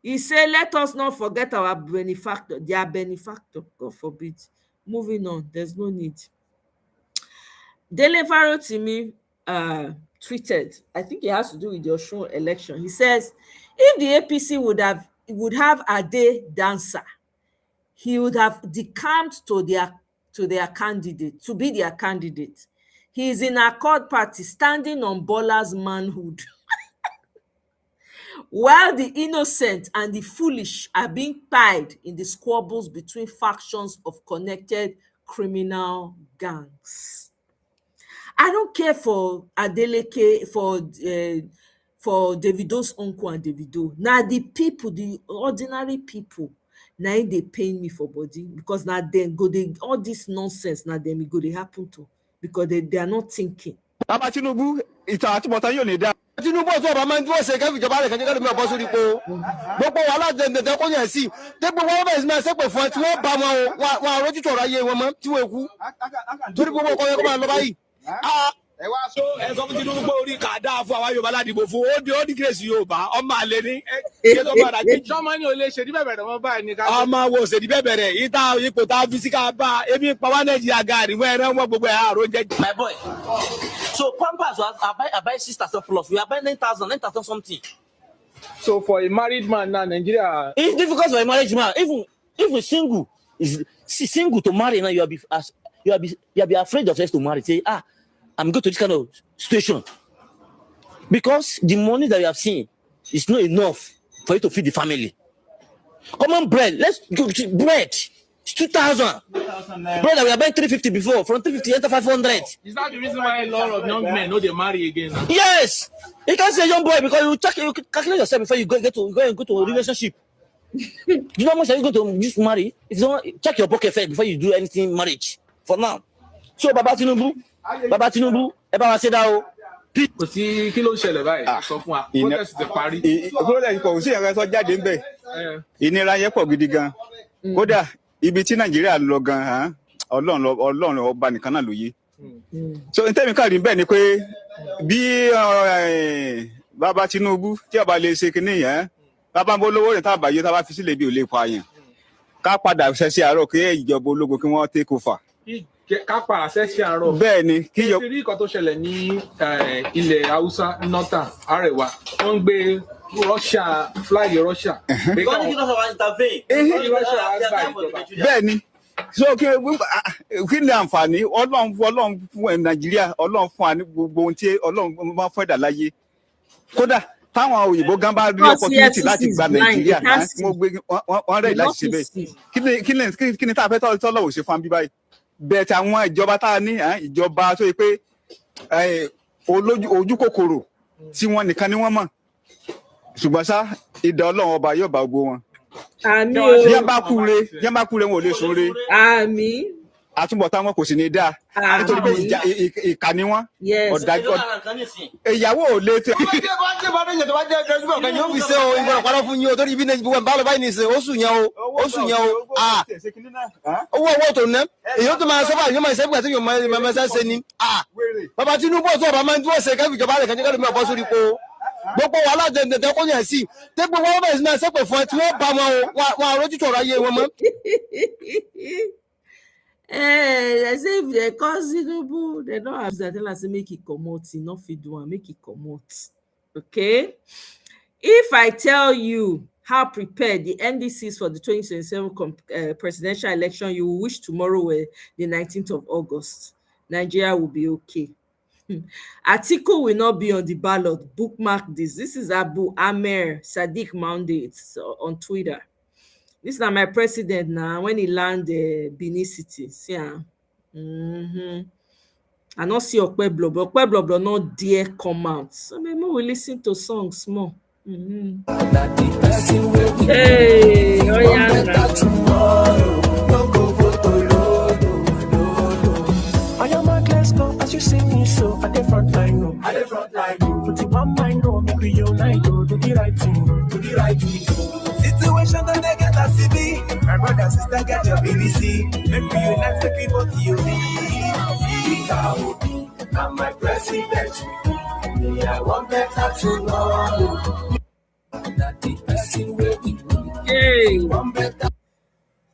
He say, let us not forget our benefactor, their benefactor. God forbid. Moving on, there's no need. Dele Farotimi tweeted, I think it has to do with the Osun election. He says, if the APC would have a day dancer, he would have decamped to their candidate, to be their candidate. He is in Accord Party, standing on Bola's manhood. While the innocent and the foolish are being tied in the squabbles between factions of connected criminal gangs. I don't care for Adeleke, for Davido's uncle and Davido. Now the people, the ordinary people, now they pain me for body because now then go they all this nonsense now them go they happen to because they are not thinking. Tinubu Tinubu ọ̀tún ọ̀bà máa ń dúró ṣe kẹ́fì ìjọba rẹ̀ kẹ́kẹ́ lómi ọ̀bọ sórí ipò gbogbo wàhálà dẹ̀ndẹ̀dẹ̀ kó yẹn sí dépò wọn bẹ̀rẹ̀ sí máa ṣépè fún ẹ tí wọ́n bá wọn àrójútó ọ̀rọ̀ ayé wọn mọ́ tí wọ́n kú torí gbogbo ọkọ̀ yẹn kó máa lọ báyìí. My boy. So Pampas, I buy 6,000 plus. We are buying 9,000 something. So for a married man now, Nigeria, it's difficult for a married man. Even if a single is single to marry now, you'll be afraid of us to marry. Say, I'm going to this kind of situation because the money that you have seen is not enough for you to feed the family. Common bread, let's go to bread. It's 2,000. Bread that we are buying 350 before, from 350 to 500. Is that the reason why a lot of young men know they marry again? Yes, you can't say young boy because you calculate yourself before you go to a relationship. Do you know how much are you going to just marry? If you don't check your pocket first before you do anything marriage. For now, so Baba Tinubu, ẹ bá wa ṣe dá o. Kò sí kí ló ń ṣẹlẹ̀ báyìí sọ fún wa. Protest ti parí. Protest kò sí ẹ̀rọ tó jáde ńbẹ̀. Ìnira yẹn pọ̀ gidi gan. Kódà ibi tí Nàìjíríà lọ gan, Ọlọ́run ọba nìkan náà ló yé. So ntẹ́mi káàdì bẹ́ẹ̀ ni pé bí Baba Tinubu tí ọba lè ṣe kinní yẹn, bàbá olówó rẹ̀ tá a bá yé tá a bá fi sílẹ̀ bí ò lè pa yẹn. Ká padà ṣẹ̀ṣẹ̀ àárọ̀ kí ìjọba ológun kí wọ́n take over. Ká padà ṣẹ̀ṣẹ̀ àárọ̀. Bẹ́ẹ̀ ni. Kí rí nǹkan tó ṣẹlẹ̀ ní ilẹ̀ Haúsá Northern Arewa wọ́n ń gbé Russia flag Russia. Bẹ́ẹ̀ ni. So kí ni àǹfààní Ọlọ́run fún Nàìjíríà Ọlọ́run fún wa ní gbogbo ohun tí Ọlọ́run máa fẹ́ dà láyé. Kódà táwọn òyìnbó gan bá rí opportunity láti gba Nàìjíríà wọ́n rẹ̀ láti ṣe bẹ́ẹ̀. Kí ni tá a fẹ́ tọ́lọ̀ ò ṣe fún bíbáyìí. Bẹ́ẹ̀ tí àwọn ìjọba tá a ní ìjọba tó yẹ pé ojú kòkòrò tí wọ́n nìkan ni wọ́n mọ̀. Ṣùgbọ́n ṣá idà Ọlọ́run ọba yóò bá gbogbo wọn. Àmín o. Yẹn bá kúre wọn ò lè ṣoore. Àmín. Àtúbọ̀tán wọn kò sì ní dáa. Nítorí pé ìkà ni wọ́n. Ọ̀dájú ìyàwó ò lè tẹ. Owó tó ná èyí tó máa sọ́fà yóò máa ṣẹ́gun àti yóò máa ṣe ni. Bàbá Tinubu ọ̀tún ọ̀bà máa ń dúró ṣe kẹ́fì ìjọba rẹ̀ kẹ́ni kẹ́ni mi ọ̀bọ sórí po. Gbogbo wàhálà jẹ̀ǹdẹ̀dẹ̀ kó yẹn sí. Tẹ́ gbogbo wọn bẹ̀rẹ̀ sí máa ṣẹ́pẹ̀ fún ẹ tí wọ́n bá wọn àrójútó ọ̀rọ̀ ayé wọn mọ́. I say if they call Tinubu, they don't have that. Tell us make it comot, not fit do one, make it comot. Okay. If I tell you how prepared the NDC is for the 2027 presidential election, you will wish tomorrow were the 19th of August. Nigeria will be okay. Atiku will not be on the ballot. Bookmark this. This is Abu Amer Sadiq Mounde. It's on Twitter. This is not my president now. When he land Benin City, see, I not see Okpeblo, but Okpeblo not dare come out. So maybe we listen to songs more. Hey, oh yeah. Let's go as you see me so at the front line, no. At the front line, no. Put it on my no, make we unite, no. Do the right thing, no. Do the right thing, no. Situation that they get a CB. My brother, sister, get your BBC. Make we unite, make we both unite. I'm my president. Me, I want better tomorrow. That the person will be. Hey. One better.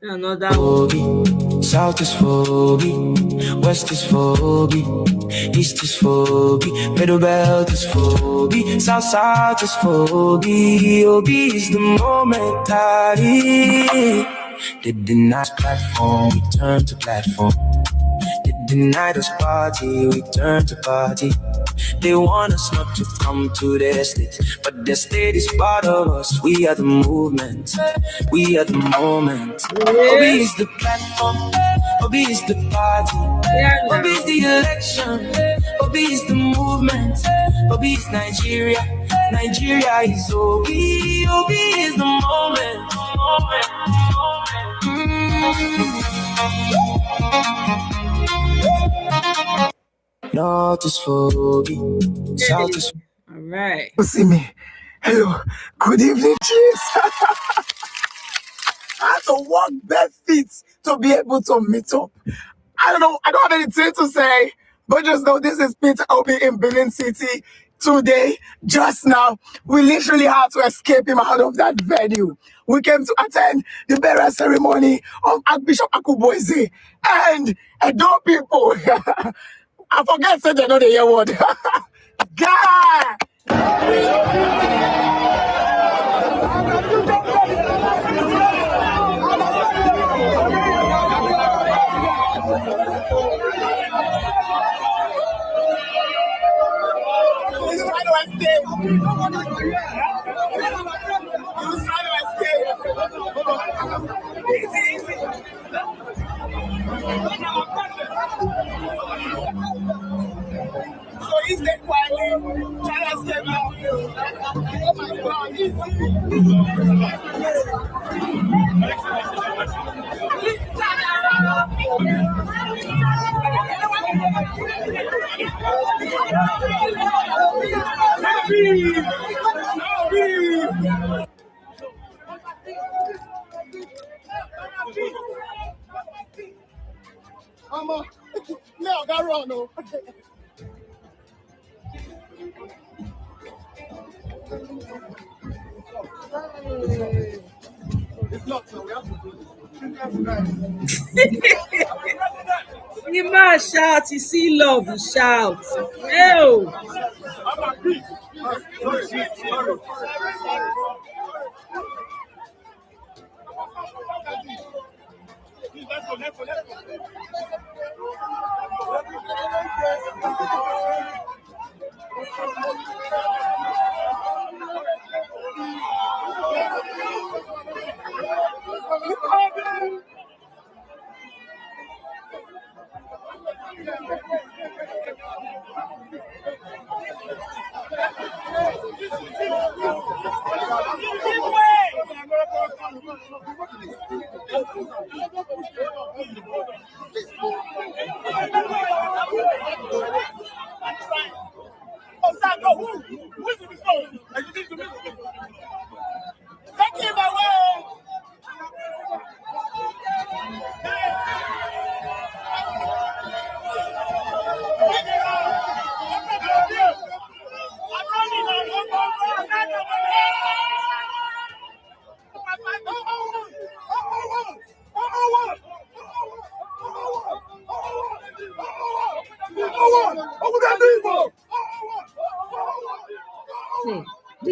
Another one. South is for me, West is for me, East is for me, Middle Belt is for me, South is for me. OB is the moment They deny us platform, we turn to platform. They denied us party, we turn to party. They want us not to come to their state, but their state is part of us. We are the movement, we are the moment. OB is the platform, OB is the party, OB is the election, OB is the movement, OB is Nigeria, Nigeria is OB, OB is the moment. North is for me, South is for me. All right. See me. Hello. Good evening, cheers. I had to walk bare feet to be able to meet up. I don't have anything to say, But just know this is Peter Obi in Benin City today. Just now, we literally had to escape him out of that venue. We came to attend the burial ceremony of Archbishop Akuboeze and Edo people. I forget said they know the year word. God! So he's dead quietly, trying to escape now. Oh my God, no, got wrong, no. It's not, so we have to do it. You must shout, you see love, you shout. Ew.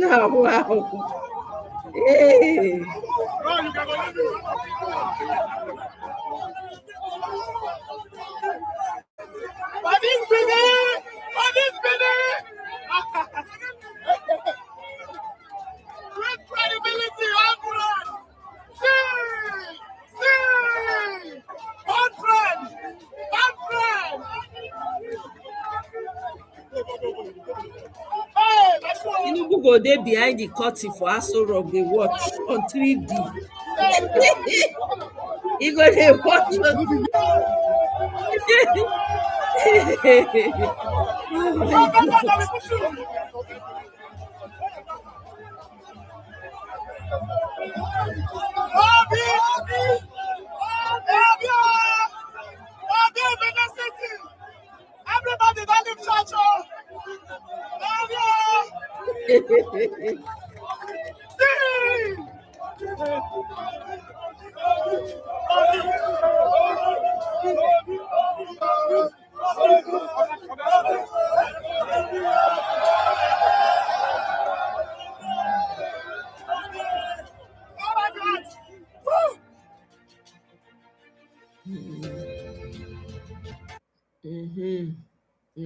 Oh, wow. Hey. Great credibility, Uncle! Tinubu go dey behind the curtain for Aso Rock dey watch on 3D. He go dey watch on. Everybody that live church.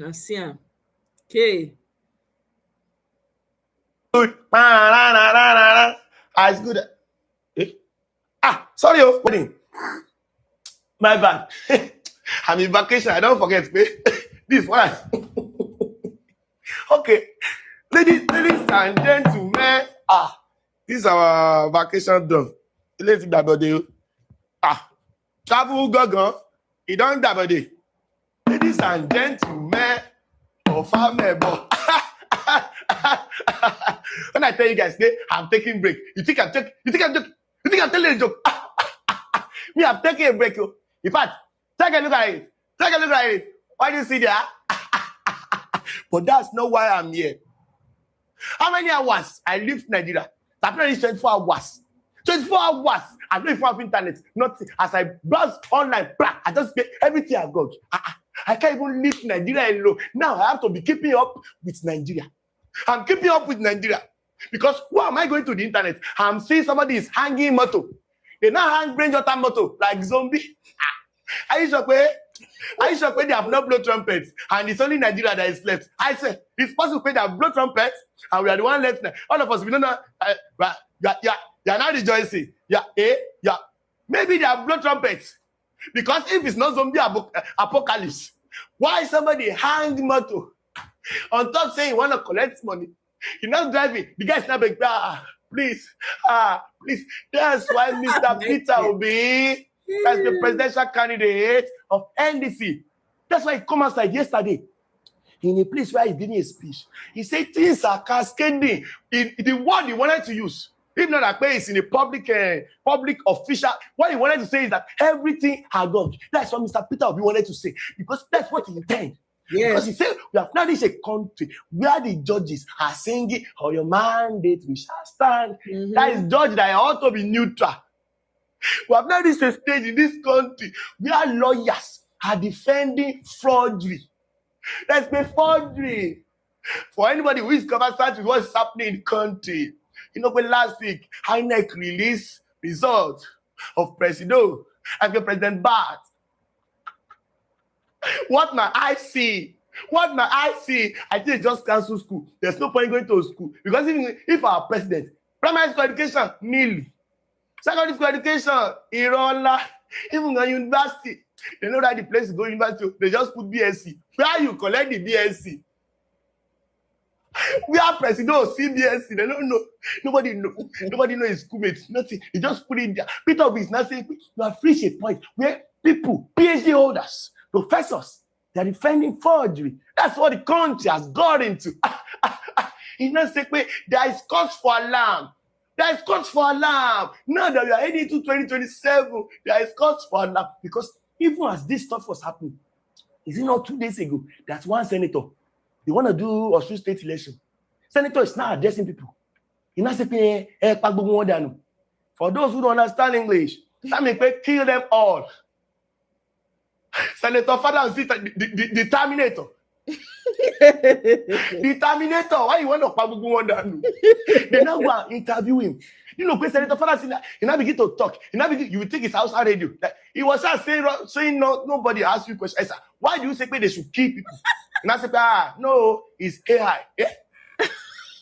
I see him. Okay. Good. It's good. Sorry, wedding. My bad. I'm in vacation. I don't forget. This one. Okay. Ladies and gentlemen. This is our vacation done. Let's double day. Travel go. It don't double day. Ladies and gentlemen. Family. When I tell you guys, I'm taking break. You think I'm telling a joke? Me, I'm taking a break. In fact, take a look at it. What do you see there? But that's not why I'm here. How many hours I leave Nigeria? I've not reached 24 hours. 24 hours. I don't even have internet. Nothing. As I browse online, I just get everything I got. I can't even leave Nigeria alone. Now I have to be keeping up with Nigeria. I'm keeping up with Nigeria. Because why am I going to the internet? I'm seeing somebody is hanging motto. They now hang brain water motto like zombie. Are you shocked? They have no blow trumpets, and it's only Nigeria that is left. I said, it's possible they have blow trumpets, and we are the one left now. All of us, we don't know. You're not rejoicing. Maybe they have blow trumpets. Because if it's not zombie apocalypse, why somebody hang motto on top saying you want to collect money? You're not driving. The guy's not big. Please. That's why Mr. Peter Obi, as the presidential candidate of NDC. That's why he come outside yesterday in a place where he's giving a speech. He said things are cascading in the word he wanted to use. If not that way, it's in a public official. What he wanted to say is that everything has gone. That's what Mr. Peter Obi wanted to say, because that's what he intended. Yes. Because he said we have now reached a country where the judges are singing, "For your mandate we shall stand." That is judge that ought to be neutral. We have now reached a stage in this country where lawyers are defending forgery. Let's be forgery. For anybody who is concerned with what's happening in the country, you know, last week, INEC released results of President Bart. What my eyes see, I think they just cancel school. There's no point going to school. Because even if our president, primary school education, nil. Secondary school education, Irola, even on university, they know that the place to go to university, they just put BSc. Where you collect the BSc? We are president of CBSc, they don't know. Nobody know his schoolmates, nothing. They just put it there. Peter Obi is now saying, you have reached a point where people, PhD holders, professors, they're defending forgery. That's what the country has got into. He's not saying, there is cause for alarm. There is cause for alarm. Now that we are heading to 2027, there is cause for alarm. Because even as this stuff was happening, is it not 2 days ago that one senator, they want to do Osun state election. Senator is now addressing people. He now say, for those who don't understand English, that make kill them all. Senator Father, the Terminator. The Terminator, why you want to Pagbugu? They now go and interview him. You know, Senator Father, he now begin to talk. You will think it's outside radio. Like, he was saying nobody asked you questions. Why do you say they should kill people? And I said, no, it's AI. Yeah?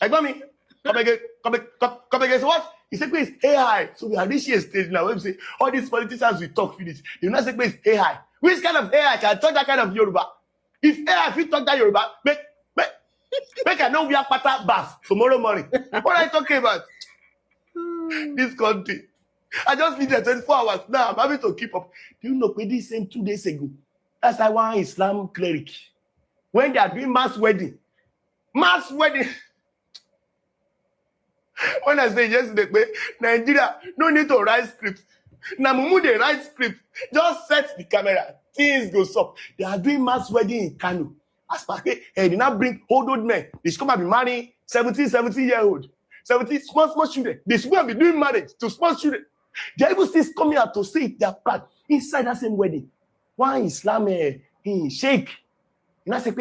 I got me. Come again. So what? He said, it's AI. So we are reaching a stage now where we say, all these politicians will talk finish. You not say, it's AI. Which kind of AI can talk that kind of Yoruba? If AI, if you talk that Yoruba, make I know we are pata bath tomorrow morning. What are you talking about? This country. I just need 24 hours. Now I'm having to keep up. Do you know, this same 2 days ago, that's like one Islam cleric. When they are doing mass wedding. When I say yesterday, Nigeria no need to write script. Now Mumu they write script. Just set the camera. Things go up. They are doing mass wedding in Kano. As per they now bring old men. They should come and be marrying 70-year-old. 70 small children. They should be doing marriage to small children. They are even still coming out to say their part inside that same wedding. One Islam sheikh. You know, say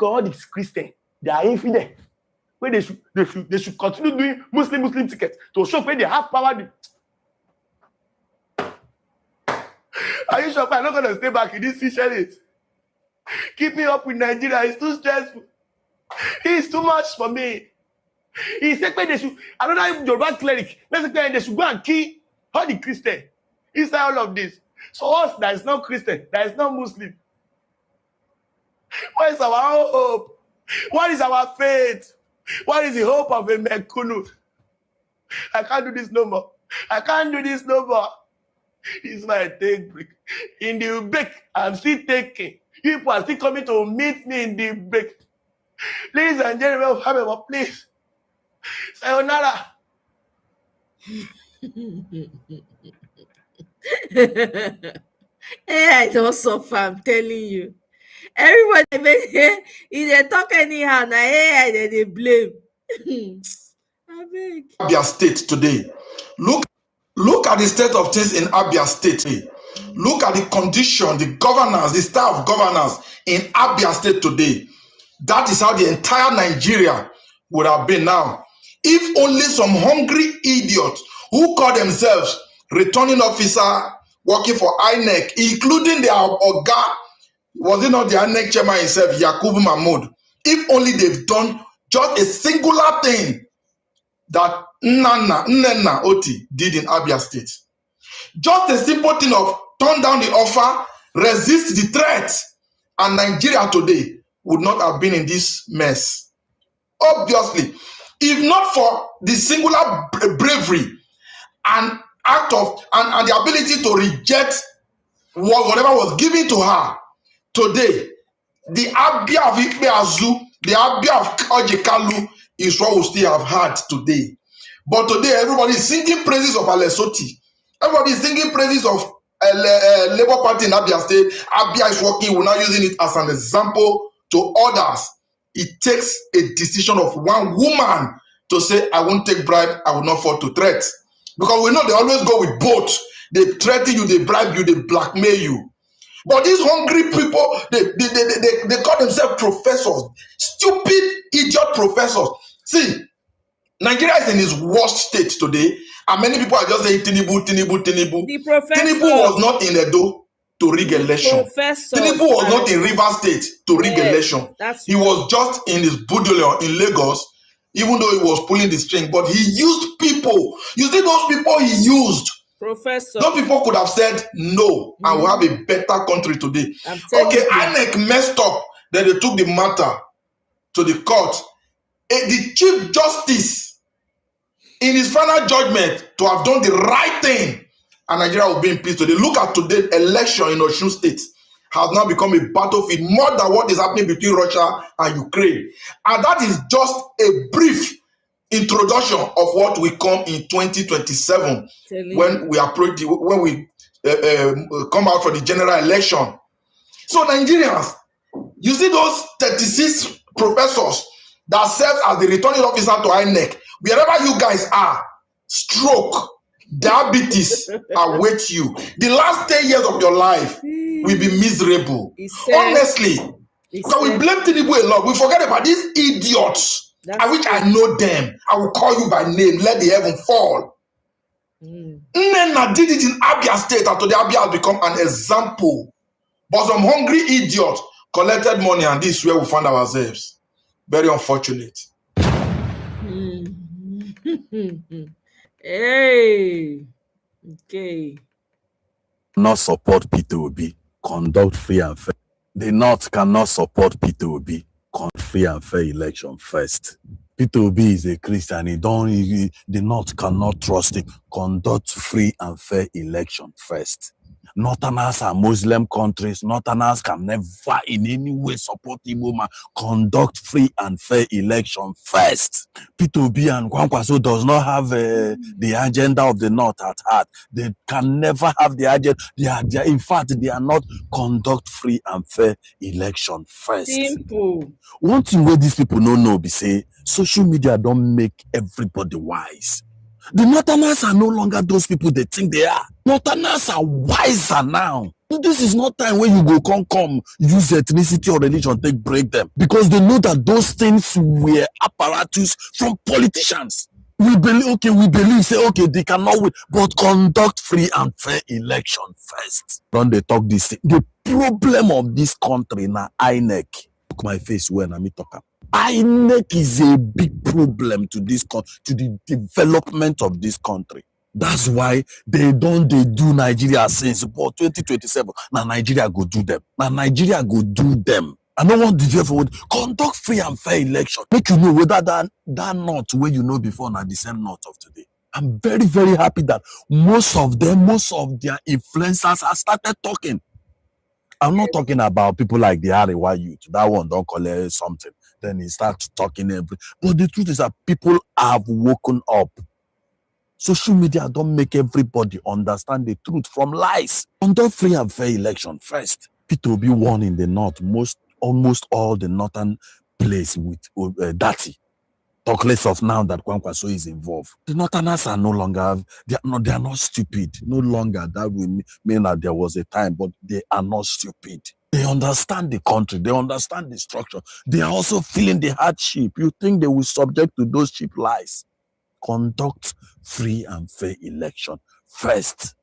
all these Christians, they are infidel. Where they should continue doing Muslim tickets to show where they have power. Are you sure I'm not going to stay back in this Seychelles? Keeping up with Nigeria is too stressful. It's too much for me. He said they should, I don't know if Yoruba cleric, let's say they should go and kill all the Christians inside all of this. So us, that is not Christian, that is not Muslim. What is our hope? What is our faith? What is the hope of a Mekunu? I can't do this no more. This is why I take break. In the break, I'm still taking. People are still coming to meet me in the break. Ladies and gentlemen, please. Sayonara. I don't suffer, I'm telling you. Everybody, if they talk anyhow, na AI they blame. Abia State today. Look at the state of things in Abia State today. Look at the condition, the governance, the style of governance in Abia State today. That is how the entire Nigeria would have been now. If only some hungry idiots who call themselves returning officer working for INEC, including their Oga, was it not the INEC chairman himself, Yakubu Mahmoud? If only they've done just a singular thing that Nnenna Oti did in Abia State. Just a simple thing of turn down the offer, resist the threat, and Nigeria today would not have been in this mess. Obviously, if not for the singular bravery and act of and the ability to reject whatever was given to her, today, the Abia of Ikpe Azu, the Abia of Ojikalu is what we still have had today. But today, everybody is singing praises of Alesoti. Everybody is singing praises of Labour Party in Abia State. Abia is working. We're now using it as an example to others. It takes a decision of one woman to say, I won't take bribe, I will not fall to threats. Because we know they always go with both. They threaten you, they bribe you, they blackmail you. But these hungry people, they call themselves professors. Stupid, idiot professors. See, Nigeria is in its worst state today, and many people are just saying Tinubu. Tinubu was not in Edo to rig election. Tinubu was not in Rivers State to rig election. He was just in his boudoir in Lagos, even though he was pulling the string. But he used people. You see those people he used. Those people could have said no, and we'll have a better country today. Okay, INEC messed up. Then they took the matter to the court. The Chief Justice, in his final judgment, to have done the right thing, and Nigeria will be in peace today. Look at today's election in Osun State. Has now become a battlefield more than what is happening between Russia and Ukraine. And that is just a brief introduction of what will come in 2027 when we approach when we come out for the general election. So Nigerians, you see those 36 professors that serve as the returning officer to INEC, wherever you guys are, stroke, diabetes await you. The last 10 years of your life will be miserable. Honestly, because we blame Tinubu a lot. We forget about these idiots. I wish I know them. I will call you by name. Let the heaven fall. Nnenna did it in Abia State, and today Abia has become an example. But some hungry idiots collected money, and this is where we find ourselves. Very unfortunate. Hey, okay. Not support Peter Obi, conduct free and fair. The North cannot support Peter Obi, conduct free and fair election first. Peter Obi is a Christian. The North cannot trust him. Conduct free and fair election first. Northerners are Muslim countries. Northerners can never in any way support Igbo man. Conduct free and fair election first. Peter Obi and Kwankwaso does not have the agenda of the North at heart. They can never have the agenda. In fact, they are not conduct free and fair election first. Simple. One thing where these people don't know be say, social media don't make everybody wise. The Northerners are no longer those people they think they are. Northerners are wiser now. This is not time where you go come use ethnicity or religion take break them, because they know that those things were apparatus from politicians. We believe say okay they cannot win, but conduct free and fair election first. Don't they talk this thing? The problem of this country now, INEC. Look my face when I'm talking. INEC is a big problem to this to the development of this country. That's why they do Nigeria since but 2027. Now Nigeria go do them. Now Nigeria go do them. I don't want to do forward. Conduct free and fair election. Make you know whether that North where you know before now the same North of today. I'm very, very happy that most of their influencers have started talking. I'm not talking about people like the Arewa youth. That one don't collect something. Then he starts talking everything. But the truth is that people have woken up. Social media don't make everybody understand the truth from lies. Conduct free and fair election first. P2B won in the north, almost all the northern place with Dati. Talk less of now that Kwankwaso is involved. The Northerners are no longer, they are not stupid. No longer. That will mean that there was a time, but they are not stupid. They understand the country. They understand the structure. They are also feeling the hardship. You think they will subject to those cheap lies? Conduct free and fair election first.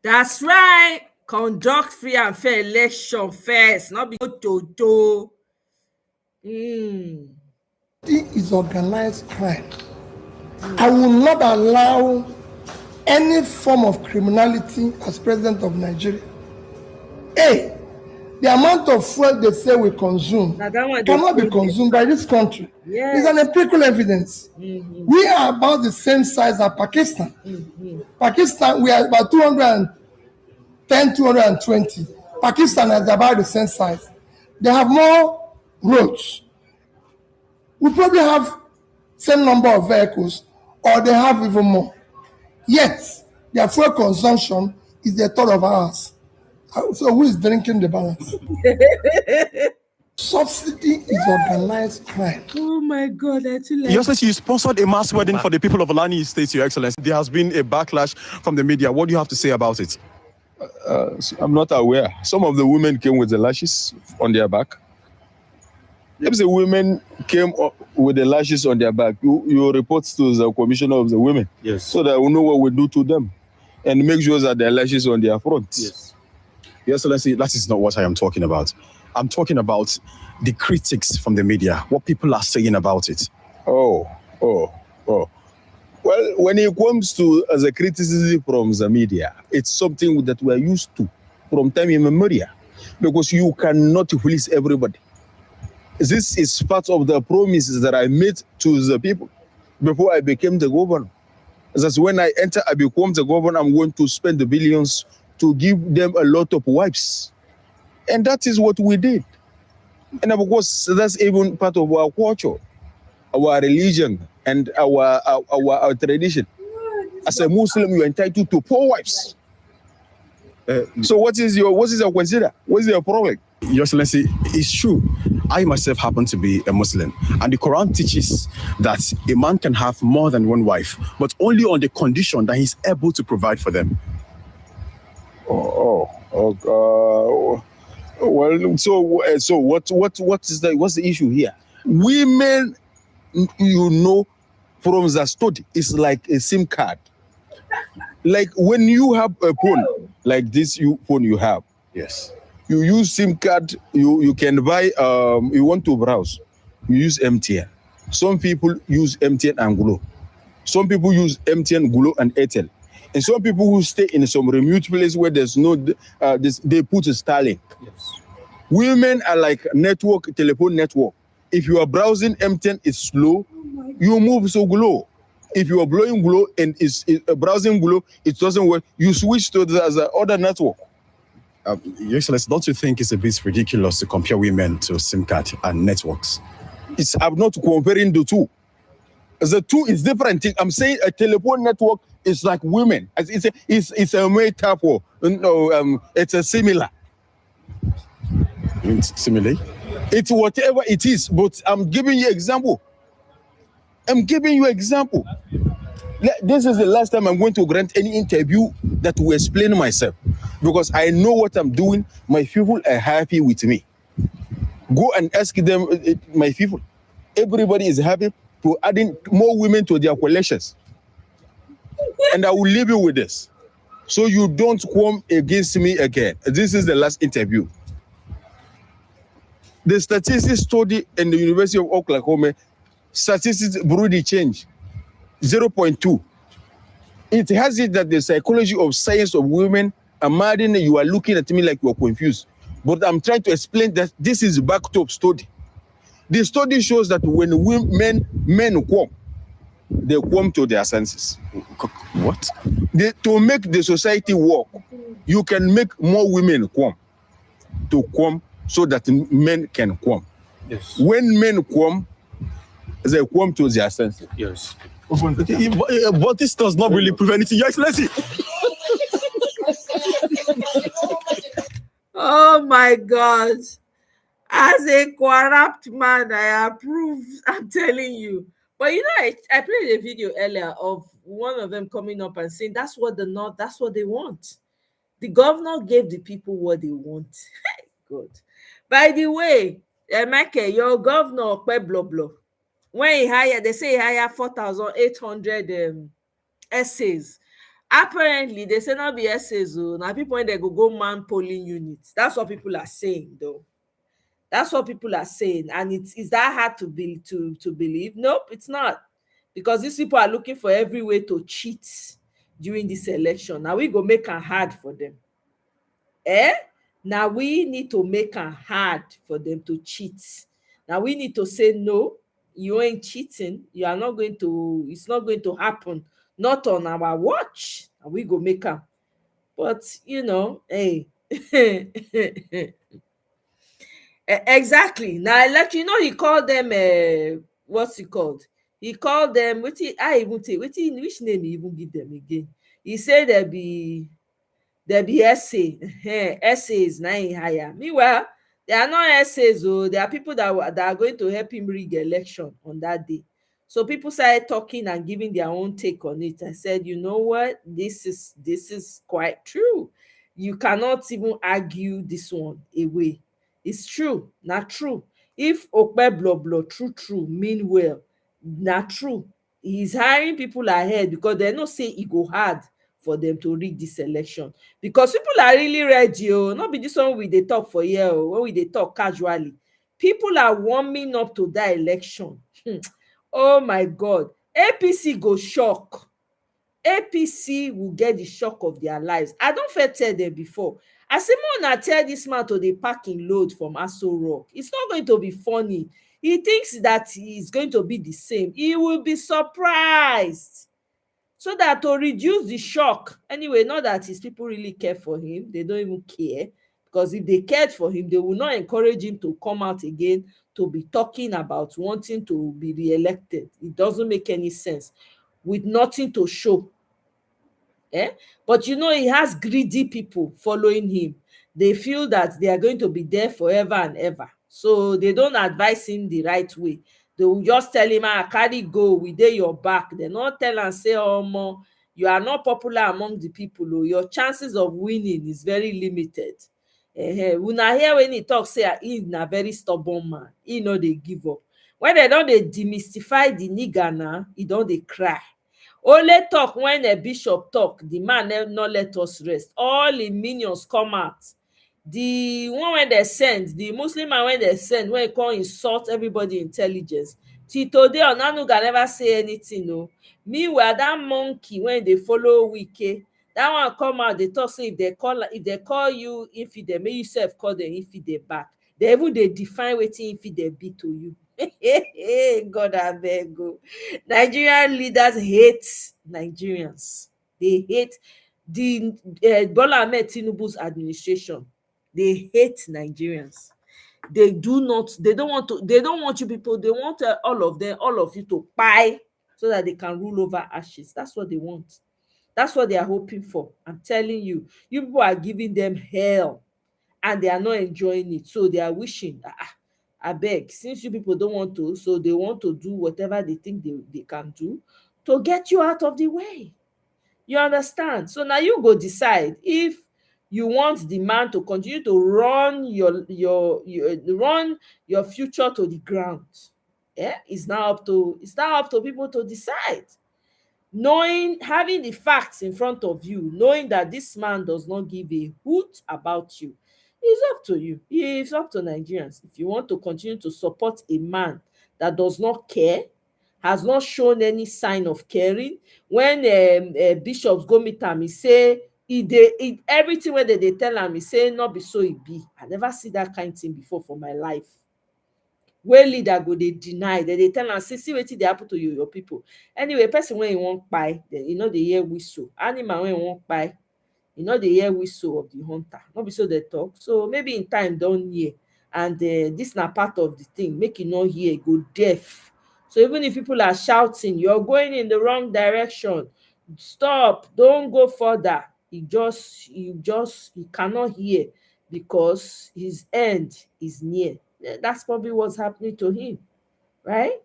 That's right. Conduct free and fair election first. Not be to. It is organized crime. I will not allow any form of criminality as president of Nigeria. The amount of fuel they say we consume cannot be consumed by this country. Yes. It's an empirical evidence. We are about the same size as Pakistan. Pakistan, we are about 210, 220. Pakistan is about the same size. They have more roads. We probably have same number of vehicles, or they have even more. Yet, their fuel consumption is a third of ours. So who is drinking the balance? Subsidy is organized crime. Oh my God, Your Excellency, you sponsored a mass wedding for the people of Olani State, Your Excellency. There has been a backlash from the media. What do you have to say about it? I'm not aware. Some of the women came with the lashes on their back. If the women came with the lashes on their back, you report to the commissioner of the women. Yes. So that we know what we do to them and make sure that their lashes on their front. Yes. Your Excellency, that is not what I am talking about. I'm talking about the critics from the media, what people are saying about it. Oh. Well, when it comes to the criticism from the media, it's something that we are used to from time immemorial, because you cannot please everybody. This is part of the promises that I made to the people before I became the governor. That's when I become the governor, I'm going to spend the billions to give them a lot of wives. And that is what we did. And of course, that's even part of our culture, our religion, and our tradition. As a Muslim, you are entitled to 4 wives. So what is your consider? What is your problem? Your Excellency, it's true. I myself happen to be a Muslim, and the Quran teaches that a man can have more than one wife, but only on the condition that he's able to provide for them. Well, so what's the issue here? Women, from the study, it's like a SIM card. Like when you have a phone like this phone you have, yes, you use SIM card. You can buy. You want to browse, you use MTN. Some people use MTN and Glo. Some people use MTN, Glo, and Airtel. And some people who stay in some remote place where there's no, they put a Starlink. Yes. Women are like telephone network. If you are browsing MTN, it's slow. You move to Glo. If you are blowing Glo and it's browsing Glo, it doesn't work. You switch to the other network. Your Excellency, don't you think it's a bit ridiculous to compare women to SIM card and networks? I'm not comparing the two. The two is different thing. I'm saying a telephone network is like women. It's a metaphor. It's a similar. Similarly? It's whatever it is, but I'm giving you example. This is the last time I'm going to grant any interview that will explain myself, because I know what I'm doing. My people are happy with me. Go and ask them, my people. Everybody is happy to adding more women to their collections. And I will leave you with this. So you don't come against me again. This is the last interview. The statistics study in the University of Oklahoma, statistics broadly change 0.2. It has it that the psychology of science of women, Amadine, you are looking at me like you are confused. But I'm trying to explain that this is backed up study. The study shows that when men come, they come to their senses. What? To make the society work, you can make more women come so that men can come. Yes. When men come, they come to their senses. Yes. But this does not really prove anything, Your Excellency. Oh my God. As a corrupt man, I approve. I'm telling you. But you know, I played a video earlier of one of them coming up and saying that's what the North, that's what they want. The governor gave the people what they want. Good. By the way, Michael, your governor, blah blah. When he hired, they say he hired 4,800 essays. Apparently, they say not be essays. Now people when they go man polling units. That's what people are saying, though. That's what people are saying. And is that hard to be to believe? Nope, it's not. Because these people are looking for every way to cheat during this election. Now we go make it hard for them. Now we need to make it hard for them to cheat. Now we need to say no, you ain't cheating. You are not going to, it's not going to happen. Not on our watch. And we go make them. But you know, hey. Exactly. Now like you know, he called them what's he called? He called them I even take which name he even give them again. He said there be essays na him hire. Meanwhile, they are not essays. There are people that are going to help him rig election on that day. So people started talking and giving their own take on it. I said, you know what? This is quite true. You cannot even argue this one away. It's true, not true. If Okpe blah blah true mean well, not true. He's hiring people ahead because they know say e go hard for them to rig this election. Because people are really ready. Not be this one we dey talk for here. When we dey talk casually, people are warming up to that election. Oh my God, APC go shock. APC will get the shock of their lives. I don't fit tell them before. I say more tell this man to the parking load from Aso Rock. It's not going to be funny. He thinks that it's going to be the same. He will be surprised. So that to reduce the shock. Anyway, not that his people really care for him. They don't even care. Because if they cared for him, they will not encourage him to come out again to be talking about wanting to be re-elected. It doesn't make any sense. With nothing to show. But you know, he has greedy people following him. They feel that they are going to be there forever and ever. So they don't advise him the right way. They will just tell him, carry go, we dey your back. They not tell and say, oh, you are not popular among the people. Your chances of winning is very limited. Una hear when he talk, say he na very stubborn man. He know they give up. When they don't they demystify the nigger now, he don't they cry. Only talk when a bishop talk, the man not let us rest. All the minions come out. The one when they send, the Muslim man when they send, when they come insult everybody intelligence. Till today, Onanuga never say anything. No. Meanwhile, that monkey when they follow Wike, that one come out, they talk say if they call you infidel, may you self call them infidel back. They even they define wetin infidel be to you. God abeg go. Nigerian leaders hate Nigerians. They hate the Bola Ahmed Tinubu's administration. They hate Nigerians. They don't want you people. They want all of you to buy so that they can rule over ashes. That's what they want. That's what they are hoping for. I'm telling you, you people are giving them hell and they are not enjoying it. So they are wishing, I beg, since you people don't want to, so they want to do whatever they think they can do to get you out of the way. You understand? So now you go decide if you want the man to continue to run run your future to the ground. It's now up to people to decide. Having the facts in front of you, knowing that this man does not give a hoot about you, it's up to you. It's up to Nigerians. If you want to continue to support a man that does not care, has not shown any sign of caring, when bishops go meet am, he say everything wey they tell am, he say not be so e be. I never see that kind thing before for my life. Wey leader go dey deny, they tell am say see wetin dey happen to your people. Anyway, person wey e wan kpai, then e no dey hear whistle. Animal wey e wan kpai, e no dey hear whistle of the hunter. No be so they talk. So maybe in time don hear, and this na part of the thing. Make e no hear, go deaf. So even if people are shouting, you're going in the wrong direction, stop, don't go further. He cannot hear. because his end is near. That's probably what's happening to him, right?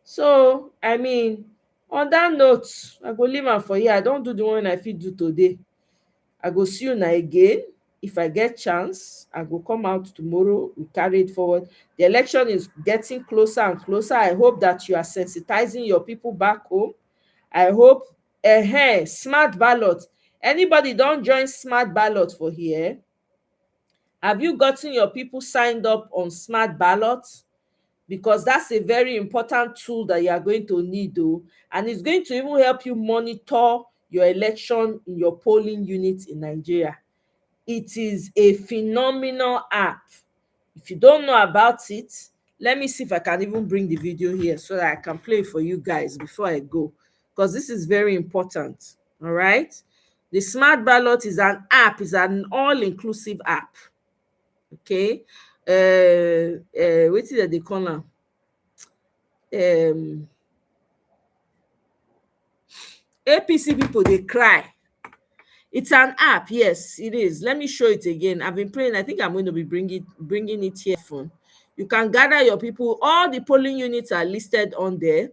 So, I mean, on that note, I go leave am for here. I don't do the one I fit do today. I go see you now again. If I get chance, I go come out tomorrow. We carry it forward. The election is getting closer and closer. I hope that you are sensitizing your people back home. I hope smart ballot. Anybody don't join smart ballot for here? Have you gotten your people signed up on smart ballot? Because that's a very important tool that you are going to need, though, and it's going to even help you monitor your election in your polling unit in Nigeria. It is a phenomenal app. If you don't know about it, let me see if I can even bring the video here so that I can play it for you guys before I go, because this is very important. All right. The smart ballot is an app, is an all-inclusive app. Okay. Wetin dem dey call am? APC people dey cry. It's an app, yes, it is. Let me show it again. I've been playing. I think I'm going to be bringing it here phone. You can gather your people. All the polling units are listed on there.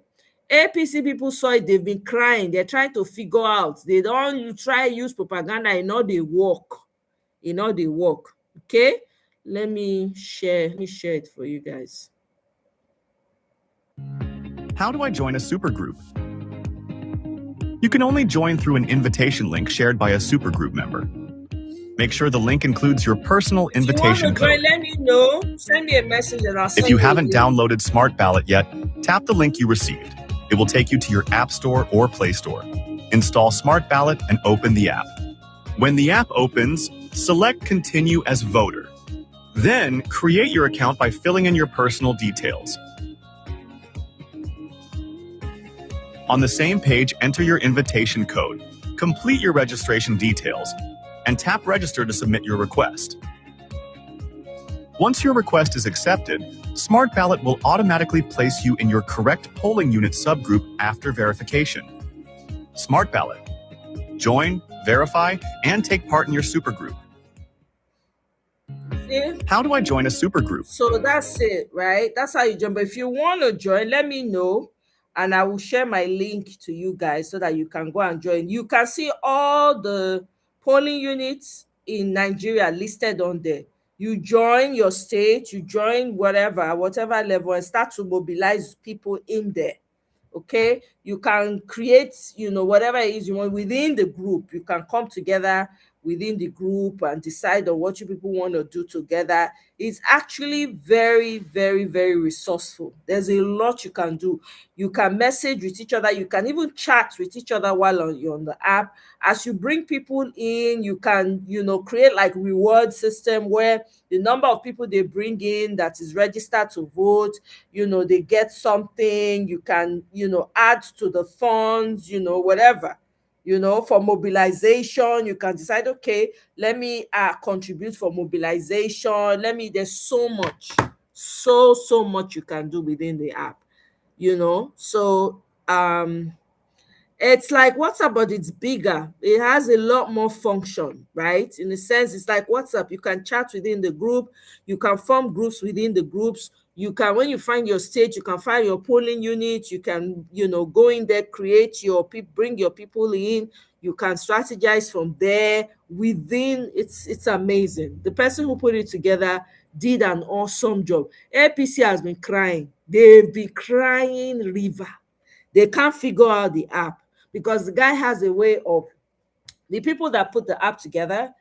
APC people saw it. They've been crying. They're trying to figure out. They don't try use propaganda. In all they work. In all they work. Okay. Let me share it for you guys. How do I join a supergroup? You can only join through an invitation link shared by a supergroup member. Make sure the link includes your personal invitation code. Join, let me know. Send me a message and I'll send If you a haven't link. downloaded Smart Ballot yet, tap the link you received. It will take you to your App Store or Play Store. Install Smart Ballot and open the app. When the app opens, select Continue as Voter. Then, create your account by filling in your personal details. On the same page, enter your invitation code, complete your registration details, and tap Register to submit your request. Once your request is accepted, Smart Ballot will automatically place you in your correct polling unit subgroup after verification. Smart Ballot. Join, verify, and take part in your supergroup. See? How do I join a supergroup? So that's it, right? That's how you join. But if you want to join, let me know. And I will share my link to you guys so that you can go and join. You can see all the polling units in Nigeria listed on there. You join your state, you join whatever level, and start to mobilize people in there. Okay, you can create, whatever it is you want within the group. You can come together within the group and decide on what you people want to do together. It's actually very, very, very resourceful. There's a lot you can do. You can message with each other. You can even chat with each other while you're on the app. As you bring people in, you can, create like reward system where the number of people they bring in that is registered to vote, they get something. You can, add to the funds, whatever. For mobilization, you can decide, okay, let me contribute for mobilization. There's so much, so much you can do within the app, So it's like WhatsApp, but it's bigger. It has a lot more function, right? In a sense, it's like WhatsApp. You can chat within the group. You can form groups within the groups. You can, when you find your state, you can find your polling unit. You can, go in there, create your people, bring your people in. You can strategize from there within. It's amazing. The person who put it together did an awesome job. APC has been crying. They've been crying river. They can't figure out the app because the guy has a way of, the people that put the app together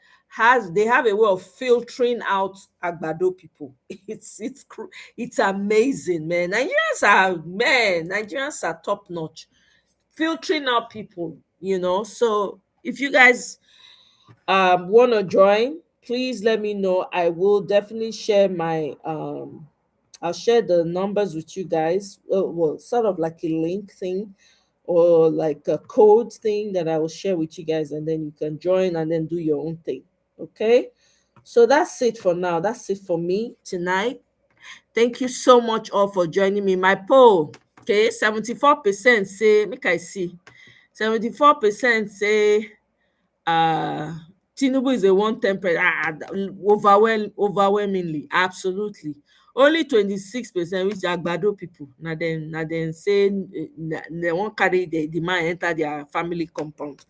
they have a way of filtering out Agbado people. It's amazing, man. Nigerians are top notch, filtering out people. So if you guys want to join, please let me know. I will definitely share my I'll share the numbers with you guys. Well, sort of like a link thing or like a code thing that I will share with you guys, and then you can join and then do your own thing. Okay. So that's it for now. That's it for me tonight. Thank you so much all for joining me. My poll, okay, 74% say, make I see, 74% say Tinubu is a one-tempered, overwhelmingly, absolutely. Only 26% which Agbado people. Now then say they won't carry the man enter their family compound.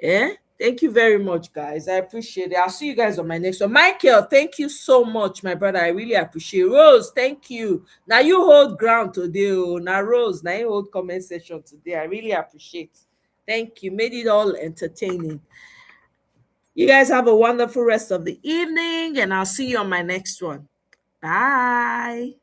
Thank you very much, guys. I appreciate it. I'll see you guys on my next one. Michael, thank you so much, my brother. I really appreciate it. Rose, thank you. Now you hold ground today. Now Rose, now you hold comment section today. I really appreciate it. Thank you. Made it all entertaining. You guys have a wonderful rest of the evening, and I'll see you on my next one. Bye.